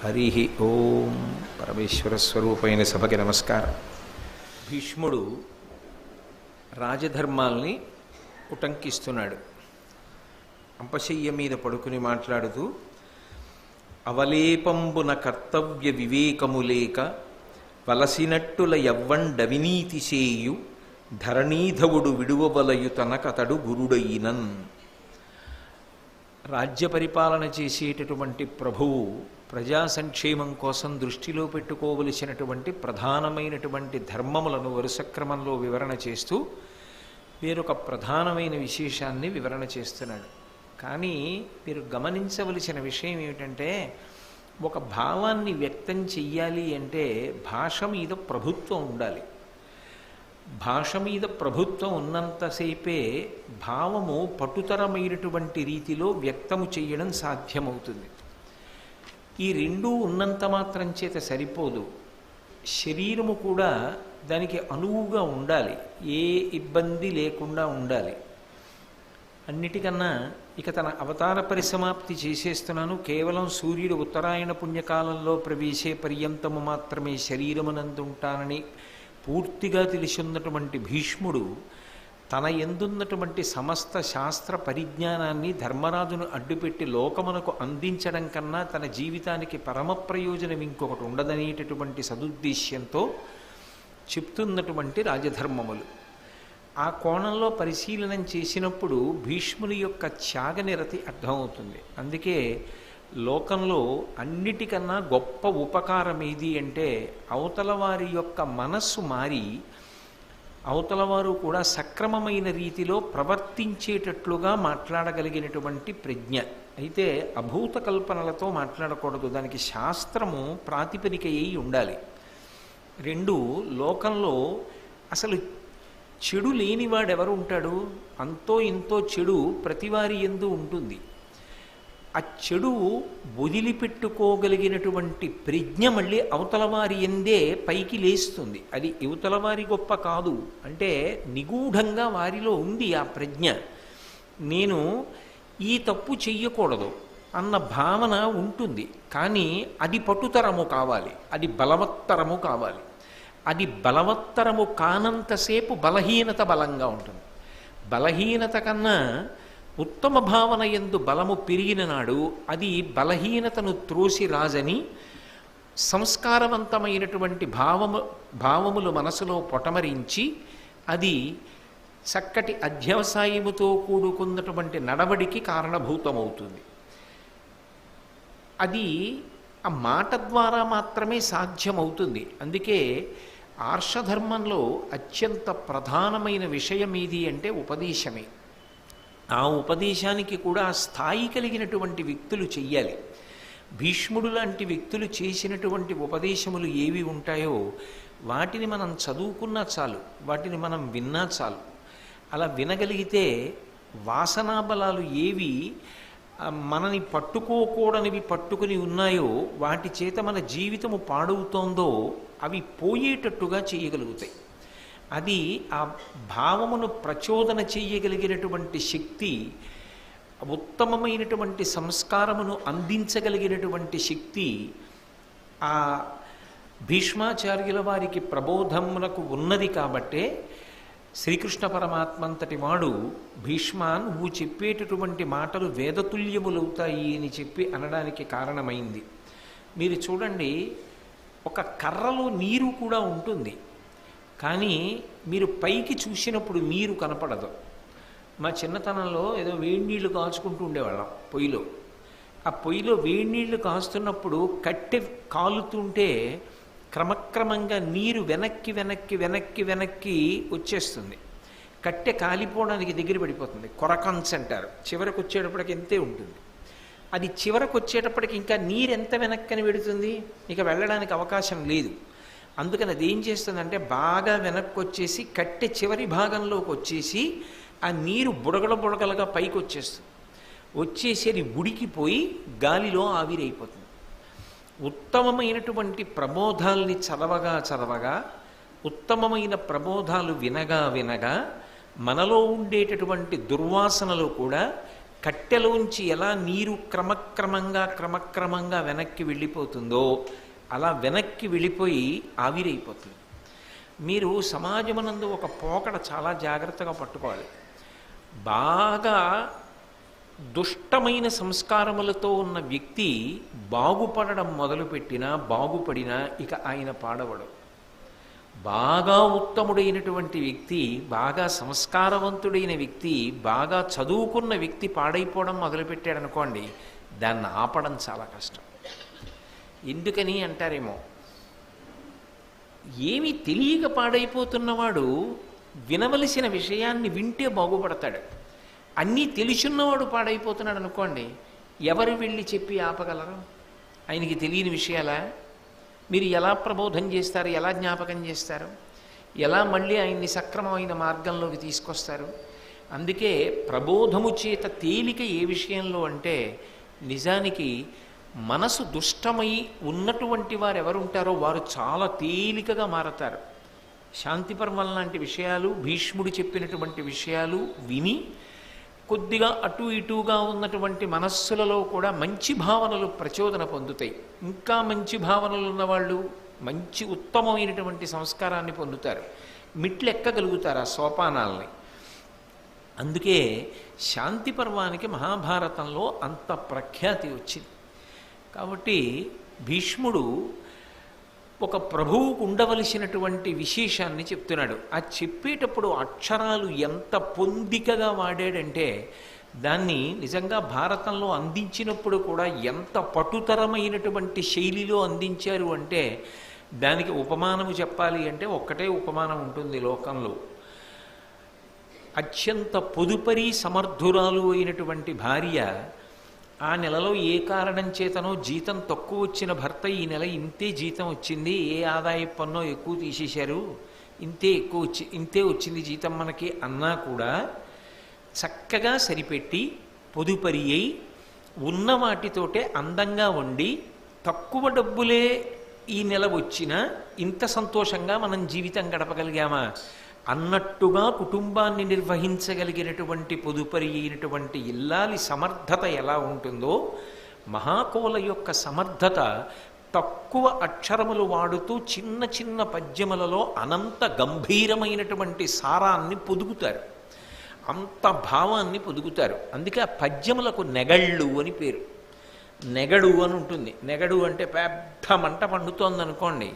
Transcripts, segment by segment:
హరి ఓం. పరమేశ్వర స్వరూపైన సభకి నమస్కారం. భీష్ముడు రాజధర్మాల్ని ఉటంకిస్తున్నాడు. అంపశయ్య మీద పడుకుని మాట్లాడుతూ, అవలేపంబున కర్తవ్య వివేకములేక వలసినట్టుల యవ్వండవినీతి చేయు ధరణీధవుడు విడువబలయు తనకతడు గురుడయినన్. రాజ్య పరిపాలన చేసేటటువంటి ప్రభువు ప్రజా సంక్షేమం కోసం దృష్టిలో పెట్టుకోవలసినటువంటి ప్రధానమైనటువంటి ధర్మములను వరుస క్రమంలో వివరణ చేస్తూ వేరొక ప్రధానమైన విశేషాన్ని వివరణ చేస్తున్నాడు. కానీ మీరు గమనించవలసిన విషయం ఏమిటంటే, ఒక భావాన్ని వ్యక్తం చెయ్యాలి అంటే భాష మీద ప్రభుత్వం ఉండాలి. భాష మీద ప్రభుత్వం ఉన్నంతసేపే భావము పటుతరమైనటువంటి రీతిలో వ్యక్తము చెయ్యడం సాధ్యమవుతుంది. ఈ రెండూ ఉన్నంత మాత్రం చేత సరిపోదు. శరీరము కూడా దానికి అనువుగా ఉండాలి, ఏ ఇబ్బంది లేకుండా ఉండాలి. అన్నిటికన్నా ఇక తన అవతార పరిసమాప్తి చేసేస్తున్నాను, కేవలం సూర్యుడు ఉత్తరాయణ పుణ్యకాలంలో ప్రవేశే పర్యంతము మాత్రమే శరీరమునందుంటానని పూర్తిగా తెలిసిన్నటువంటి భీష్ముడు తన యందున్నటువంటి సమస్త శాస్త్ర పరిజ్ఞానాన్ని ధర్మరాజును అడ్డుపెట్టి లోకమునకు అందించడం కన్నా తన జీవితానికి పరమ ప్రయోజనం ఇంకొకటి ఉండదనేటటువంటి సదుద్దేశ్యంతో చెప్తున్నటువంటి రాజధర్మములు. ఆ కోణంలో పరిశీలనం చేసినప్పుడు భీష్ముని యొక్క త్యాగనిరతి అర్థమవుతుంది. అందుకే లోకంలో అన్నిటికన్నా గొప్ప ఉపకారం ఏది అంటే, అవతల వారి యొక్క మనస్సు మారి అవతలవారు కూడా సక్రమమైన రీతిలో ప్రవర్తించేటట్లుగా మాట్లాడగలిగినటువంటి ప్రజ్ఞ. అయితే అభూత కల్పనలతో మాట్లాడకూడదు, దానికి శాస్త్రము ప్రాతిపదిక అయి ఉండాలి. రెండు, లోకంలో అసలు చెడు లేనివాడెవరు ఉంటాడు? అంతో ఇంతో చెడు ప్రతివారి యందు ఉంటుంది. ఆ చెడు వదిలిపెట్టుకోగలిగినటువంటి ప్రజ్ఞ మళ్ళీ అవతలవారి ఎందే పైకి లేస్తుంది. అది యువతలవారి గొప్ప కాదు, అంటే నిగూఢంగా వారిలో ఉంది ఆ ప్రజ్ఞ. నేను ఈ తప్పు చెయ్యకూడదు అన్న భావన ఉంటుంది, కానీ అది పట్టుతరము కావాలి, అది బలవత్తరము కావాలి. అది బలవత్తరము కానంతసేపు బలహీనత బలంగా ఉంటుంది. బలహీనత కన్నా ఉత్తమ భావన యందు బలము పెరిగిన నాడు అది బలహీనతను త్రోసి రాజని సంస్కారవంతమైనటువంటి భావములు మనసులో పొటమరించి అది చక్కటి అధ్యవసాయముతో కూడుకున్నటువంటి నడవడికి కారణభూతమవుతుంది. అది ఆ మాట ద్వారా మాత్రమే సాధ్యమవుతుంది. అందుకే ఆర్షధర్మంలో అత్యంత ప్రధానమైన విషయం ఏది అంటే ఉపదేశమే. ఆ ఉపదేశానికి కూడా స్థాయి కలిగినటువంటి వ్యక్తులు చెయ్యాలి. భీష్ముడు లాంటి వ్యక్తులు చేసినటువంటి ఉపదేశములు ఏవి ఉంటాయో వాటిని మనం చదువుకున్నా చాలు, వాటిని మనం విన్నా చాలు. అలా వినగలిగితే వాసనాబలాలు ఏవి మనని పట్టుకోకూడనివి పట్టుకుని ఉన్నాయో, వాటి చేత మన జీవితము పాడవుతోందో అవి పోయేటట్టుగా చేయగలుగుతాయి. అది ఆ భావమును ప్రచోదన చేయగలిగినటువంటి శక్తి, ఉత్తమమైనటువంటి సంస్కారమును అందించగలిగినటువంటి శక్తి ఆ భీష్మాచార్యుల వారికి ప్రబోధమునకు ఉన్నది. కాబట్టే శ్రీకృష్ణ పరమాత్మంతటి వాడు, భీష్మా నువ్వు చెప్పేటటువంటి మాటలు వేదతుల్యములవుతాయి అని చెప్పి అనడానికి కారణమైంది. మీరు చూడండి, ఒక కర్రలో నీరు కూడా ఉంటుంది, కానీ మీరు పైకి చూసినప్పుడు నీరు కనపడదు. మా చిన్నతనంలో ఏదో వేడి నీళ్లు కాచుకుంటూ ఉండేవాళ్ళం పొయ్యిలో. ఆ పొయ్యిలో వేడి నీళ్లు కాస్తున్నప్పుడు కట్టె కాలుతుంటే క్రమక్రమంగా నీరు వెనక్కి వెనక్కి వెనక్కి వెనక్కి వచ్చేస్తుంది. కట్టె కాలిపోవడానికి దగ్గర పడిపోతుంది, కొరకంచ అంటారు. చివరికి వచ్చేటప్పటికి ఎంతే ఉంటుంది. అది చివరికి వచ్చేటప్పటికి ఇంకా నీరు ఎంత వెనక్కని వెడుతుంది, ఇక వెళ్ళడానికి అవకాశం లేదు. అందుకని అది ఏం చేస్తుందంటే బాగా వెనక్కి వచ్చేసి కట్టె చివరి భాగంలోకి వచ్చేసి ఆ నీరు బుడగల బుడగలుగా పైకి వచ్చేస్తుంది. వచ్చేసి అది ఉడికిపోయి గాలిలో ఆవిరైపోతుంది. ఉత్తమమైనటువంటి ప్రబోధాల్ని చదవగా చదవగా, ఉత్తమమైన ప్రబోధాలు వినగా వినగా మనలో ఉండేటటువంటి దుర్వాసనలు కూడా కట్టెలోంచి ఎలా నీరు క్రమక్రమంగా వెనక్కి వెళ్ళిపోతుందో అలా వెనక్కి వెళ్ళిపోయి ఆవిరైపోతుంది. మీరు సమాజమునందు ఒక పోకడ చాలా జాగ్రత్తగా పట్టుకోవాలి. బాగా దుష్టమైన సంస్కారములతో ఉన్న వ్యక్తి బాగుపడడం మొదలుపెట్టినా బాగుపడినా ఇక ఆయన పాడవడు. బాగా ఉత్తముడైనటువంటి వ్యక్తి, బాగా సంస్కారవంతుడైన వ్యక్తి, బాగా చదువుకున్న వ్యక్తి పాడైపోవడం మొదలుపెట్టాడు అనుకోండి, దాన్ని ఆపడం చాలా కష్టం. ఎందుకని అంటారేమో, ఏమీ తెలియక పాడైపోతున్నవాడు వినవలసిన విషయాన్ని వింటే బాగుపడతాడు. అన్నీ తెలుసున్నవాడు పాడైపోతున్నాడు అనుకోండి, ఎవరు వెళ్ళి చెప్పి ఆపగలరు? ఆయనకి తెలియని విషయాలా? మీరు ఎలా ప్రబోధం చేస్తారు? ఎలా జ్ఞాపకం చేస్తారు? ఎలా మళ్ళీ ఆయన్ని సక్రమమైన మార్గంలోకి తీసుకొస్తారు? అందుకే ప్రబోధము చేత తేలిక ఏ విషయంలో అంటే, నిజానికి మనసు దుష్టమై ఉన్నటువంటి వారు ఎవరుంటారో వారు చాలా తేలికగా మారతారు. శాంతిపర్వం లాంటి విషయాలు, భీష్ముడు చెప్పినటువంటి విషయాలు విని కొద్దిగా అటు ఇటుగా ఉన్నటువంటి మనస్సులలో కూడా మంచి భావనలు ప్రచోదన పొందుతాయి. ఇంకా మంచి భావనలు ఉన్నవాళ్ళు మంచి ఉత్తమమైనటువంటి సంస్కారాన్ని పొందుతారు, మిట్లు ఎక్కగలుగుతారు ఆ సోపానాల్ని. అందుకే శాంతి పర్వానికి మహాభారతంలో అంత ప్రఖ్యాతి వచ్చింది. కాబట్టి భీష్ముడు ఒక ప్రభువుకు ఉండవలసినటువంటి విశేషాన్ని చెప్తున్నాడు. ఆ చెప్పేటప్పుడు అక్షరాలు ఎంత పొందికగా వాడాడంటే, దాన్ని నిజంగా భారతంలో అందించినప్పుడు కూడా ఎంత పటుతరమైనటువంటి శైలిలో అందించారు అంటే, దానికి ఉపమానము చెప్పాలి అంటే ఒక్కటే ఉపమానం ఉంటుంది లోకంలో. అత్యంత పొదుపరి సమర్థురాలు అయినటువంటి భార్య ఆ నెలలో ఏ కారణం చేతనో జీతం తక్కువ వచ్చిన భర్త, ఈ నెల ఇంతే జీతం వచ్చింది, ఏ ఆదాయ పన్నో ఎక్కువ తీసేశారు, ఇంతే వచ్చింది జీతం మనకి అన్నా కూడా చక్కగా సరిపెట్టి పొదుపరి అయి ఉన్న వాటితోటే అందంగా వండి తక్కువ డబ్బులే ఈ నెల వచ్చినా ఇంత సంతోషంగా మనం జీవితం గడపగలిగామా అన్నట్టుగా కుటుంబాన్ని నిర్వహించగలిగినటువంటి పొదుపరి అయినటువంటి ఇల్లాలి సమర్థత ఎలా ఉంటుందో, మహాకోల యొక్క సమర్థత తక్కువ అక్షరములు వాడుతూ చిన్న చిన్న పద్యములలో అనంత గంభీరమైనటువంటి సారాన్ని పొదుగుతారు, అంత భావాన్ని పొదుగుతారు. అందుకే ఆ పద్యములకు నెగళ్ళు అని పేరు. నెగడు అని ఉంటుంది. నెగడు అంటే పెద్ద మంట పండుతోందనుకోండి,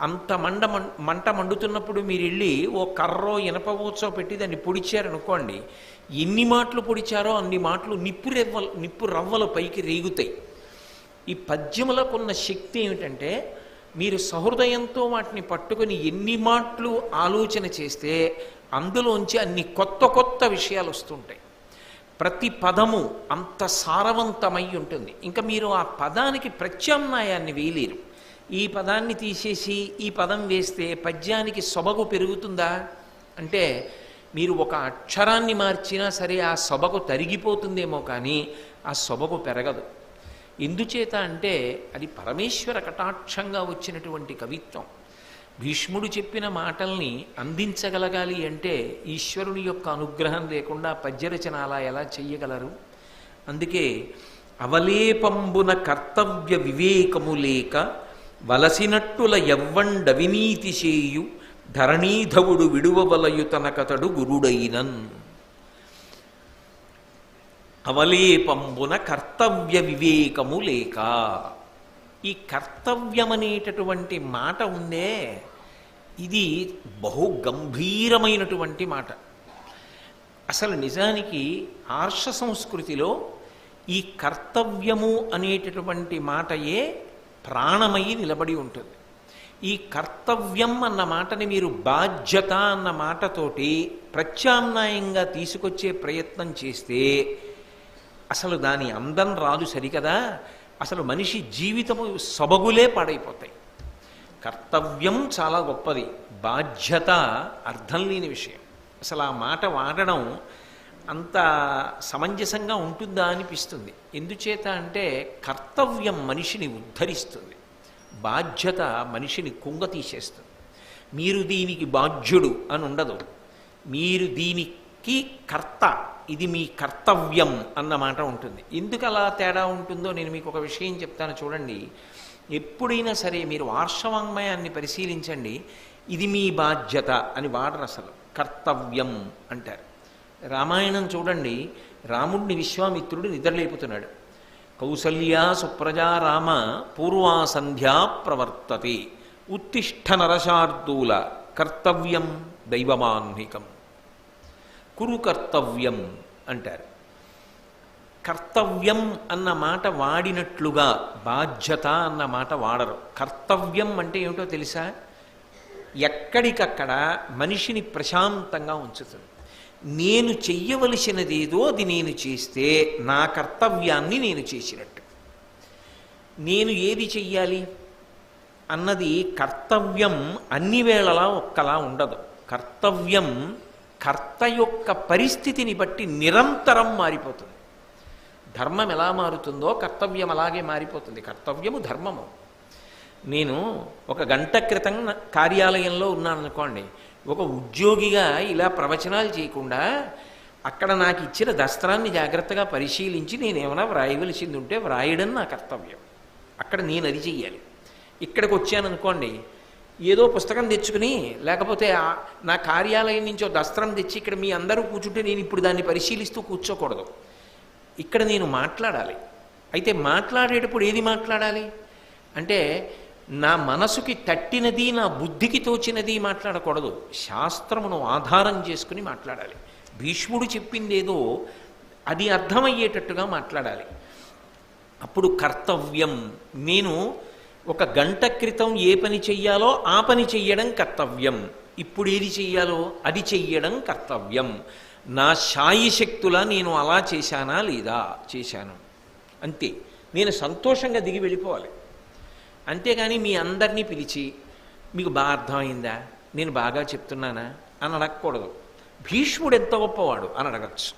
అంత మంట మండుతున్నప్పుడు మీరు వెళ్ళి ఓ కర్రో ఇనపవోచో పెట్టి దాన్ని పొడిచారనుకోండి, ఎన్ని మాటలు పొడిచారో అన్ని మాటలు నిప్పు రవ్వలు పైకి రేగుతాయి. ఈ పద్యములకు ఉన్న శక్తి ఏమిటంటే, మీరు సహృదయంతో వాటిని పట్టుకొని ఎన్ని మాటలు ఆలోచన చేస్తే అందులోంచి అన్ని కొత్త కొత్త విషయాలు వస్తుంటాయి. ప్రతి పదము అంత సారవంతమై ఉంటుంది. ఇంకా మీరు ఆ పదానికి ప్రత్యామ్నాయాన్ని వేయలేరు. ఈ పదాన్ని తీసేసి ఈ పదం వేస్తే పద్యానికి సొబగు పెరుగుతుందా అంటే, మీరు ఒక అక్షరాన్ని మార్చినా సరే ఆ సొబగు తరిగిపోతుందేమో కానీ ఆ సొబగు పెరగదు. ఎందుచేత అంటే అది పరమేశ్వర కటాక్షంగా వచ్చినటువంటి కవిత్వం. భీష్ముడు చెప్పిన మాటల్ని అందించగలగాలి అంటే ఈశ్వరుని యొక్క అనుగ్రహం లేకుండా పద్యరచన అలా ఎలా చెయ్యగలరు? అందుకే అవలేపంబున కర్తవ్య వివేకము లేక వలసినట్టుల ఎవ్వండవినీతి చేయు ధరణీధవుడు విడువవలయు తనకతడు గురుడైనన్. అవలేపంబున కర్తవ్య వివేకము లేక. ఈ కర్తవ్యమనేటటువంటి మాట ఉందే, ఇది బహు గంభీరమైనటువంటి మాట. అసలు నిజానికి ఆర్ష సంస్కృతిలో ఈ కర్తవ్యము అనేటటువంటి మాటయే ప్రాణమయ్యి నిలబడి ఉంటుంది. ఈ కర్తవ్యం అన్న మాటని మీరు బాధ్యత అన్న మాటతోటి ప్రత్యామ్నాయంగా తీసుకొచ్చే ప్రయత్నం చేస్తే అసలు దాని అందం రాదు సరికదా. అసలు మనిషి జీవితము సొబగులే పాడైపోతాయి. కర్తవ్యం చాలా గొప్పది, బాధ్యత అర్థం లేని విషయం. అసలు ఆ మాట వాడడం అంత సమంజసంగా ఉంటుందా అనిపిస్తుంది. ఎందుచేత అంటే కర్తవ్యం మనిషిని ఉద్ధరిస్తుంది, బాధ్యత మనిషిని కుంగ తీసేస్తుంది. మీరు దీనికి బాధ్యుడు అని ఉండదు, మీరు దీనికి కర్త ఇది మీ కర్తవ్యం అన్న మాట ఉంటుంది. ఎందుకు అలా తేడా ఉంటుందో నేను మీకు ఒక విషయం చెప్తాను చూడండి. ఎప్పుడైనా సరే మీరు ఆర్షవాంగ్మయాన్ని పరిశీలించండి, ఇది మీ బాధ్యత అని వాడరు, అసలు కర్తవ్యం అంటారు. రామాయణం చూడండి, రాముడిని విశ్వామిత్రుడు నిద్రలేపుతున్నాడు. కౌసల్యా సుప్రజా రామ పూర్వా సంధ్యా ప్రవర్తతే ఉత్తిష్ఠ నరశార్దూల కర్తవ్యం దైవమాన్నికం. కురు కర్తవ్యం అంటారు. కర్తవ్యం అన్న మాట వాడినట్లుగా బాధ్యత అన్న మాట వాడరు. కర్తవ్యం అంటే ఏమిటో తెలుసా? ఎక్కడికక్కడ మనిషిని ప్రశాంతంగా ఉంచుతుంది. నేను చెయ్యవలసినదేదో అది నేను చేస్తే నా కర్తవ్యాన్ని నేను చేసినట్టు. నేను ఏది చెయ్యాలి అన్నది కర్తవ్యం అన్ని వేళలా ఒక్కలా ఉండదు. కర్తవ్యం కర్త యొక్క పరిస్థితిని బట్టి నిరంతరం మారిపోతుంది. ధర్మం ఎలా మారుతుందో కర్తవ్యం అలాగే మారిపోతుంది. కర్తవ్యము ధర్మము. నేను ఒక గంట క్రితం కార్యాలయంలో ఉన్నాననుకోండి, ఒక ఉద్యోగిగా ఇలా ప్రవచనాలు చేయకుండా అక్కడ నాకు ఇచ్చిన దస్త్రాన్ని జాగ్రత్తగా పరిశీలించి నేనేమైనా వ్రాయవలసింది ఉంటే వ్రాయడం నా కర్తవ్యం. అక్కడ నేను అది చెయ్యాలి. ఇక్కడికి వచ్చాననుకోండి, ఏదో పుస్తకం తెచ్చుకుని లేకపోతే నా కార్యాలయం నుంచి ఒక దస్త్రం తెచ్చి ఇక్కడ మీ అందరూ కూర్చుంటే నేను ఇప్పుడు దాన్ని పరిశీలిస్తూ కూర్చోకూడదు. ఇక్కడ నేను మాట్లాడాలి. అయితే మాట్లాడేటప్పుడు ఏది మాట్లాడాలి అంటే నా మనసుకి తట్టినది, నా బుద్ధికి తోచినది మాట్లాడకూడదు. శాస్త్రమును ఆధారం చేసుకుని మాట్లాడాలి. భీష్ముడు చెప్పిందేదో అది అర్థమయ్యేటట్టుగా మాట్లాడాలి. అప్పుడు కర్తవ్యం. నేను ఒక గంట క్రితం ఏ పని చెయ్యాలో ఆ పని చెయ్యడం కర్తవ్యం. ఇప్పుడు ఏది చెయ్యాలో అది చెయ్యడం కర్తవ్యం. నా శాయశక్తులా నేను అలా చేశానా లేదా? చేశాను, అంతే. నేను సంతోషంగా దిగి వెళ్ళిపోవాలి. అంతేగాని మీ అందరినీ పిలిచి మీకు బాగా అర్థమైందా, నేను బాగా చెప్తున్నానా అని అడగకూడదు. భీష్ముడు ఎంత గొప్పవాడు అని అడగచ్చు.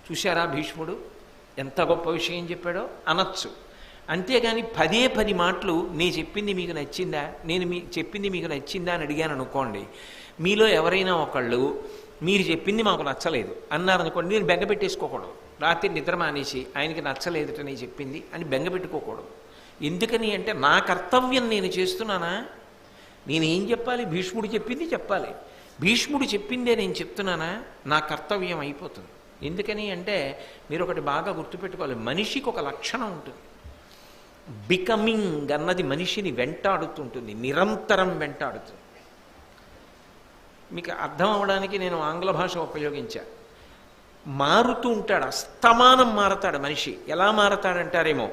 చూశారా భీష్ముడు ఎంత గొప్ప విషయం చెప్పాడో అనొచ్చు. అంతేగాని 10 మాటలు నేను చెప్పింది మీకు నచ్చిందా, నేను చెప్పింది మీకు నచ్చిందా అని అడిగాను అనుకోండి, మీలో ఎవరైనా ఒకళ్ళు మీరు చెప్పింది మాకు నచ్చలేదు అన్నారనుకోండి, నేను బెంగ పెట్టేసుకోకూడదు. రాత్రి నిద్ర మానేసి ఆయనకి నచ్చలేదుట నేను చెప్పింది అని బెంగ పెట్టుకోకూడదు. ఎందుకని అంటే నా కర్తవ్యం నేను చేస్తున్నానా? నేనేం చెప్పాలి? భీష్ముడు చెప్పింది చెప్పాలి. భీష్ముడు చెప్పిందే నేను చెప్తున్నానా? నా కర్తవ్యం అయిపోతుంది. ఎందుకని అంటే మీరు ఒకటి బాగా గుర్తుపెట్టుకోవాలి, మనిషికి ఒక లక్షణం ఉంటుంది. బికమింగ్ అన్నది మనిషిని వెంటాడుతుంటుంది, నిరంతరం వెంటాడుతుంది. మీకు అర్థం అవ్వడానికి నేను ఆంగ్ల భాష ఉపయోగించా. మారుతూ ఉంటాడు, అస్తమానం మారతాడు మనిషి. ఎలా మారతాడంటారేమో,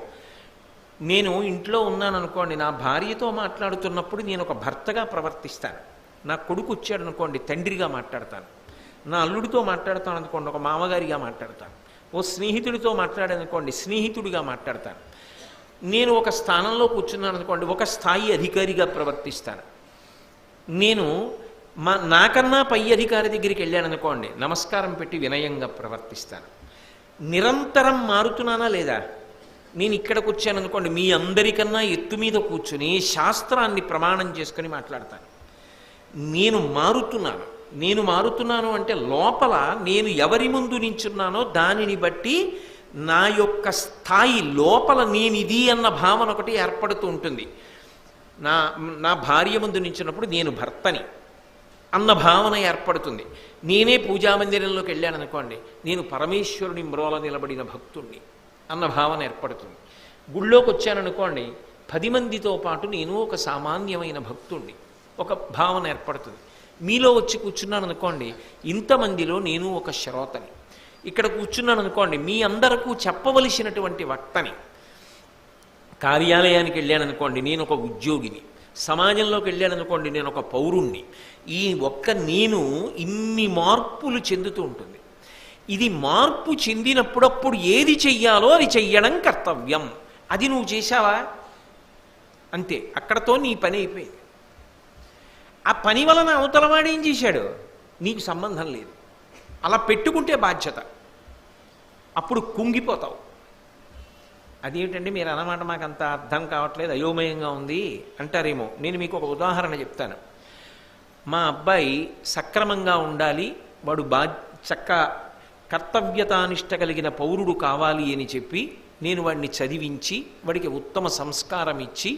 నేను ఇంట్లో ఉన్నాను అనుకోండి, నా భార్యతో మాట్లాడుతున్నప్పుడు నేను ఒక భర్తగా ప్రవర్తిస్తాను. నా కొడుకు వచ్చాడు అనుకోండి, తండ్రిగా మాట్లాడతాను. నా అల్లుడితో మాట్లాడతాను అనుకోండి, ఒక మామగారిగా మాట్లాడతాను. ఓ స్నేహితుడితో మాట్లాడానుకోండి, స్నేహితుడిగా మాట్లాడతాను. నేను ఒక స్థానంలో కూర్చున్నాను అనుకోండి, ఒక స్థాయి అధికారిగా ప్రవర్తిస్తాను. నేను నాకన్నా పై అధికారి దగ్గరికి వెళ్ళాను అనుకోండి, నమస్కారం పెట్టి వినయంగా ప్రవర్తిస్తాను. నిరంతరం మారుతున్నానా లేదా? నేను ఇక్కడికి వచ్చాను అనుకోండి, మీ అందరికన్నా ఎత్తు మీద కూర్చుని శాస్త్రాన్ని ప్రమాణం చేసుకుని మాట్లాడతాను. నేను మారుతున్నాను అంటే లోపల నేను ఎవరి ముందు నించున్నానో దానిని బట్టి నా యొక్క స్థాయి లోపల నేను ఇది అన్న భావన ఒకటి ఏర్పడుతూ ఉంటుంది. నా భార్య ముందు నించున్నప్పుడు నేను భర్తని అన్న భావన ఏర్పడుతుంది. నేనే పూజామందిరంలోకి వెళ్ళాను అనుకోండి, నేను పరమేశ్వరుని మ్రోల నిలబడిన భక్తుణ్ణి అన్న భావన ఏర్పడుతుంది. గుళ్ళోకి వచ్చాననుకోండి, 10 మందితో పాటు నేను ఒక సామాన్యమైన భక్తుణ్ణి, ఒక భావన ఏర్పడుతుంది. మీలో వచ్చి కూర్చున్నాను అనుకోండి, ఇంతమందిలో నేను ఒక శ్రోతని. ఇక్కడ కూర్చున్నాను అనుకోండి, మీ అందరకు చెప్పవలసినటువంటి వక్తని. కార్యాలయానికి వెళ్ళాను అనుకోండి, నేను ఒక ఉద్యోగిని. సమాజంలోకి వెళ్ళాను అనుకోండి, నేను ఒక పౌరుణ్ణి. ఈ ఒక్క నేను ఇన్ని మార్పులు చెందుతూ ఉంటుంది. ఇది మార్పు చెందినప్పుడప్పుడు ఏది చెయ్యాలో అది చెయ్యడం కర్తవ్యం. అది నువ్వు చేశావా అంతే, అక్కడతో నీ పని అయిపోయింది. ఆ పని వలన అవతలవాడు ఏం చేశాడు నీకు సంబంధం లేదు. అలా పెట్టుకుంటే బాధ్యత, అప్పుడు కుంగిపోతావు. అదేమిటండి మీరు అన్నమాట మాకు అంత అర్థం కావట్లేదు, అయోమయంగా ఉంది అంటారేమో. నేను మీకు ఒక ఉదాహరణ చెప్తాను. మా అబ్బాయి సక్రమంగా ఉండాలి, వాడు చక్క కర్తవ్యతానిష్ట కలిగిన పౌరుడు కావాలి అని చెప్పి నేను వాడిని చదివించి వాడికి ఉత్తమ సంస్కారం ఇచ్చి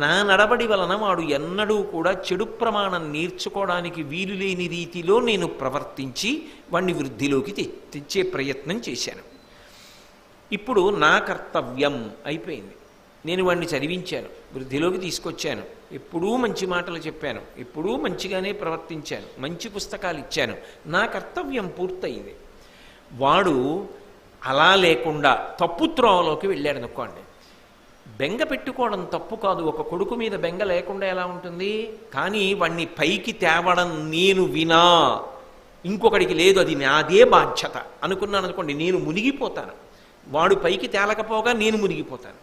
నా నడబడి వలన వాడు ఎన్నడూ కూడా చెడు ప్రమాణం నేర్చుకోవడానికి వీలు లేని రీతిలో నేను ప్రవర్తించి వాడిని వృద్ధిలోకి తెచ్చే ప్రయత్నం చేశాను. ఇప్పుడు నా కర్తవ్యం అయిపోయింది. నేను వాడిని చదివించాను, వృద్ధిలోకి తీసుకొచ్చాను, ఎప్పుడూ మంచి మాటలు చెప్పాను, ఎప్పుడూ మంచిగానే ప్రవర్తించాను, మంచి పుస్తకాలు ఇచ్చాను, నా కర్తవ్యం పూర్తయింది. వాడు అలా లేకుండా తప్పు త్రోవలోకి వెళ్ళాడు అనుకోండి. బెంగ పెట్టుకోవడం తప్పు కాదు, ఒక కొడుకు మీద బెంగ లేకుండా ఎలా ఉంటుంది? కానీ వాణ్ణి పైకి తేవడం నేను వినా ఇంకొకడికి లేదు, అది నాదే బాధ్యత అనుకున్నాను అనుకోండి, నేను మునిగిపోతాను. వాడు పైకి తేలకపోగా నేను మునిగిపోతాను.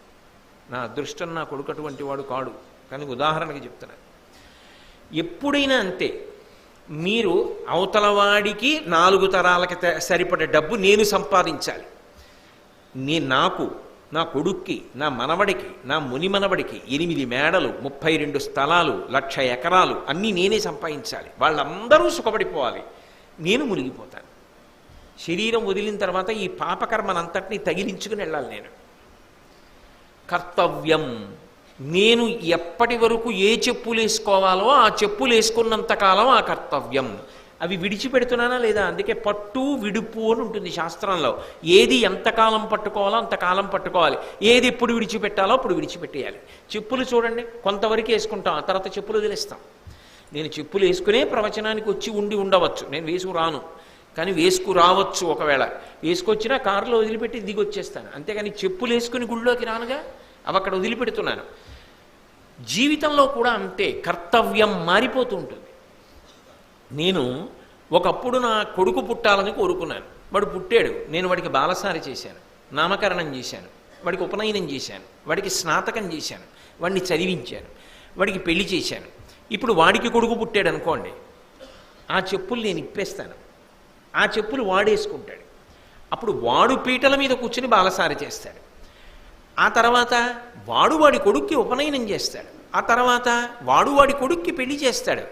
నా అదృష్టం నా కొడుకు అటువంటి వాడు కాడు, కానీ ఉదాహరణకి చెప్తున్నాను. ఎప్పుడైనా అంతే, మీరు అవతలవాడికి 4 తరాలకి సరిపడే డబ్బు నేను సంపాదించాలి. నాకు, నా కొడుక్కి, నా మనవడికి, నా ముని మనవడికి 8 మేడలు, 32 స్థలాలు, 1,00,000 ఎకరాలు అన్నీ నేనే సంపాదించాలి. వాళ్ళందరూ సుఖపడిపోవాలి, నేను మునిగిపోతాను. శరీరం వదిలిన తర్వాత ఈ పాపకర్మనంతటినీ తగిలించుకుని వెళ్ళాలి నేను. కర్తవ్యం, నేను ఎప్పటి వరకు ఏ చెప్పులు వేసుకోవాలో ఆ చెప్పులు వేసుకున్నంతకాలం ఆ కర్తవ్యం. అవి విడిచిపెడుతున్నానా లేదా? అందుకే పట్టు విడుపు అని ఉంటుంది శాస్త్రంలో. ఏది ఎంతకాలం పట్టుకోవాలో అంతకాలం పట్టుకోవాలి, ఏది ఎప్పుడు విడిచిపెట్టాలో అప్పుడు విడిచిపెట్టేయాలి. చెప్పులు చూడండి, కొంతవరకు వేసుకుంటాం, ఆ తర్వాత చెప్పులు వదిలేస్తాం. నేను చెప్పులు వేసుకునే ప్రవచనానికి వచ్చి ఉండవచ్చు, నేను వేసుకు రాను, కానీ వేసుకు రావచ్చు. ఒకవేళ వేసుకొచ్చినా కారులో వదిలిపెట్టి దిగి వచ్చేస్తాను, అంతేగాని చెప్పులు వేసుకుని గుళ్ళోకి రానుగా, అవి అక్కడ వదిలిపెడుతున్నాను. జీవితంలో కూడా అంతే, కర్తవ్యం మారిపోతూ ఉంటుంది. నేను ఒకప్పుడు నా కొడుకు పుట్టాలని కోరుకున్నాను, వాడు పుట్టాడు, నేను వాడికి బాలసారి చేశాను, నామకరణం చేశాను, వాడికి ఉపనయనం చేశాను, వాడికి స్నాతకం చేశాను, వాడిని చదివించాను, వాడికి పెళ్లి చేశాను. ఇప్పుడు వాడికి కొడుకు పుట్టాడు అనుకోండి, ఆ చెప్పులు నేను ఇప్పేస్తాను, ఆ చెప్పులు వాడేసుకుంటాడు. అప్పుడు వాడు పీటల మీద కూర్చుని బాలసారి చేస్తాడు, ఆ తర్వాత వాడి కొడుక్కి ఉపనయనం చేస్తాడు, ఆ తర్వాత వాడి కొడుక్కి పెళ్లి చేస్తాడు,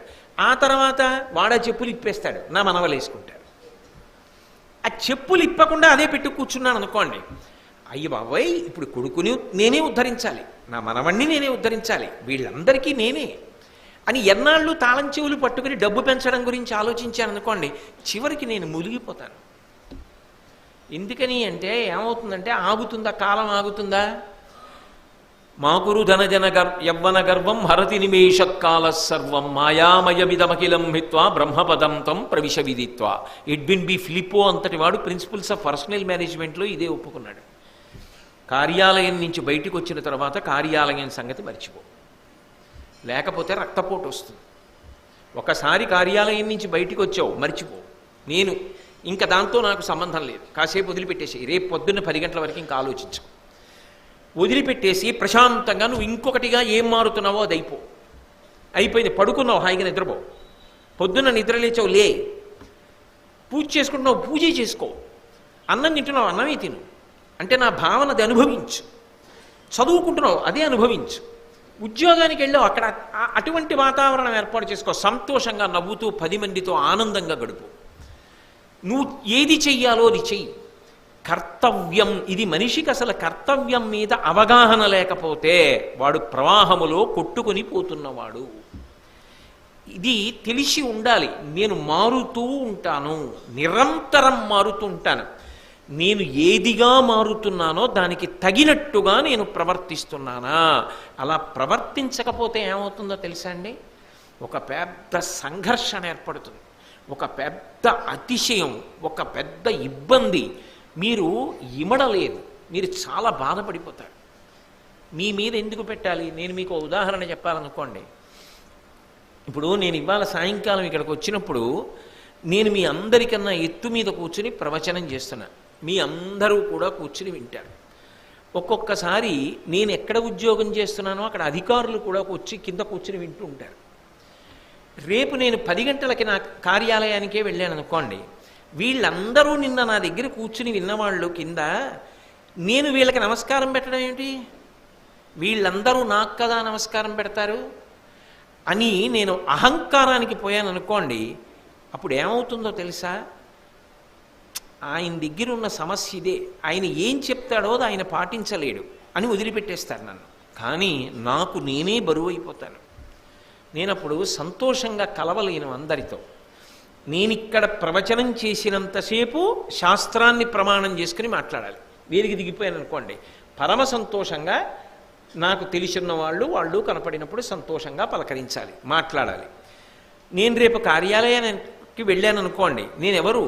ఆ తర్వాత వాడా చెప్పులు ఇప్పేస్తాడు, నా మనవలు వేసుకుంటాడు. ఆ చెప్పులు ఇప్పకుండా అదే పెట్టి కూర్చున్నాను అనుకోండి, అయ్య బాబాయ్ ఇప్పుడు కొడుకుని నేనే ఉద్ధరించాలి, నా మనవణ్ణి నేనే ఉద్ధరించాలి, వీళ్ళందరికీ నేనే అని ఎన్నాళ్ళు తాళం చెవులు పట్టుకుని డబ్బు పెంచడం గురించి ఆలోచించాను అనుకోండి, చివరికి నేను మునిగిపోతాను. ఎందుకని అంటే ఏమవుతుందంటే, ఆగుతుందా కాలం? ఆగుతుందా? మాకురు ధనజన యవ్వన గర్వం హరతి నిమేషకాల సర్వం మాయామయమిదమఖిలం హిత్వా బ్రహ్మపదం తం ప్రవిశ విదిత్వా. ఎడ్విన్ బి ఫిలిప్పో అంతటి వాడు ప్రిన్సిపల్స్ ఆఫ్ పర్సనల్ మేనేజ్మెంట్లో ఇదే ఒప్పుకున్నాడు. కార్యాలయం నుంచి బయటికి వచ్చిన తర్వాత కార్యాలయం సంగతి మర్చిపో, లేకపోతే రక్తపోటు వస్తుంది. ఒకసారి కార్యాలయం నుంచి బయటికి వచ్చావు, మర్చిపో, నేను ఇంకా దాంతో నాకు సంబంధం లేదు, కాసేపు వదిలిపెట్టేసి రేపు పొద్దున్న 10 గంటల వరకు ఇంకా ఆలోచించు, వదిలిపెట్టేసి ప్రశాంతంగా నువ్వు ఇంకొకటిగా ఏం మారుతున్నావో అది అయిపోయింది. పడుకున్నావు, హాయిగా నిద్రపో, పొద్దున్న నిద్ర లేచావు, లే, పూజ చేసుకుంటున్నావు, పూజ చేసుకో, అన్నం తింటున్నావు, అన్నమే తిను, అంటే నా భావన అది అనుభవించు, చదువుకుంటున్నావు అదే అనుభవించు, ఉద్యోగానికి వెళ్ళావు అక్కడ అటువంటి వాతావరణం ఏర్పాటు చేసుకో, సంతోషంగా నవ్వుతూ 10 మందితో ఆనందంగా గడుపు. నువ్వు ఏది చెయ్యాలో అది చెయ్యి. కర్తవ్యం, ఇది మనిషికి అసలు కర్తవ్యం మీద అవగాహన లేకపోతే వాడు ప్రవాహములో కొట్టుకొని పోతున్నవాడు. ఇది తెలిసి ఉండాలి. నేను మారుతూ ఉంటాను, నిరంతరం మారుతూ ఉంటాను. నేను ఏదిగా మారుతున్నానో దానికి తగినట్టుగా నేను ప్రవర్తిస్తున్నానా? అలా ప్రవర్తించకపోతే ఏమవుతుందో తెలుసా అండి? ఒక పెద్ద సంఘర్షణ ఏర్పడుతుంది, ఒక పెద్ద అతిశయం, ఒక పెద్ద ఇబ్బంది. మీరు ఇమడలేరు, మీరు చాలా బాధపడిపోతారు. మీ మీద ఎందుకు పెట్టాలి? నేను మీకు ఉదాహరణ చెప్పాలనుకోండి. ఇప్పుడు నేను ఇవాళ సాయంకాలం ఇక్కడికి వచ్చినప్పుడు నేను మీ అందరికన్నా ఎత్తు మీద కూర్చుని ప్రవచనం చేస్తున్నా, మీ అందరూ కూడా కూర్చుని వింటారు. ఒక్కొక్కసారి నేను ఎక్కడ ఉద్యోగం చేస్తున్నానో అక్కడ అధికారులు కూడా వచ్చి కింద కూర్చుని వింటూ ఉంటారు. రేపు నేను 10 గంటలకి నా కార్యాలయానికే వెళ్ళాను అనుకోండి, వీళ్ళందరూ నిన్న నా దగ్గర కూర్చుని విన్నవాళ్ళు కింద, నేను వీళ్ళకి నమస్కారం పెట్టడం ఏమిటి? వీళ్ళందరూ నాకు కదా నమస్కారం పెడతారు అని నేను అహంకారానికి పోయాను అనుకోండి, అప్పుడు ఏమవుతుందో తెలుసా? ఆయన దగ్గర ఉన్న సమస్య ఇదే, ఆయన ఏం చెప్తాడో అది ఆయన పాటించలేడు అని వదిలిపెట్టేస్తారు నన్ను. కానీ నాకు నేనే బరువు అయిపోతాను. నేనప్పుడు సంతోషంగా కలవలేను అందరితో. నేనిక్కడ ప్రవచనం చేసినంతసేపు శాస్త్రాన్ని ప్రమాణం చేసుకుని మాట్లాడాలి. వేదిక దిగిపోయాను అనుకోండి, పరమ సంతోషంగా నాకు తెలిసిన వాళ్ళు కనపడినప్పుడు సంతోషంగా పలకరించాలి, మాట్లాడాలి. నేను రేపు కార్యాలయానికి వెళ్ళాను అనుకోండి, నేనెవరు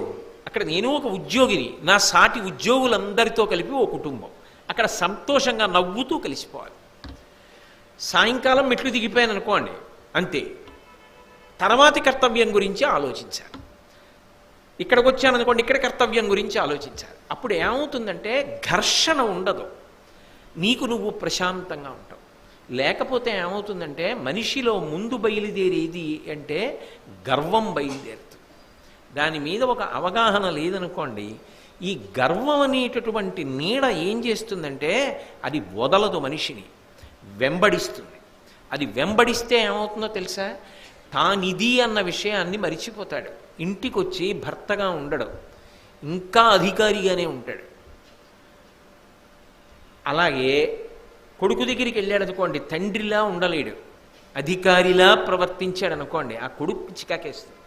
అక్కడ? నేను ఒక ఉద్యోగిని, నా సాటి ఉద్యోగులందరితో కలిపి ఓ కుటుంబం. అక్కడ సంతోషంగా నవ్వుతూ కలిసిపోవాలి. సాయంకాలం మెట్లు దిగిపోయాను అనుకోండి, అంతే. తర్వాతి కర్తవ్యం గురించి ఆలోచించాలి. ఇక్కడికి వచ్చాననుకోండి, ఇక్కడ కర్తవ్యం గురించి ఆలోచించాలి. అప్పుడు ఏమవుతుందంటే ఘర్షణ ఉండదు, నీకు నువ్వు ప్రశాంతంగా ఉంటావు. లేకపోతే ఏమవుతుందంటే మనిషిలో ముందు బయలుదేరేది అంటే గర్వం బయలుదేరుతుంది. దాని మీద ఒక అవగాహన లేదనుకోండి, ఈ గర్వం అనేటటువంటి నీడ ఏం చేస్తుందంటే అది వదలదు, మనిషిని వెంబడిస్తుంది. అది వెంబడిస్తే ఏమవుతుందో తెలుసా? తానిది అన్న విషయాన్ని మరిచిపోతాడు. ఇంటికి వచ్చి భర్తగా ఉండడు, ఇంకా అధికారిగానే ఉంటాడు. అలాగే కొడుకు దగ్గరికి వెళ్ళాడు అనుకోండి, తండ్రిలా ఉండలేడు, అధికారిలా ప్రవర్తించాడు అనుకోండి, ఆ కొడుకు చికాకేస్తుంది,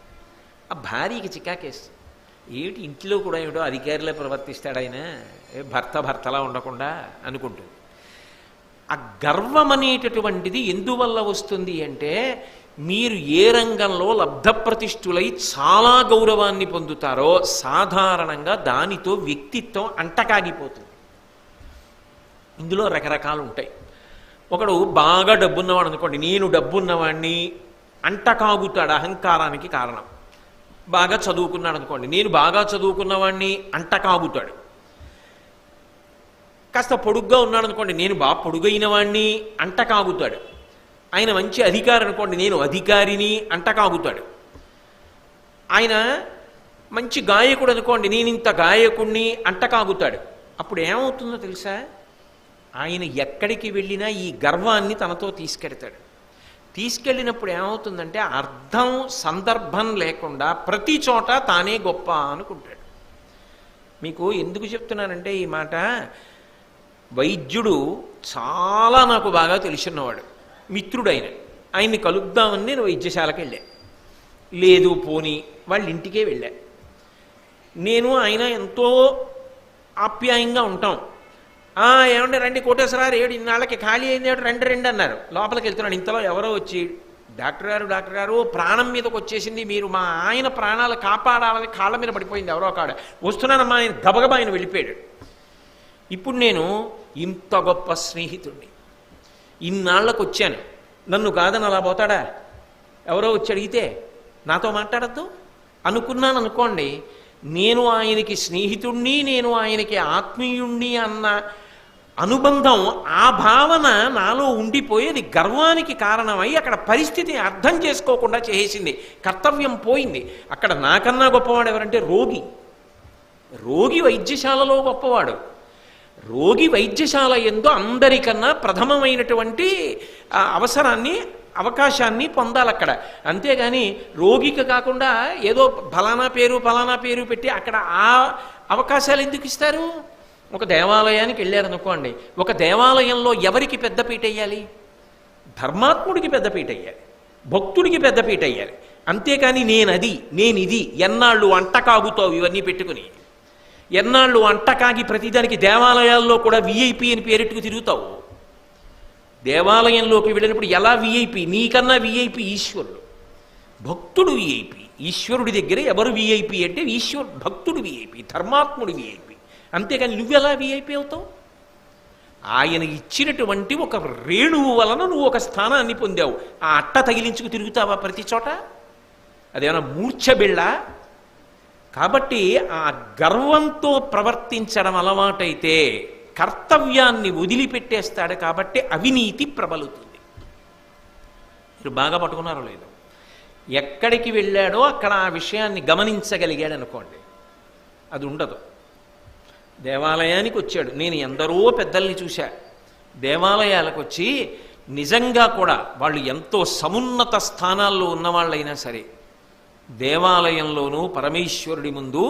ఆ భార్యకి చికాకేస్తుంది. ఏమిటి ఇంట్లో కూడా ఏమిటో అధికారిలా ప్రవర్తిస్తాడు ఆయన, భర్తలా ఉండకుండా అనుకుంటుంది. ఆ గర్వం అనేటటువంటిది ఎందువల్ల వస్తుంది అంటే, మీరు ఏ రంగంలో లబ్ధప్రతిష్ఠులై చాలా గౌరవాన్ని పొందుతారో సాధారణంగా దానితో వ్యక్తిత్వం అంటకాగిపోతుంది. ఇందులో రకరకాలు ఉంటాయి. ఒకడు బాగా డబ్బున్నవాడు అనుకోండి, నేను డబ్బున్నవాడిని అంటకాగుతాడు, అహంకారానికి కారణం. బాగా చదువుకున్నాడు అనుకోండి, నేను బాగా చదువుకున్నవాడిని అంటకాగుతాడు. కాస్త పొడుగ్గా ఉన్నాడు అనుకోండి, నేను బాగా పొడుగైన వాడిని అంటకాగుతాడు. ఆయన మంచి అధికారి అనుకోండి, నేను అధికారిని అంటకాగుతాడు. ఆయన మంచి గాయకుడు అనుకోండి, నేను ఇంత గాయకుడిని అంటకాగుతాడు. అప్పుడు ఏమవుతుందో తెలుసా? ఆయన ఎక్కడికి వెళ్ళినా ఈ గర్వాన్ని తనతో తీసుకెడతాడు. తీసుకెళ్ళినప్పుడు ఏమవుతుందంటే అర్థం సందర్భం లేకుండా ప్రతి చోట తానే గొప్ప అనుకుంటాడు. మీకు ఎందుకు చెప్తున్నానంటే ఈ మాట, వైద్యుడు చాలా నాకు బాగా తెలిసినవాడు, మిత్రుడైన, ఆయన్ని కలుద్దామని నేను వైద్యశాలకు వెళ్ళా. లేదు పోని వాళ్ళ ఇంటికే వెళ్ళా. నేను ఆయన ఎంతో ఆప్యాయంగా ఉంటాం. ఏమంటే రండి కోటేశ్వరారు, ఏడు ఇన్నాళ్ళకి ఖాళీ అయింది, రండి రండి అన్నారు. లోపలికి వెళ్తున్నాడు. ఇంతలో ఎవరో వచ్చి, డాక్టర్ గారు ప్రాణం మీదకి వచ్చేసింది, మీరు మా ఆయన ప్రాణాలు కాపాడాలని కాళ్ళ మీద పడిపోయింది ఎవరో కాడ, వస్తున్నానమ్మా. ఆయన గబగబా ఆయన వెళ్ళిపోయాడు. ఇప్పుడు నేను ఇంత గొప్ప స్నేహితుడిని, ఇన్నాళ్ళకు వచ్చాను, నన్ను కాదని అలా పోతాడా? ఎవరో వచ్చి అడిగితే నాతో మాట్లాడద్దు అనుకున్నాను అనుకోండి, నేను ఆయనకి స్నేహితుణ్ణి, నేను ఆయనకి ఆత్మీయుణ్ణి అన్న అనుబంధం, ఆ భావన నాలో ఉండిపోయేది గర్వానికి కారణమై అక్కడ పరిస్థితి అర్థం చేసుకోకుండా చేసేసింది. కర్తవ్యం పోయింది. అక్కడ నాకన్నా గొప్పవాడు ఎవరంటే రోగి. రోగి వైద్యశాలలో గొప్పవాడు. రోగి వైద్యశాల యందు అందరికన్నా ప్రథమమైనటువంటి అవకాశాన్ని పొందాలి అక్కడ. అంతేగాని రోగికి కాకుండా ఏదో ఫలానా పేరు పెట్టి అక్కడ ఆ అవకాశాలు ఎందుకు ఇస్తారు? ఒక దేవాలయానికి వెళ్ళారనుకోండి, ఒక దేవాలయంలో ఎవరికి పెద్దపీట వేయాలి? ధర్మాత్ముడికి పెద్దపీట వేయాలి, భక్తుడికి పెద్దపీట వేయాలి. అంతేకాని నేనిది ఎన్నాళ్ళు అంటకాగుతావు ఇవన్నీ పెట్టుకుని, ఎన్నాళ్ళు అంటకాగి ప్రతిదానికి దేవాలయాల్లో కూడా విఐపి అని పేరెట్టుకు తిరుగుతావు. దేవాలయంలోకి వెళ్ళినప్పుడు ఎలా విఐపి? నీకన్నా విఐపి ఈశ్వరుడు, భక్తుడు విఐపి. ఈశ్వరుడి దగ్గర ఎవరు విఐపి అంటే భక్తుడు విఐపి, ధర్మాత్ముడు విఐపి. అంతేకాని నువ్వెలా విఐపి అవుతావు? ఆయన ఇచ్చినటువంటి ఒక రేణువు వలన నువ్వు ఒక స్థానాన్ని పొందావు. ఆ అట్ట తగిలించుకు తిరుగుతావా ప్రతి చోట? అదేమైనా మూర్ఛబిళ్ళ? కాబట్టి ఆ గర్వంతో ప్రవర్తించడం అలవాటైతే కర్తవ్యాన్ని వదిలిపెట్టేస్తాడు. కాబట్టి అవినీతి ప్రబలుతుంది. మీరు బాగా పట్టుకున్నారో లేదో, ఎక్కడికి వెళ్ళాడో అక్కడ ఆ విషయాన్ని గమనించగలిగాడు అనుకోండి, అది ఉండదు. దేవాలయానికి వచ్చాడు, నేను ఎందరో పెద్దల్ని చూశా, దేవాలయాలకు వచ్చి నిజంగా కూడా వాళ్ళు ఎంతో సమున్నత స్థానాల్లో ఉన్నవాళ్ళైనా సరే దేవాలయంలోనూ పరమేశ్వరుడి ముందు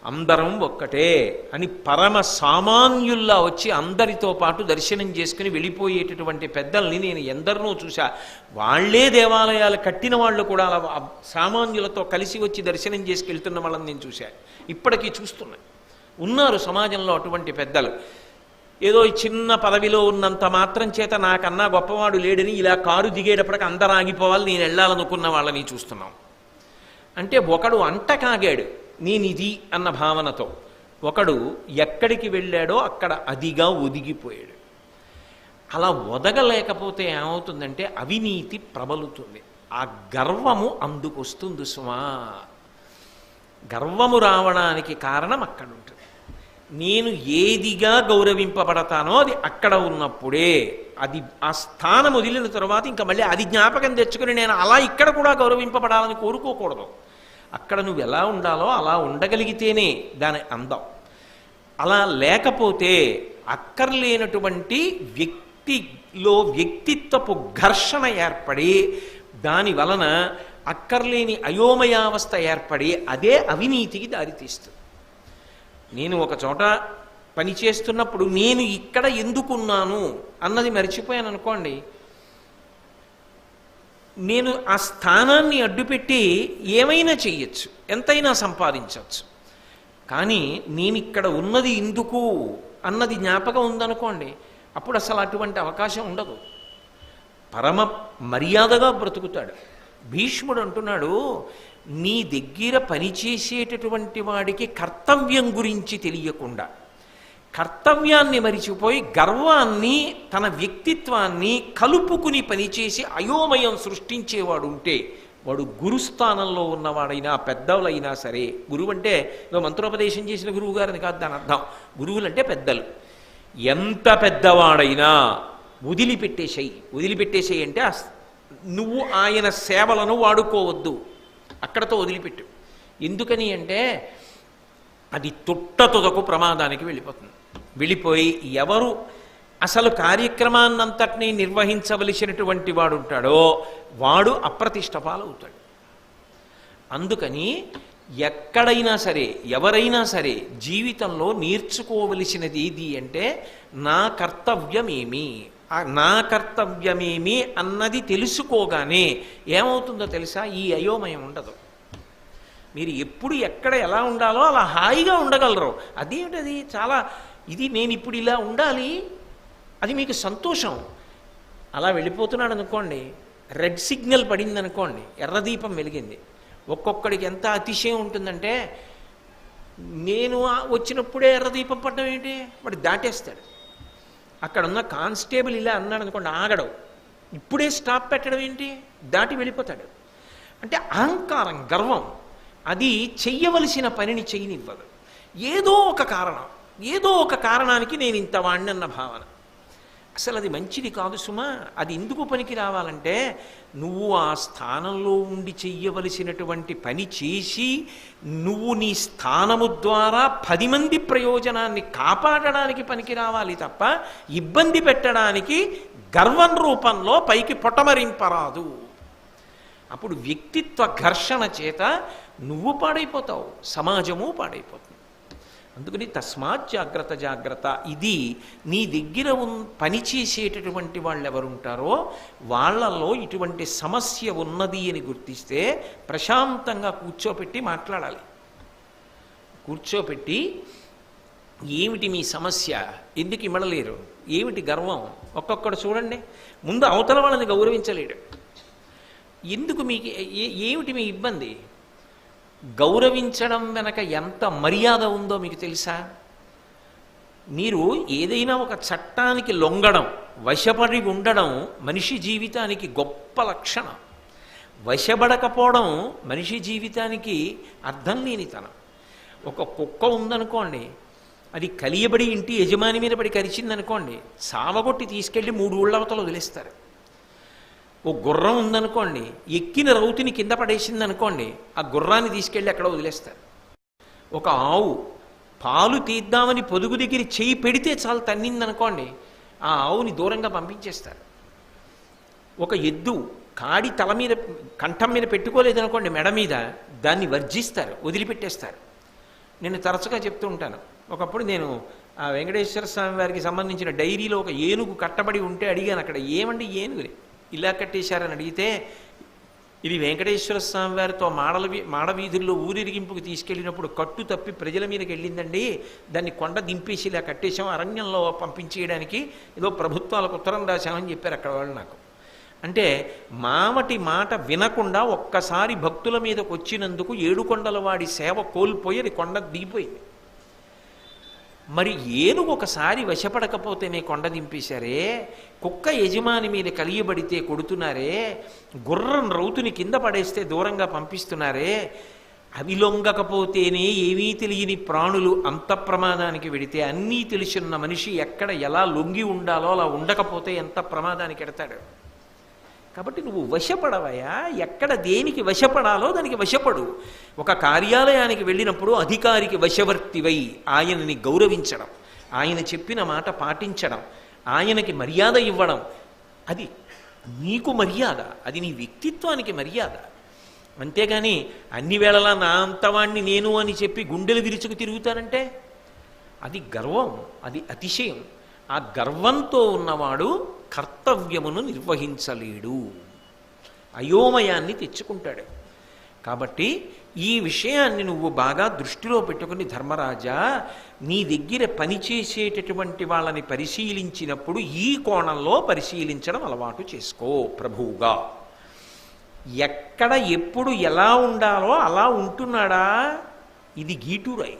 అందరం ఒక్కటే అని పరమ సామాన్యుల్లా వచ్చి అందరితో పాటు దర్శనం చేసుకుని వెళ్ళిపోయేటటువంటి పెద్దల్ని నేను ఎందరినో చూశా. వాళ్లే దేవాలయాలు కట్టిన వాళ్ళు కూడా అలా సామాన్యులతో కలిసి వచ్చి దర్శనం చేసుకెళ్తున్న వాళ్ళని నేను చూశా. ఇప్పటికీ చూస్తున్నా. ఉన్నారు సమాజంలో అటువంటి పెద్దలు. ఏదో చిన్న పదవిలో ఉన్నంత మాత్రం చేత నాకన్నా గొప్పవాడు లేడని ఇలా కారు దిగేటప్పటికి అందరూ ఆగిపోవాలి, నేను వెళ్ళాలనుకున్న వాళ్ళని చూస్తున్నాం. అంటే ఒకడు అంట కాగాడు నేనిది అన్న భావనతో, ఒకడు ఎక్కడికి వెళ్ళాడో అక్కడ అదిగా ఒదిగిపోయాడు. అలా ఒదగలేకపోతే ఏమవుతుందంటే అవినీతి ప్రబలుతుంది. ఆ గర్వము అందుకొస్తుంది సుమా. గర్వము రావడానికి కారణం అక్కడ ఉంటుంది. నేను ఏదిగా గౌరవింపబడతానో అది అక్కడ ఉన్నప్పుడే, అది ఆ స్థానం వదిలిన తర్వాత ఇంకా మళ్ళీ అది జ్ఞాపకం తెచ్చుకుని నేను అలా ఇక్కడ కూడా గౌరవింపబడాలని కోరుకోకూడదు. అక్కడ నువ్వు ఎలా ఉండాలో అలా ఉండగలిగితేనే దాని అందం. అలా లేకపోతే అక్కర్లేనటువంటి వ్యక్తిలో వ్యక్తిత్వపు ఘర్షణ ఏర్పడి దాని వలన అక్కర్లేని అయోమయావస్థ ఏర్పడి అదే అవినీతికి దారితీస్తుంది. నేను ఒక చోట పని చేస్తున్నప్పుడు నేను ఇక్కడ ఎందుకున్నాను అన్నది మర్చిపోయాను అనుకోండి, నేను ఆ స్థానాన్ని అడ్డుపెట్టి ఏమైనా చెయ్యొచ్చు, ఎంతైనా సంపాదించవచ్చు. కానీ నేను ఇక్కడ ఉన్నది ఎందుకు అన్నది జ్ఞాపకం ఉందనుకోండి, అప్పుడు అసలు అటువంటి అవకాశం ఉండదు. పరమ మర్యాదగా బ్రతుకుతాడు. భీష్ముడు అంటున్నాడు, నీ దగ్గర పనిచేసేటటువంటి వాడికి కర్తవ్యం గురించి తెలియకుండా కర్తవ్యాన్ని మరిచిపోయి గర్వాన్ని తన వ్యక్తిత్వాన్ని కలుపుకుని పనిచేసి అయోమయం సృష్టించేవాడు ఉంటే వాడు గురుస్థానంలో ఉన్నవాడైనా పెద్దవులైనా సరే, గురువు అంటే మంత్రోపదేశం చేసిన గురువు గారిని కాదు దాని అర్థం. గురువులంటే పెద్దలు. ఎంత పెద్దవాడైనా వదిలిపెట్టేసేయి అంటే నువ్వు ఆయన సేవలను వాడుకోవద్దు, అక్కడతో వదిలిపెట్టు. ఎందుకని అంటే అది తుట్టతుదకు ప్రమాదానికి వెళ్ళిపోయి ఎవరు అసలు కార్యక్రమాన్నంతటినీ నిర్వహించవలసినటువంటి వాడు ఉంటాడో వాడు అప్రతిష్ట పాలవుతాడు. అందుకని ఎక్కడైనా సరే ఎవరైనా సరే జీవితంలో నేర్చుకోవలసినది ఏది అంటే నా కర్తవ్యమేమి అన్నది తెలుసుకోగానే ఏమవుతుందో తెలుసా, ఈ అయోమయం ఉండదు. మీరు ఎప్పుడు ఎక్కడ ఎలా ఉండాలో అలా హాయిగా ఉండగలరు. అదేమిటది చాలా ఇది నేను ఇప్పుడు ఇలా ఉండాలి, అది మీకు సంతోషం. అలా వెళ్ళిపోతున్నాడు అనుకోండి, రెడ్ సిగ్నల్ పడింది అనుకోండి, ఎర్రదీపం వెలిగింది. ఒక్కొక్కడికి ఎంత అతిశయం ఉంటుందంటే నేను వచ్చినప్పుడే ఎర్రదీపం పడడం ఏంటి, వాడు దాటేస్తాడు. అక్కడ ఉన్న కానిస్టేబుల్ ఇలా అన్నాడు అనుకోండి, ఆగడం. ఇప్పుడే స్టాప్ పెట్టడం ఏంటి, దాటి వెళ్ళిపోతాడు. అంటే అహంకారం, గర్వం, అది చెయ్యవలసిన పనిని చెయ్యనివ్వదు. ఏదో ఒక కారణానికి నేను ఇంత వాణ్ణి అన్న భావన. అసలు అది మంచిది కాదు సుమా. అది ఎందుకు పనికి రావాలంటే నువ్వు ఆ స్థానంలో ఉండి చెయ్యవలసినటువంటి పని చేసి నువ్వు నీ స్థానము ద్వారా 10 మంది ప్రయోజనాన్ని కాపాడడానికి పనికి రావాలి తప్ప ఇబ్బంది పెట్టడానికి గర్వం రూపంలో పైకి పొటమరింపరాదు. అప్పుడు వ్యక్తిత్వ ఘర్షణ చేత నువ్వు పాడైపోతావు, సమాజము పాడైపోతుంది. అందుకని తస్మాత్ జాగ్రత్త. ఇది నీ దగ్గర పనిచేసేటటువంటి వాళ్ళు ఎవరుంటారో వాళ్ళల్లో ఇటువంటి సమస్య ఉన్నది అని గుర్తిస్తే ప్రశాంతంగా కూర్చోపెట్టి మాట్లాడాలి. కూర్చోపెట్టి ఏమిటి మీ సమస్య, ఎందుకు ఇమ్మడలేరు, ఏమిటి గర్వం. ఒక్కొక్కడు చూడండి, ముందు అవతల వాళ్ళని గౌరవించలేడు. ఎందుకు మీకు ఏమిటి మీ ఇబ్బంది? గౌరవించడం వెనక ఎంత మర్యాద ఉందో మీకు తెలుసా? మీరు ఏదైనా ఒక చట్టానికి లొంగడం, వశపడి ఉండడం మనిషి జీవితానికి గొప్ప లక్షణం. వశపడకపోవడం మనిషి జీవితానికి అర్థం లేనితనం. ఒక కుక్క ఉందనుకోండి, అది కలియబడి ఇంటి యజమాని మీద పడి కరిచిందనుకోండి, సావగొట్టి తీసుకెళ్ళి 3 ఊళ్ళ అవతల వదిలేస్తారు. ఓ గుర్రం ఉందనుకోండి, ఎక్కిన రౌతిని కింద పడేసింది అనుకోండి, ఆ గుర్రాన్ని తీసుకెళ్ళి అక్కడ వదిలేస్తారు. ఒక ఆవు పాలు తీద్దామని పొదుగు దగ్గర చేయి పెడితే చాలు తన్నిందనుకోండి, ఆ ఆవుని దూరంగా పంపించేస్తారు. ఒక ఎద్దు కాడి తల మీద కంఠం మీద పెట్టుకోలేదనుకోండి, మెడ మీద, దాన్ని వర్జిస్తారు, వదిలిపెట్టేస్తారు. నేను తరచుగా చెప్తూ ఉంటాను. ఒకప్పుడు నేను ఆ వెంకటేశ్వర స్వామి వారికి సంబంధించిన డైరీలో ఒక ఏనుగు కట్టబడి ఉంటే అడిగాను, అక్కడ ఏమండి ఏనుగుని ఇలా కట్టేశారని అడిగితే, ఇది వెంకటేశ్వర స్వామి వారితో మాడవీధుల్లో ఊరిరిగింపుకు తీసుకెళ్ళినప్పుడు కట్టు తప్పి ప్రజల మీదకి వెళ్ళిందండి, దాన్ని కొండ దింపేసి ఇలా కట్టేశాం, అరణ్యంలో పంపించేయడానికి ఏదో ప్రభుత్వాలకు ఉత్తరం రాశామని చెప్పారు అక్కడ వాళ్ళు నాకు. అంటే మామటి మాట వినకుండా ఒక్కసారి భక్తుల మీదకి వచ్చినందుకు ఏడుకొండల వాడి సేవ కోల్పోయి అది కొండ దిగిపోయింది. మరి ఏనుగు ఒకసారి వశపడకపోతేనే కొండ దింపేశారే, కుక్క యజమాని మీద కలియబడితే కొడుతున్నారే, గుర్రం రౌతుని కింద పడేస్తే దూరంగా పంపిస్తున్నారే, అవి లొంగకపోతేనే ఏమీ తెలియని ప్రాణులు అంత ప్రమాదానికి వెడితే అన్నీ తెలుసున్న మనిషి ఎక్కడ ఎలా లొంగి ఉండాలో అలా ఉండకపోతే ఎంత ప్రమాదానికి ఎడతాడు. కాబట్టి నువ్వు వశపడవయా, ఎక్కడ దేనికి వశపడాలో దానికి వశపడు. ఒక కార్యాలయానికి వెళ్ళినప్పుడు అధికారికి వశవర్తివై ఆయనని గౌరవించడం, ఆయన చెప్పిన మాట పాటించడం, ఆయనకి మర్యాద ఇవ్వడం, అది నీకు మర్యాద, అది నీ వ్యక్తిత్వానికి మర్యాద. అంతేగాని అన్ని వేళలా నా అంతవాణ్ణి నేను అని చెప్పి గుండెలు విరుచుకు తిరుగుతానంటే అది గర్వం, అది అతిశయం. ఆ గర్వంతో ఉన్నవాడు కర్తవ్యమును నిర్వహించలేడు, అయోమయాన్ని తెచ్చుకుంటాడు. కాబట్టి ఈ విషయాన్ని నువ్వు బాగా దృష్టిలో పెట్టుకుని ధర్మరాజా, నీ దగ్గర పనిచేసేటటువంటి వాళ్ళని పరిశీలించినప్పుడు ఈ కోణంలో పరిశీలించడం అలవాటు చేసుకో ప్రభువుగా. ఎక్కడ ఎప్పుడు ఎలా ఉండాలో అలా ఉంటున్నాడా, ఇది గీటురాయి.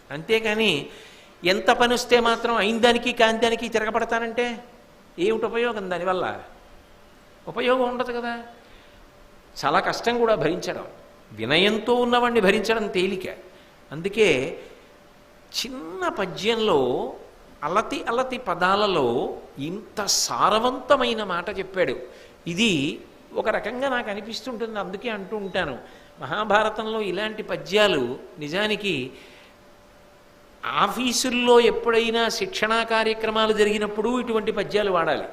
అంతేకాని ఎంత పని వస్తే మాత్రం అయిందానికి కాందానికి తిరగబడతానంటే ఏమిటి ఉపయోగం? దానివల్ల ఉపయోగం ఉండదు కదా. చాలా కష్టం కూడా భరించడం, వినయంతో ఉన్నవాడిని భరించడం తేలిక. అందుకే చిన్న పద్యంలో అలతి అలతి పదాలలో ఇంత సారవంతమైన మాట చెప్పాడు. ఇది ఒక రకంగా నాకు అనిపిస్తుంటుంది, అందుకే అంటూ ఉంటాను, మహాభారతంలో ఇలాంటి పద్యాలు నిజానికి ఆఫీసుల్లో ఎప్పుడైనా శిక్షణా కార్యక్రమాలు జరిగినప్పుడు ఇటువంటి పద్యాలు వాడాలి.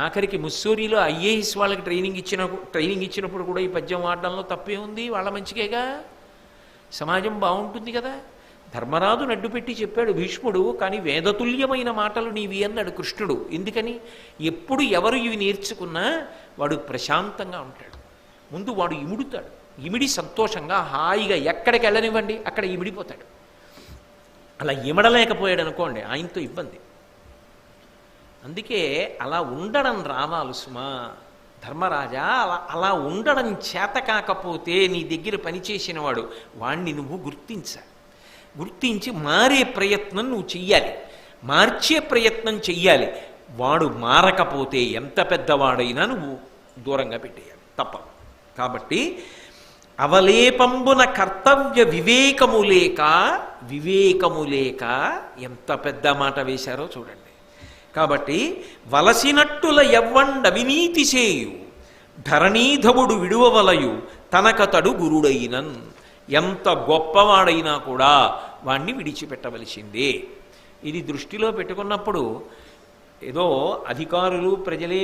ఆఖరికి ముస్సూరిలో ఐఏఎస్ వాళ్ళకి ట్రైనింగ్ ఇచ్చినప్పుడు కూడా ఈ పద్యం వాడడంలో తప్పే ఉంది, వాళ్ళ మంచికేగా, సమాజం బాగుంటుంది కదా. ధర్మరాజును అడ్డుపెట్టి చెప్పాడు భీష్ముడు, కానీ వేదతుల్యమైన మాటలు నీవి అన్నాడు కృష్ణుడు. ఎందుకని? ఎప్పుడు ఎవరు ఇవి నేర్చుకున్నా వాడు ప్రశాంతంగా ఉంటాడు. ముందు వాడు ఇముడుతాడు, ఇమిడి సంతోషంగా హాయిగా ఎక్కడికి వెళ్ళనివ్వండి అక్కడ ఇమిడిపోతాడు. అలా ఇమడలేకపోయాడు అనుకోండి, ఆయనతో ఇబ్బంది. అందుకే అలా ఉండడం రావాలి సుమా. ధర్మరాజా, అలా ఉండడం చేత కాకపోతే నీ దగ్గర పనిచేసిన వాడు వాణ్ణి నువ్వు గుర్తించి మారే ప్రయత్నం నువ్వు చెయ్యాలి, మార్చే ప్రయత్నం చెయ్యాలి. వాడు మారకపోతే ఎంత పెద్దవాడైనా నువ్వు దూరంగా పెట్టేయాలి, తప్పదు. కాబట్టి అవలేపంబున కర్తవ్య వివేకము లేక ఎంత పెద్ద మాట వేశారో చూడండి. కాబట్టి వలసినట్టుల ఎవ్వండ అవినీతి చేయు ధరణీధవుడు విడువవలయు తనకతడు గురుడైనన్. ఎంత గొప్పవాడైనా కూడా వాణ్ణి విడిచిపెట్టవలసిందే. ఇది దృష్టిలో పెట్టుకున్నప్పుడు ఏదో అధికారులు ప్రజలే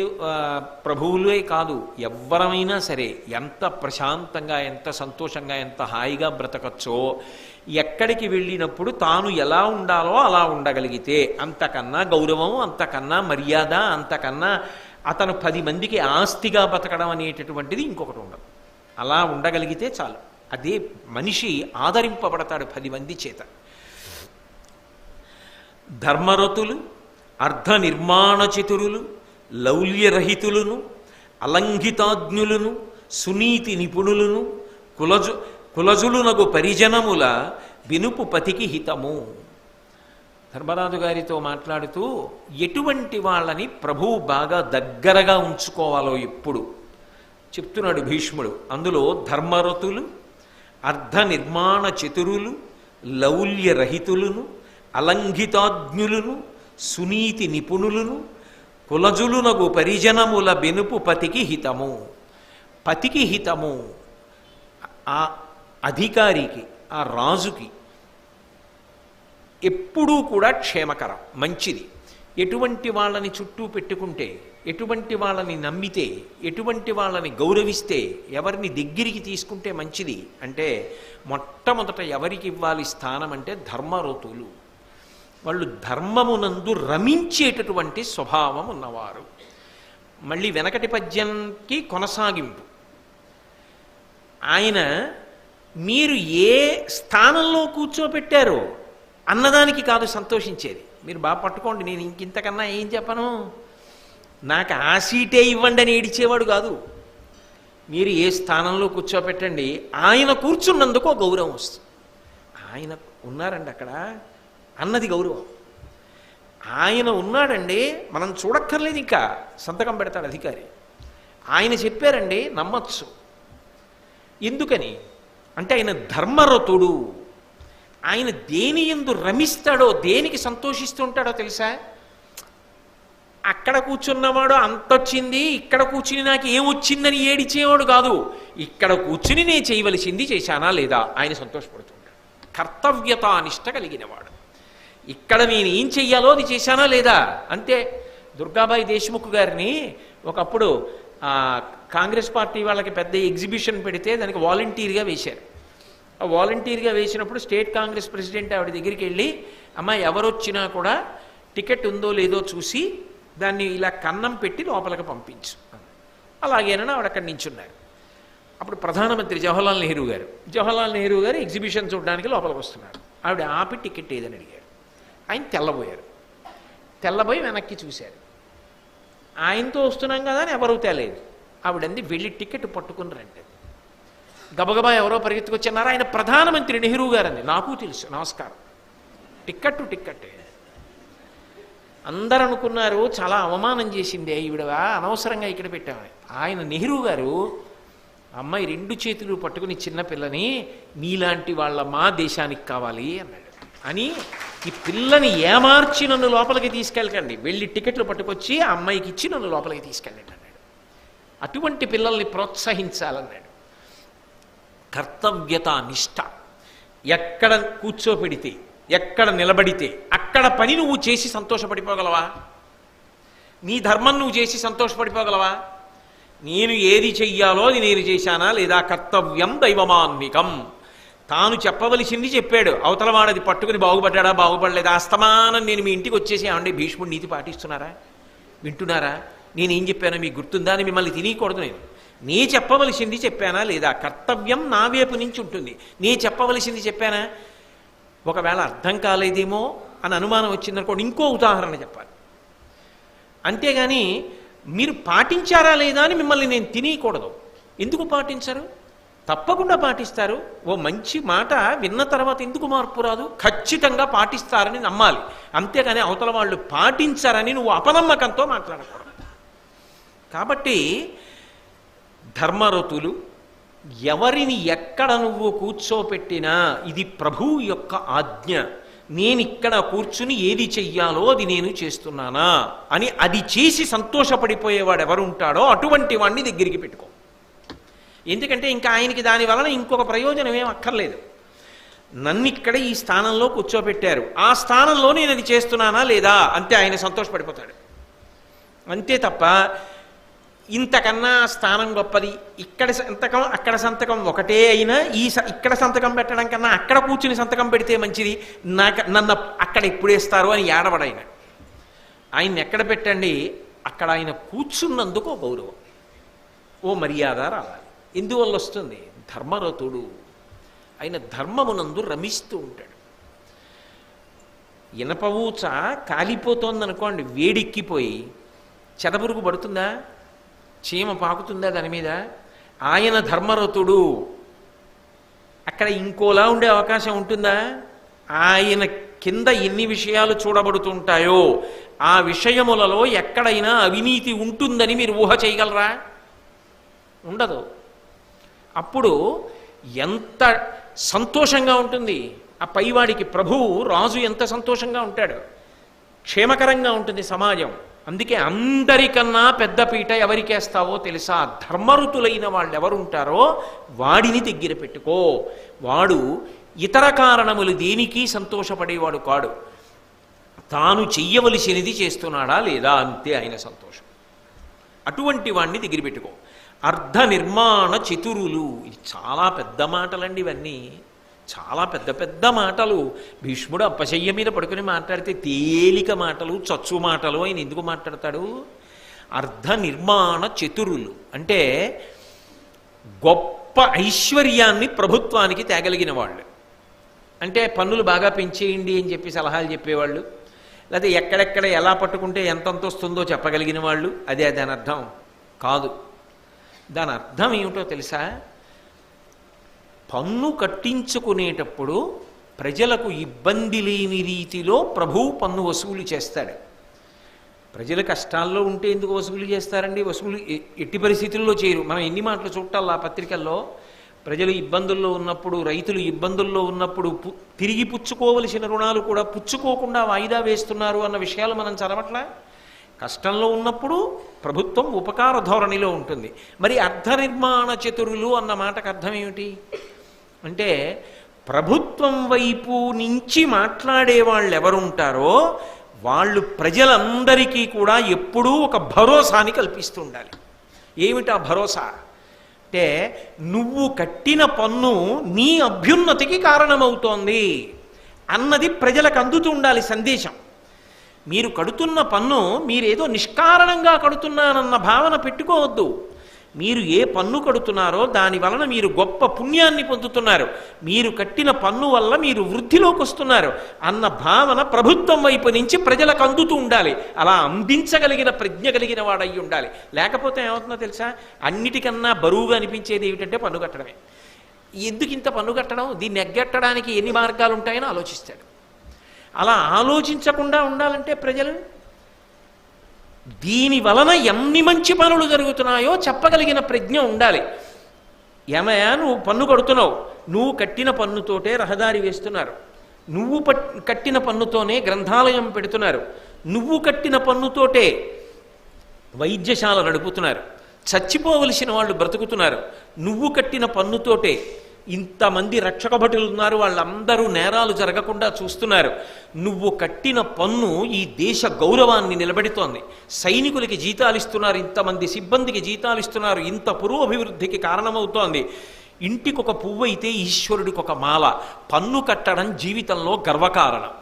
ప్రభువులే కాదు, ఎవ్వరమైనా సరే ఎంత ప్రశాంతంగా, ఎంత సంతోషంగా, ఎంత హాయిగా బ్రతకచ్చో, ఎక్కడికి వెళ్ళినప్పుడు తాను ఎలా ఉండాలో అలా ఉండగలిగితే అంతకన్నా గౌరవం, అంతకన్నా మర్యాద, అంతకన్నా అతను 10 మందికి ఆస్తిగా బతకడం అనేటటువంటిది ఇంకొకటి ఉండదు. అలా ఉండగలిగితే చాలు, అదే మనిషి ఆదరింపబడతాడు 10 మంది చేత. ధర్మరతులు, అర్ధ నిర్మాణ చతురులు, లౌల్యరహితులను, అలంఘితాజ్ఞులను, సునీతి నిపుణులను, కులజులునగు పరిజనముల వినుపు పతికి హితము. ధర్మరాజు గారితో మాట్లాడుతూ ఎటువంటి వాళ్ళని ప్రభువు బాగా దగ్గరగా ఉంచుకోవాలో ఎప్పుడు చెప్తున్నాడు భీష్ముడు. అందులో ధర్మరతులు, అర్ధ నిర్మాణ చతురులు, లౌల్యరహితులను, అలంఘితాజ్ఞులను, సునీతి నిపుణులను, కులజులునగు పరిజనముల బెనుపు పతికి హితము. పతికి హితము, ఆ అధికారికి, ఆ రాజుకి ఎప్పుడూ కూడా క్షేమకరం, మంచిది. ఎటువంటి వాళ్ళని చుట్టూ పెట్టుకుంటే ఎటువంటి వాళ్ళని నమ్మితే, ఎటువంటి వాళ్ళని గౌరవిస్తే, ఎవరిని దగ్గరికి తీసుకుంటే మంచిది అంటే మొట్టమొదట ఎవరికి ఇవ్వాలి స్థానం అంటే ధర్మరతులు. వాళ్ళు ధర్మమునందు రమించేటటువంటి స్వభావం ఉన్నవారు. మళ్ళీ వెనకటి పద్యంకి కొనసాగింపు. ఆయన మీరు ఏ స్థానంలో కూర్చోపెట్టారో అన్నదానికి కాదు సంతోషించేది. మీరు బాగా పట్టుకోండి, నేను ఇంకింతకన్నా ఏం చెప్పను, నాకు ఆ సీటే ఇవ్వండి అని ఏడిచేవాడు కాదు. మీరు ఏ స్థానంలో కూర్చోపెట్టండి, ఆయన కూర్చున్నందుకు గౌరవం వస్తుంది. ఆయన ఉన్నారండి అక్కడ అన్నది గౌరవం. ఆయన ఉన్నాడండి, మనం చూడక్కర్లేదు, ఇంకా సంతకం పెడతాడు అధికారి. ఆయన చెప్పారండి, నమ్మచ్చు. ఎందుకని అంటే ఆయన ధర్మరతుడు. ఆయన దేని యందు రమిస్తాడో, దేనికి సంతోషిస్తూ ఉంటాడో తెలుసా? అక్కడ కూర్చున్నవాడు అంతొచ్చింది, ఇక్కడ కూర్చుని నాకు ఏమొచ్చిందని ఏడిచేవాడు కాదు. ఇక్కడ కూర్చుని నేను చేయవలసింది చేశానా లేదా ఆయన సంతోషపడుతుంటాడు. కర్తవ్యత నిష్ట కలిగినవాడు. ఇక్కడ నేను ఏం చెయ్యాలో అది చేశానా లేదా అంతే. దుర్గాబాయి దేశ్ముఖ్ గారిని ఒకప్పుడు కాంగ్రెస్ పార్టీ వాళ్ళకి పెద్ద ఎగ్జిబిషన్ పెడితే దానికి వాలంటీర్గా వేశారు. ఆ వాలంటీర్గా వేసినప్పుడు స్టేట్ కాంగ్రెస్ ప్రెసిడెంట్ ఆవిడ దగ్గరికి వెళ్ళి, అమ్మ ఎవరొచ్చినా కూడా టికెట్ ఉందో లేదో చూసి దాన్ని ఇలా కన్నం పెట్టి లోపలికి పంపించు. అలాగేనని ఆవిడ అక్కడి నించున్నారు. అప్పుడు ప్రధానమంత్రి జవహర్లాల్ నెహ్రూ గారు ఎగ్జిబిషన్ చూడడానికి లోపలికి వస్తున్నారు. ఆవిడ ఆపి టికెట్ ఏదని అడిగారు. ఆయన తెల్లబోయారు. తెల్లబోయి వెనక్కి చూశారు. ఆయనతో వస్తున్నాం కదా అని ఎవరూ తేలేదు. ఆవిడంది వెళ్ళి టికెట్ పట్టుకుని రండి. గబగబా ఎవరో పరిగెత్తుకొచ్చినారు. ఆయన ప్రధానమంత్రి నెహ్రూ గారండి. నాకు తెలుసు, నమస్కారం. టిక్కెట్టే. అందరూ అనుకున్నారు చాలా అవమానం చేసిందే ఈవిడవా, అనవసరంగా ఇక్కడ పెట్టామని. ఆయన నెహ్రూ గారు, అమ్మాయి 2 చేతులు పట్టుకుని చిన్నపిల్లని, నీలాంటి వాళ్ళ మా దేశానికి కావాలి అన్నాడు. అని ఈ పిల్లని ఏమార్చి నన్ను లోపలికి తీసుకెళ్ళకండి, వెళ్ళి టికెట్లు పట్టుకొచ్చి ఆ అమ్మాయికి ఇచ్చి నన్ను లోపలికి తీసుకెళ్ళండి అన్నాడు. అటువంటి పిల్లల్ని ప్రోత్సహించాలన్నాడు. కర్తవ్యత నిష్ట. ఎక్కడ కూర్చోపెడితే, ఎక్కడ నిలబడితే అక్కడ పని నువ్వు చేసి సంతోషపడిపోగలవా? నీ ధర్మం నువ్వు చేసి సంతోషపడిపోగలవా? నేను ఏది చెయ్యాలో అది నేను చేశానా లేదా? కర్తవ్యం దైవమాన్నికం. తాను చెప్పవలసింది చెప్పాడు, అవతలవాడది పట్టుకుని బాగుపడ్డా బాగుపడలేదా? అస్తమానం నేను మీ ఇంటికి వచ్చేసి ఏమండి భీష్ముడు నీతి పాటిస్తున్నారా, వింటున్నారా, నేనేం చెప్పానో మీకు గుర్తుందా అని మిమ్మల్ని తినకూడదు. నీ చెప్పవలసింది చెప్పానా లేదా? కర్తవ్యం నా వైపు నుంచి ఉంటుంది. నీ చెప్పవలసింది చెప్పానా? ఒకవేళ అర్థం కాలేదేమో అని అనుమానం వచ్చిందనుకోండి, ఇంకో ఉదాహరణ చెప్పాలి. అంతేగాని మీరు పాటించారా లేదా అని మిమ్మల్ని నేను తినకూడదు. ఎందుకు పాటించరు? తప్పకుండా పాటిస్తారు. ఓ మంచి మాట విన్న తర్వాత ఎందుకు మార్పు రాదు? ఖచ్చితంగా పాటిస్తారని నమ్మాలి. అంతేగాని అవతల వాళ్ళు పాటించారని నువ్వు అపనమ్మకంతో మాట్లాడకూడదు. కాబట్టి ధర్మరతులు ఎవరిని ఎక్కడ నువ్వు కూర్చోపెట్టినా ఇది ప్రభువు యొక్క ఆజ్ఞ, నేనిక్కడ కూర్చుని ఏది చెయ్యాలో అది నేను చేస్తున్నానా అని అది చేసి సంతోషపడిపోయేవాడు ఎవరుంటాడో అటువంటి వాడిని దగ్గరికి పెట్టుకో. ఎందుకంటే ఇంకా ఆయనకి దాని వలన ఇంకొక ప్రయోజనం ఏం అక్కర్లేదు. నన్ను ఇక్కడ ఈ స్థానంలో కూర్చోపెట్టారు, ఆ స్థానంలో నేను అది చేస్తున్నానా లేదా అంతే, ఆయన సంతోషపడిపోతాడు. అంతే తప్ప ఇంతకన్నా స్థానం గొప్పది, ఇక్కడ సంతకం అక్కడ సంతకం ఒకటే అయినా ఇక్కడ సంతకం పెట్టడం కన్నా అక్కడ కూర్చుని సంతకం పెడితే మంచిది, నన్ను అక్కడ ఎప్పుడేస్తారు అని ఏడవడాయన. ఆయన్ని ఎక్కడ పెట్టండి, అక్కడ ఆయన కూర్చున్నందుకు గౌరవం, ఓ మర్యాద రావాలి. ఎందువల్ల వస్తుంది? ధర్మరతుడు. ఆయన ధర్మమునందు రమిస్తూ ఉంటాడు. ఇనపవూచ కాలిపోతోందనుకోండి, వేడెక్కిపోయి చెదపురుగు పడుతుందా, చీమ పాకుతుందా దాని మీద? ఆయన ధర్మరతుడు. అక్కడ ఇంకోలా ఉండే అవకాశం ఉంటుందా? ఆయన కింద ఎన్ని విషయాలు చూడబడుతుంటాయో ఆ విషయములలో ఎక్కడైనా అవినీతి ఉంటుందని మీరు ఊహ చేయగలరా? ఉండదు. అప్పుడు ఎంత సంతోషంగా ఉంటుంది ఆ పైవాడికి. ప్రభువు రాజు ఎంత సంతోషంగా ఉంటాడు, క్షేమకరంగా ఉంటుంది సమాజం. అందుకే అందరికన్నా పెద్దపీట ఎవరికేస్తావో తెలుసా? ధర్మరుతులైన వాళ్ళు ఎవరుంటారో వాడిని దగ్గర పెట్టుకో. వాడు ఇతర కారణములు దేనికి సంతోషపడేవాడు కాడు, తాను చెయ్యవలసినది చేస్తున్నాడా లేదా అంతే ఆయన సంతోషం. అటువంటి వాణ్ణి దగ్గర పెట్టుకో. అర్ధ నిర్మాణ చతురులు, ఇది చాలా పెద్ద మాటలండి, ఇవన్నీ చాలా పెద్ద పెద్ద మాటలు. భీష్ముడు అప్పశయ్య మీద పడుకుని మాట్లాడితే తేలిక మాటలు, చచ్చు మాటలు ఆయన ఎందుకు మాట్లాడతాడు? అర్ధ నిర్మాణ చతురులు అంటే గొప్ప ఐశ్వర్యాన్ని ప్రభుత్వానికి తేగలిగిన వాళ్ళు. అంటే పన్నులు బాగా పెంచేయండి అని చెప్పి సలహాలు చెప్పేవాళ్ళు, లేకపోతే ఎక్కడెక్కడ ఎలా పట్టుకుంటే ఎంతంత వస్తుందో చెప్పగలిగిన వాళ్ళు. అదే దాని అర్థం కాదు. దాని అర్థం ఏమిటో తెలుసా? పన్ను కట్టించుకునేటప్పుడు ప్రజలకు ఇబ్బంది లేని రీతిలో ప్రభువు పన్ను వసూలు చేస్తాడు. ప్రజలు కష్టాల్లో ఉంటే ఎందుకు వసూలు చేస్తారండి? వసూలు ఎట్టి పరిస్థితుల్లో చేయరు. మనం ఎన్ని మాటలు చూడాలి ఆ పత్రికల్లో. ప్రజలు ఇబ్బందుల్లో ఉన్నప్పుడు, రైతులు ఇబ్బందుల్లో ఉన్నప్పుడు తిరిగి పుచ్చుకోవలసిన రుణాలు కూడా పుచ్చుకోకుండా వాయిదా వేస్తున్నారు అన్న విషయాలు మనం చదవట్లా. కష్టంలో ఉన్నప్పుడు ప్రభుత్వం ఉపకార ధోరణిలో ఉంటుంది. మరి అర్ధ నిర్మాణ చతురులు అన్న మాటకు అర్థం ఏమిటి అంటే, ప్రభుత్వం వైపు నుంచి మాట్లాడే వాళ్ళు ఎవరుంటారో వాళ్ళు ప్రజలందరికీ కూడా ఎప్పుడూ ఒక భరోసాని కల్పిస్తూ ఉండాలి. ఏమిటా భరోసా అంటే, నువ్వు కట్టిన పన్ను నీ అభ్యున్నతికి కారణమవుతోంది అన్నది ప్రజలకు అందుతూ ఉండాలి సందేశం. మీరు కడుతున్న పన్ను మీరేదో నిష్కారణంగా కడుతున్నానన్న భావన పెట్టుకోవద్దు. మీరు ఏ పన్ను కడుతున్నారో దాని వలన మీరు గొప్ప పుణ్యాన్ని పొందుతున్నారు, మీరు కట్టిన పన్ను వల్ల మీరు వృద్ధిలోకి వస్తున్నారు అన్న భావన ప్రభుత్వం వైపు నుంచి ప్రజలకు అందుతూ ఉండాలి. అలా అందించగలిగిన ప్రజ్ఞ కలిగిన వాడై ఉండాలి. లేకపోతే ఏమవుతుందో తెలుసా? అన్నిటికన్నా బరువుగా అనిపించేది ఏమిటంటే పన్ను కట్టడమే. ఎందుకు ఇంత పన్ను కట్టడం? దీన్ని ఎగ్గట్టడానికి ఎన్ని మార్గాలు ఉంటాయని ఆలోచిస్తాడు. అలా ఆలోచించకుండా ఉండాలంటే ప్రజలు దీని వలన ఎన్ని మంచి పనులు జరుగుతున్నాయో చెప్పగలిగిన ప్రజ్ఞ ఉండాలి. ఏమయ్యా, నువ్వు పన్ను కడుతున్నావు, నువ్వు కట్టిన పన్నుతోటే రహదారి వేస్తున్నారు, నువ్వు కట్టిన పన్నుతోనే గ్రంథాలయం పెడుతున్నారు, నువ్వు కట్టిన పన్నుతోటే వైద్యశాల నడుపుతున్నారు, చచ్చిపోవలసిన వాళ్ళు బ్రతుకుతున్నారు, నువ్వు కట్టిన పన్నుతోటే ఇంతమంది రక్షక భటులు ఉన్నారు, వాళ్ళందరూ నేరాలు జరగకుండా చూస్తున్నారు, నువ్వు కట్టిన పన్ను ఈ దేశ గౌరవాన్ని నిలబెడుతోంది, సైనికులకి జీతాలు ఇస్తున్నారు, ఇంతమంది సిబ్బందికి జీతాలు ఇస్తున్నారు, ఇంత పురోభివృద్ధికి కారణమవుతోంది. ఇంటికి ఒక పువ్వు అయితే ఈశ్వరుడికి ఒక మాల. పన్ను కట్టడం జీవితంలో గర్వకారణం.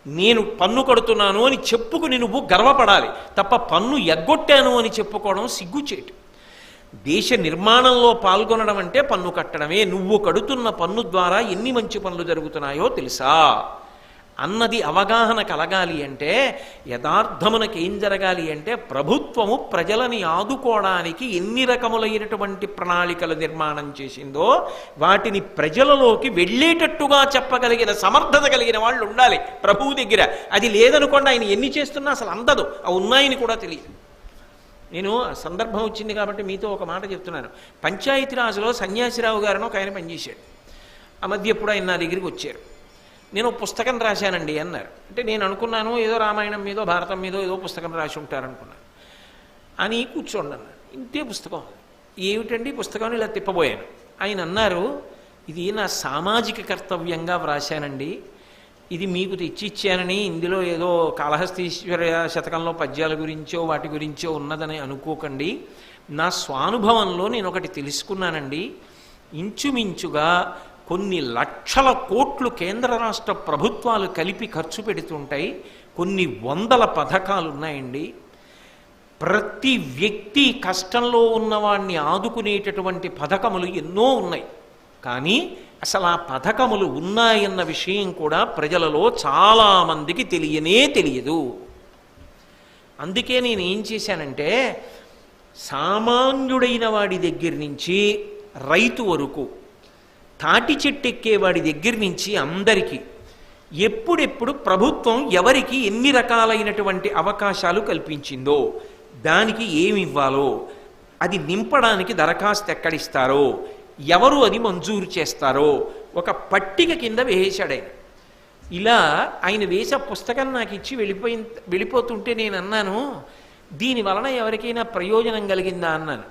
నేను పన్ను కడుతున్నాను అని చెప్పుకుని నువ్వు గర్వపడాలి తప్ప పన్ను ఎగ్గొట్టాను అని చెప్పుకోవడం సిగ్గుచేటు. దేశ నిర్మాణంలో పాల్గొనడం అంటే పన్ను కట్టడమే. నువ్వు కడుతున్న పన్ను ద్వారా ఎన్ని మంచి పనులు జరుగుతున్నాయో తెలుసా అన్నది అవగాహన కలగాలి అంటే, యథార్థమునకి ఏం జరగాలి అంటే, ప్రభుత్వము ప్రజలని ఆదుకోవడానికి ఎన్ని రకములైనటువంటి ప్రణాళికలు నిర్మాణం చేసిందో వాటిని ప్రజలలోకి వెళ్ళేటట్టుగా చెప్పగలిగిన సమర్థత కలిగిన వాళ్ళు ఉండాలి ప్రభువు దగ్గర. అది లేదనుకోండి, ఆయన ఎన్ని చేస్తున్నా అసలు అందదు, అవి ఉన్నాయని కూడా తెలియదు. నేను సందర్భం వచ్చింది కాబట్టి మీతో ఒక మాట చెప్తున్నాను. పంచాయతీరాజ్లో సన్యాసిరావు గారిని ఒక ఆయన పనిచేశాడు. ఆ మధ్య ఎప్పుడు ఆయన నా దగ్గరికి వచ్చారు. నేను పుస్తకం రాశానండి అన్నారు. అంటే నేను అనుకున్నాను ఏదో రామాయణం మీదో భారతం మీదో ఏదో పుస్తకం రాసి ఉంటారనుకున్నాను. అని కూర్చోండి అన్నారు. ఇంతే పుస్తకం. ఏమిటండి పుస్తకం? ఇలా తిప్పబోయాను. ఆయన అన్నారు, ఇది నా సామాజిక కర్తవ్యంగా వ్రాశానండి, ఇది మీకు తెచ్చిచ్చానని ఇందులో ఏదో కాళహస్తీశ్వర శతకంలో పద్యాల గురించో వాటి గురించో ఉన్నదని అనుకోకండి. నా స్వానుభవంలో నేను ఒకటి తెలుసుకున్నానండి. ఇంచుమించుగా కొన్ని లక్షల కోట్లు కేంద్ర రాష్ట్ర ప్రభుత్వాలు కలిపి ఖర్చు పెడుతుంటాయి. కొన్ని వందల పథకాలు ఉన్నాయండి. ప్రతి వ్యక్తి కష్టంలో ఉన్నవాడిని ఆదుకునేటటువంటి పథకములు ఎన్నో ఉన్నాయి. కానీ అసలు ఆ పథకములు ఉన్నాయన్న విషయం కూడా ప్రజలలో చాలామందికి తెలియదు. అందుకే నేను ఏం చేశానంటే, సామాన్యుడైన వాడి దగ్గర నుంచి రైతు వరకు, తాటి చెట్టు ఎక్కేవాడి దగ్గర నుంచి అందరికీ ఎప్పుడెప్పుడు ప్రభుత్వం ఎవరికి ఎన్ని రకాలైనటువంటి అవకాశాలు కల్పించిందో, దానికి ఏమి ఇవ్వాలో, అది నింపడానికి దరఖాస్తు ఎక్కడిస్తారో, ఎవరు అది మంజూరు చేస్తారో ఒక పట్టిక కింద వేసాడు ఆయన. ఇలా ఆయన వేసే పుస్తకం నాకు ఇచ్చి వెళ్ళిపోతుంటే నేను అన్నాను, దీని వలన ఎవరికైనా ప్రయోజనం కలిగిందా అన్నాను.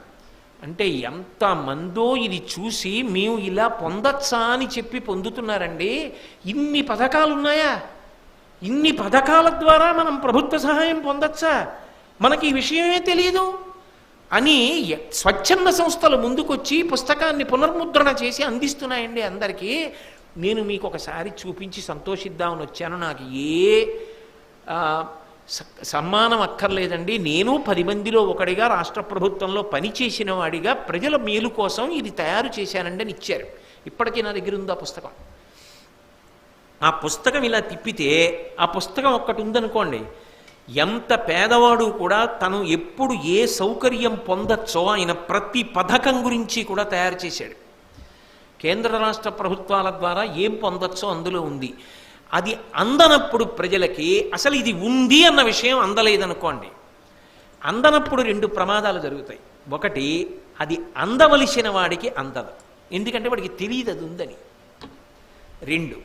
అంటే ఎంతమందో ఇది చూసి మేము ఇలా పొందచ్చా అని చెప్పి పొందుతున్నారండి. ఇన్ని పథకాలు ఉన్నాయా? ఇన్ని పథకాల ద్వారా మనం ప్రభుత్వ సహాయం పొందచ్చా? మనకి ఈ విషయమే తెలియదు. అని స్వచ్ఛంద సంస్థలు ముందుకొచ్చి పుస్తకాన్ని పునర్ముద్రణ చేసి అందిస్తున్నాయండి అందరికీ. నేను మీకు ఒకసారి చూపించి సంతోషిద్దామని వచ్చాను. నాకు ఏ సన్మానం అక్కర్లేదండి. నేను 10 మందిలో ఒకడిగా రాష్ట్ర ప్రభుత్వంలో పనిచేసిన వాడిగా ప్రజల మేలు కోసం ఇది తయారు చేశానండి అని ఇచ్చారు. ఇప్పటికీ నా దగ్గర ఉంది ఆ పుస్తకం. ఆ పుస్తకం ఇలా తిప్పితే ఆ పుస్తకం ఒక్కటి ఉందనుకోండి, ఎంత పేదవాడు కూడా తను ఎప్పుడు ఏ సౌకర్యం పొందొచ్చో ఆయన ప్రతి పథకం గురించి కూడా తయారు చేశాడు. కేంద్ర రాష్ట్ర ప్రభుత్వాల ద్వారా ఏం పొందొచ్చో అందులో ఉంది. అది అందనప్పుడు ప్రజలకి అసలు ఇది ఉంది అన్న విషయం అందలేదనుకోండి, అందనప్పుడు 2 ప్రమాదాలు జరుగుతాయి. ఒకటి, అది అందవలసిన వాడికి అందదు, ఎందుకంటే వాడికి తెలియదు అది ఉందని. 2,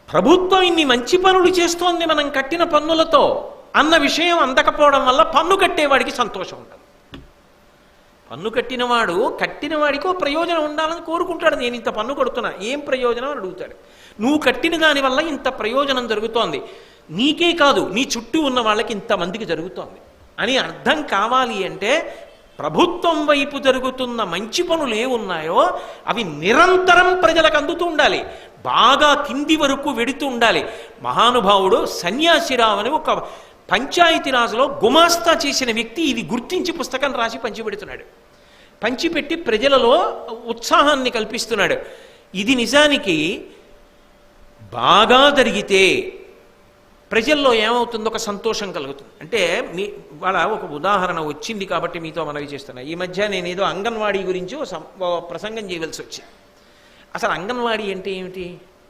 ప్రభుత్వం ఇన్ని మంచి పనులు చేస్తోంది మనం కట్టిన పన్నులతో అన్న విషయం అందకపోవడం వల్ల పన్ను కట్టేవాడికి సంతోషం ఉండదు. పన్ను కట్టిన వాడికి ప్రయోజనం ఉండాలని కోరుకుంటాడు. నేను ఇంత పన్ను కడుతున్నా, ఏం ప్రయోజనం అని అడుగుతాడు. నువ్వు కట్టిన దానివల్ల ఇంత ప్రయోజనం జరుగుతోంది, నీకే కాదు నీ చుట్టూ ఉన్న వాళ్ళకి ఇంతమందికి జరుగుతోంది అని అర్థం కావాలి అంటే ప్రభుత్వం వైపు జరుగుతున్న మంచి పనులు ఏ ఉన్నాయో అవి నిరంతరం ప్రజలకు అందుతూ ఉండాలి, బాగా కింది వరకు వెడుతూ ఉండాలి. మహానుభావుడు సన్యాసిరావు అని ఒక పంచాయతీరాజులో గుమాస్తా చేసిన వ్యక్తి ఇది గుర్తించి పుస్తకం రాసి పంచిపెడుతున్నాడు. పంచిపెట్టి ప్రజలలో ఉత్సాహాన్ని కల్పిస్తున్నాడు. ఇది నిజానికి బాగా జరిగితే ప్రజల్లో ఏమవుతుందో ఒక సంతోషం కలుగుతుంది. అంటే వాళ్ళ ఒక ఉదాహరణ వచ్చింది కాబట్టి మీతో మనవి చేస్తున్నా. ఈ మధ్య నేను ఏదో అంగన్వాడీ గురించి ప్రసంగం చేయవలసి వచ్చింది. అసలు అంగన్వాడీ అంటే ఏమిటి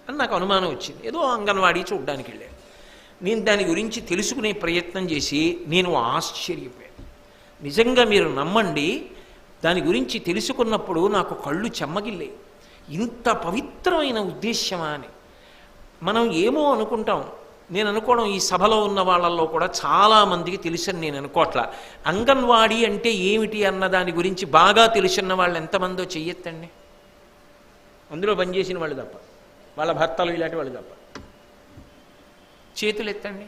అని నాకు అనుమానం వచ్చింది. ఏదో అంగన్వాడీ చూడ్డానికి వెళ్ళాను. నేను దాని గురించి తెలుసుకునే ప్రయత్నం చేసి నేను ఆశ్చర్యపోయాను. నిజంగా మీరు నమ్మండి, దాని గురించి తెలుసుకున్నప్పుడు నాకు కళ్ళు చెమ్మగిల్లాయి. ఇంత పవిత్రమైన ఉద్దేశ్యమా అని మనం ఏమో అనుకుంటాం. నేను అనుకోవడం ఈ సభలో ఉన్న వాళ్ళల్లో కూడా చాలామందికి తెలుసని నేను అనుకోవట్లా. అంగన్వాడీ అంటే ఏమిటి అన్న దాని గురించి బాగా తెలుసున్న వాళ్ళు ఎంతమందో చెయ్యొద్దండి. అందులో పనిచేసిన వాళ్ళు తప్ప, వాళ్ళ భర్తలు ఇలాంటి వాళ్ళు తప్ప చేతులు ఎత్తండి.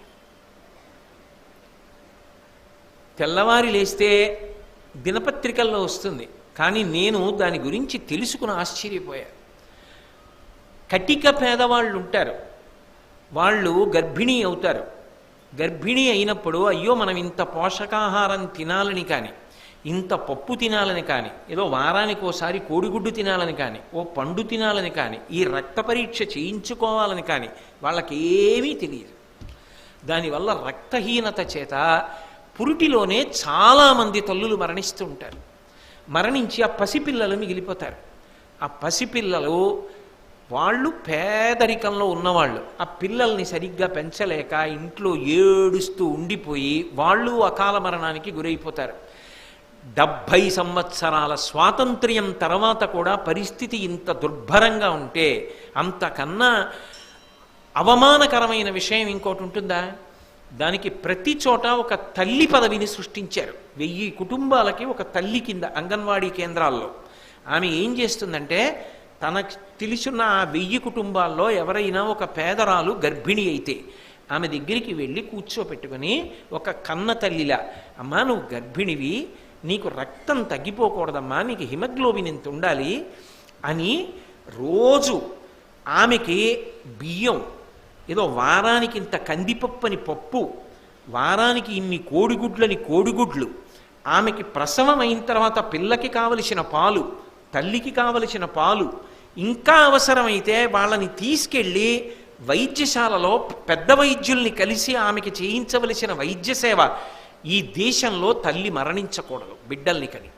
తెల్లవారి లేస్తే దినపత్రికల్లో వస్తుంది, కానీ నేను దాని గురించి తెలుసుకుని ఆశ్చర్యపోయాను. కటిక పేదవాళ్ళు ఉంటారు, వాళ్ళు గర్భిణీ అవుతారు. గర్భిణీ అయినప్పుడు అయ్యో మనం ఇంత పోషకాహారం తినాలని కానీ, ఇంత పప్పు తినాలని కానీ, ఏదో వారానికి ఓసారి కోడిగుడ్డు తినాలని కానీ, ఓ పండు తినాలని కానీ, ఈ రక్త పరీక్ష చేయించుకోవాలని కానీ వాళ్ళకి ఏమీ తెలియదు. దానివల్ల రక్తహీనత చేత పురిటిలోనే చాలామంది తల్లులు మరణిస్తూ ఉంటారు. మరణించి ఆ పసిపిల్లలు మిగిలిపోతారు. ఆ పసిపిల్లలు వాళ్ళు పేదరికంలో ఉన్నవాళ్ళు, ఆ పిల్లల్ని సరిగ్గా పెంచలేక ఇంట్లో ఏడుస్తూ ఉండిపోయి వాళ్ళు అకాల మరణానికి గురైపోతారు. 70 సంవత్సరాల స్వాతంత్ర్యం తర్వాత కూడా పరిస్థితి ఇంత దుర్భరంగా ఉంటే అంతకన్నా అవమానకరమైన విషయం ఇంకోటి ఉంటుందా? దానికి ప్రతి చోట ఒక తల్లి పదవిని సృష్టించారు. 1000 కుటుంబాలకి ఒక తల్లి కింద అంగన్వాడీ కేంద్రాల్లో. ఆమె ఏం చేస్తుందంటే తనకు తెలిసిన ఆ 1000 కుటుంబాల్లో ఎవరైనా ఒక పేదరాలు గర్భిణి అయితే ఆమె దగ్గరికి వెళ్ళి కూర్చోపెట్టుకుని ఒక కన్న తల్లిలా, అమ్మా నువ్వు గర్భిణివి, నీకు రక్తం తగ్గిపోకూడదమ్మా, నీకు హిమోగ్లోబిన్ ఎంత ఉండాలి అని రోజు ఆమెకి బియ్యం, ఏదో వారానికి ఇంత కందిపప్పని పప్పు, వారానికి ఇన్ని కోడిగుడ్లని కోడిగుడ్లు, ఆమెకి ప్రసవం అయిన తర్వాత పిల్లకి కావలసిన పాలు, తల్లికి కావలసిన పాలు, ఇంకా అవసరమైతే వాళ్ళని తీసుకెళ్ళి వైద్యశాలలో పెద్ద వైద్యుల్ని కలిసి ఆమెకి చేయించవలసిన వైద్య సేవ. ఈ దేశంలో తల్లి మరణించకూడదు బిడ్డల్ని కని.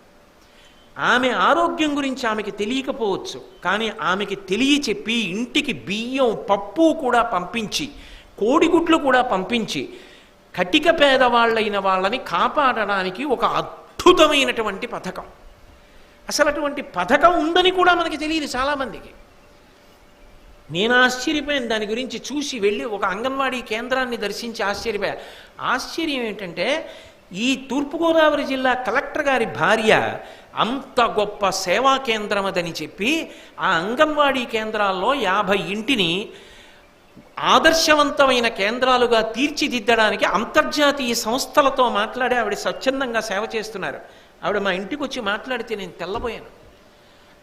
ఆమె ఆరోగ్యం గురించి ఆమెకి తెలియకపోవచ్చు, కానీ ఆమెకి తెలియచెప్పి ఇంటికి బియ్యం పప్పు కూడా పంపించి, కోడిగుడ్లు కూడా పంపించి కటిక పేదవాళ్ళైన వాళ్ళని కాపాడడానికి ఒక అద్భుతమైనటువంటి పథకం. అసలు అటువంటి పథకం ఉందని కూడా మనకి తెలియదు చాలామందికి. నేను ఆశ్చర్యపోయాను దాని గురించి చూసి వెళ్ళి ఒక అంగన్వాడీ కేంద్రాన్ని దర్శించి ఆశ్చర్యపోయా. ఆశ్చర్యం ఏంటంటే ఈ తూర్పుగోదావరి జిల్లా కలెక్టర్ గారి భార్య అంత గొప్ప సేవా కేంద్రం అదని చెప్పి ఆ అంగన్వాడీ కేంద్రాల్లో 50 ఇంటిని ఆదర్శవంతమైన కేంద్రాలుగా తీర్చిదిద్దడానికి అంతర్జాతీయ సంస్థలతో మాట్లాడి ఆవిడ స్వచ్ఛందంగా సేవ చేస్తున్నారు. ఆవిడ మా ఇంటికి వచ్చి మాట్లాడితే నేను తెల్లబోయాను.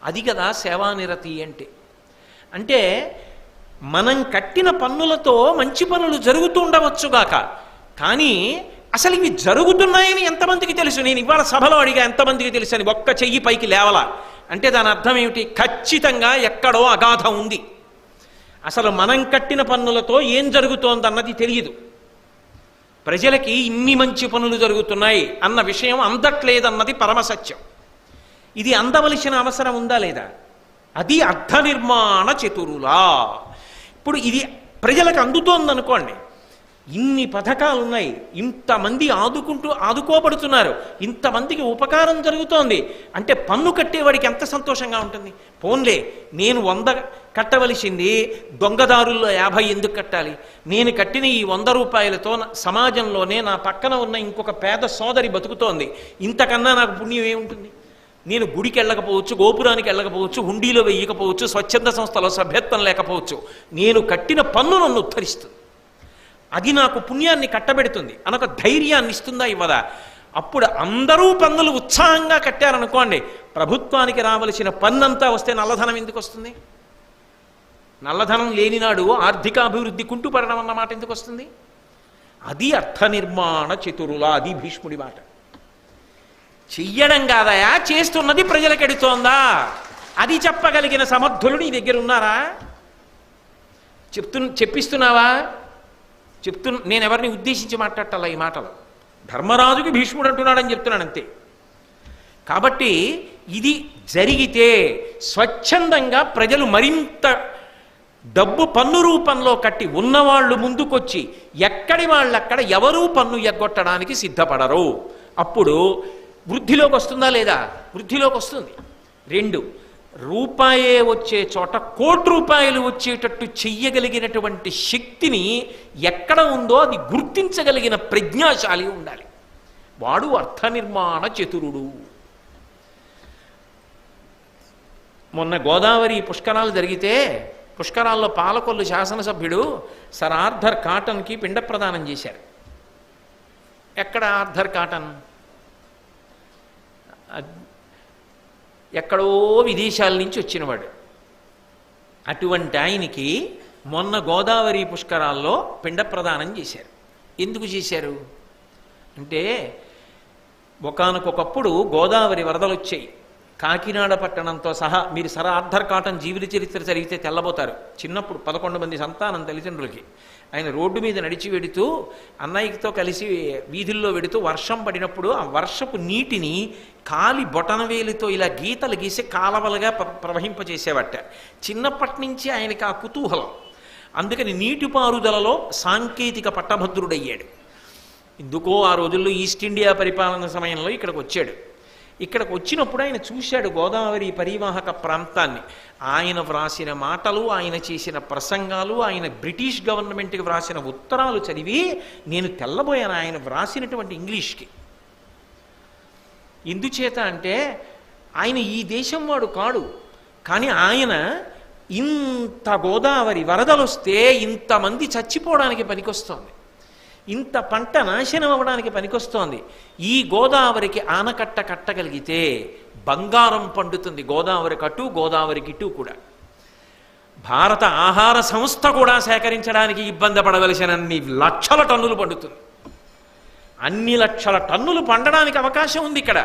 అది కదా సేవానిరతి అంటే. అంటే మనం కట్టిన పన్నులతో మంచి పనులు జరుగుతూ ఉండవచ్చుగాక, కానీ అసలు ఇవి జరుగుతున్నాయని ఎంతమందికి తెలుసు? నేను ఇవాళ సభలో అడిగా ఎంతమందికి తెలుసు అని. ఒక్క చెయ్యి పైకి లేవలా. అంటే దాని అర్థం ఏమిటి? ఖచ్చితంగా ఎక్కడో అగాధం ఉంది. అసలు మనం కట్టిన పన్నులతో ఏం జరుగుతోందన్నది తెలియదు. ప్రజలకి ఇన్ని మంచి పనులు జరుగుతున్నాయి అన్న విషయం అందట్లేదన్నది పరమసత్యం. ఇది అందవలసిన అవసరం ఉందా లేదా? అది అర్థ నిర్మాణ చతురులా. ఇప్పుడు ఇది ప్రజలకు అందుతోందనుకోండి, ఇన్ని పథకాలు ఉన్నాయి, ఇంతమంది ఆదుకోబడుతున్నారు, ఇంతమందికి ఉపకారం జరుగుతోంది అంటే పన్ను కట్టేవాడికి ఎంత సంతోషంగా ఉంటుంది. పోన్లే, నేను 100 కట్టవలసింది దొంగదారుల్లో 50 ఎందుకు కట్టాలి? నేను కట్టిన ఈ 100 రూపాయలతో సమాజంలోనే నా పక్కన ఉన్న ఇంకొక పేద సోదరి బతుకుతోంది, ఇంతకన్నా నాకు పుణ్యం ఏముంటుంది? నేను గుడికి వెళ్ళకపోవచ్చు, గోపురానికి వెళ్ళకపోవచ్చు, హుండీలో వెయ్యకపోవచ్చు, స్వచ్ఛంద సంస్థలో సభ్యత్వం లేకపోవచ్చు, నేను కట్టిన పన్ను నన్ను ఉద్ధరిస్తుంది, అది నాకు పుణ్యాన్ని కట్టబెడుతుంది అనొక ధైర్యాన్ని ఇస్తుందా ఇవ్వదా? అప్పుడు అందరూ పన్నులు ఉత్సాహంగా కట్టారనుకోండి, ప్రభుత్వానికి రావలసిన పన్నంతా వస్తే నల్లధనం ఎందుకు వస్తుంది? నల్లధనం లేనినాడు ఆర్థికాభివృద్ధి కుంటుపడడం అన్నమాట ఎందుకు వస్తుంది? అది అర్థ నిర్మాణ చతురులా. అది భీష్ముడి మాట. చెయ్యడం కాదయా, చేస్తున్నది ప్రజలకు ఎడుతోందా అది చెప్పగలిగిన సమర్థులు నీ దగ్గర ఉన్నారా? చెప్పిస్తున్నావా? నేను ఎవరిని ఉద్దేశించి మాట్లాడాలా ఈ మాటలు? ధర్మరాజుకి భీష్ముడు అంటున్నాడని చెప్తున్నాను అంతే. కాబట్టి ఇది జరిగితే స్వచ్ఛందంగా ప్రజలు మరింత డబ్బు పన్ను రూపంలో కట్టి ఉన్నవాళ్ళు ముందుకొచ్చి ఎక్కడి వాళ్ళక్కడ ఎవరూ పన్ను ఎగ్గొట్టడానికి సిద్ధపడరు. అప్పుడు వృద్ధిలోకి వస్తుందా లేదా? వృద్ధిలోకి వస్తుంది. 2, రూపాయే వచ్చే చోట 1 కోటి రూపాయలు వచ్చేటట్టు చెయ్యగలిగినటువంటి శక్తిని ఎక్కడ ఉందో అది గుర్తించగలిగిన ప్రజ్ఞాశాలి ఉండాలి. వాడు అర్థ నిర్మాణ చతురుడు. మొన్న గోదావరి పుష్కరాలు జరిగితే పుష్కరాల్లో పాలకొల్లు శాసనసభ్యుడు సర్ ఆర్థర్ కాటన్కి పిండ ప్రదానం చేశారు. ఎక్కడ ఆర్థర్ కాటన్? ఎక్కడో విదేశాల నుంచి వచ్చినవాడు. అటువంటి ఆయనకి మొన్న గోదావరి పుష్కరాల్లో పిండ ప్రదానం చేశారు. ఎందుకు చేశారు అంటే, ఒకానొకప్పుడు గోదావరి వరదలు వచ్చాయి. కాకినాడ పట్టణంతో సహా మీరు సర్ ఆర్థర్ కాటన్ జీవిత చరిత్ర చదివితే తెల్లబోతారు. చిన్నప్పుడు 11 మంది సంతానం తల్లిదండ్రులకి. ఆయన రోడ్డు మీద నడిచి వెడుతూ అన్నయ్యతో కలిసి వీధుల్లో వెడుతూ వర్షం పడినప్పుడు ఆ వర్షపు నీటిని కాలి బొటనవేలితో ఇలా గీతలు గీసి కాలవలుగా ప్రవహింపజేసేవట. చిన్నప్పటి నుంచి ఆయనకి ఆ కుతూహలం. అందుకని నీటిపారుదలలో సాంకేతిక పట్టభద్రుడయ్యాడు. ఎందుకో ఆ రోజుల్లో ఈస్ట్ ఇండియా పరిపాలన సమయంలో ఇక్కడికి వచ్చాడు. ఇక్కడికి వచ్చినప్పుడు ఆయన చూశాడు గోదావరి పరివాహక ప్రాంతాన్ని. ఆయన వ్రాసిన మాటలు, ఆయన చేసిన ప్రసంగాలు, ఆయన బ్రిటిష్ గవర్నమెంట్కి వ్రాసిన ఉత్తరాలు చదివి నేను తెల్లబోయాను ఆయన వ్రాసినటువంటి ఇంగ్లీష్కి. ఎందుచేత అంటే ఆయన ఈ దేశం వాడు కాడు, కానీ ఆయన ఇంత గోదావరి వరదలు వస్తే ఇంతమంది చచ్చిపోవడానికి పనికొస్తోంది, ఇంత పంట నాశనం అవ్వడానికి పనికొస్తోంది. ఈ గోదావరికి ఆనకట్ట కట్టగలిగితే బంగారం పండుతుంది. గోదావరికి అటు గోదావరికి ఇటు కూడా. భారత ఆహార సంస్థ కూడా సేకరించడానికి ఇబ్బంది పడవలసినన్ని లక్షల టన్నులు పండుతుంది. అన్ని లక్షల టన్నులు పండడానికి అవకాశం ఉంది ఇక్కడ,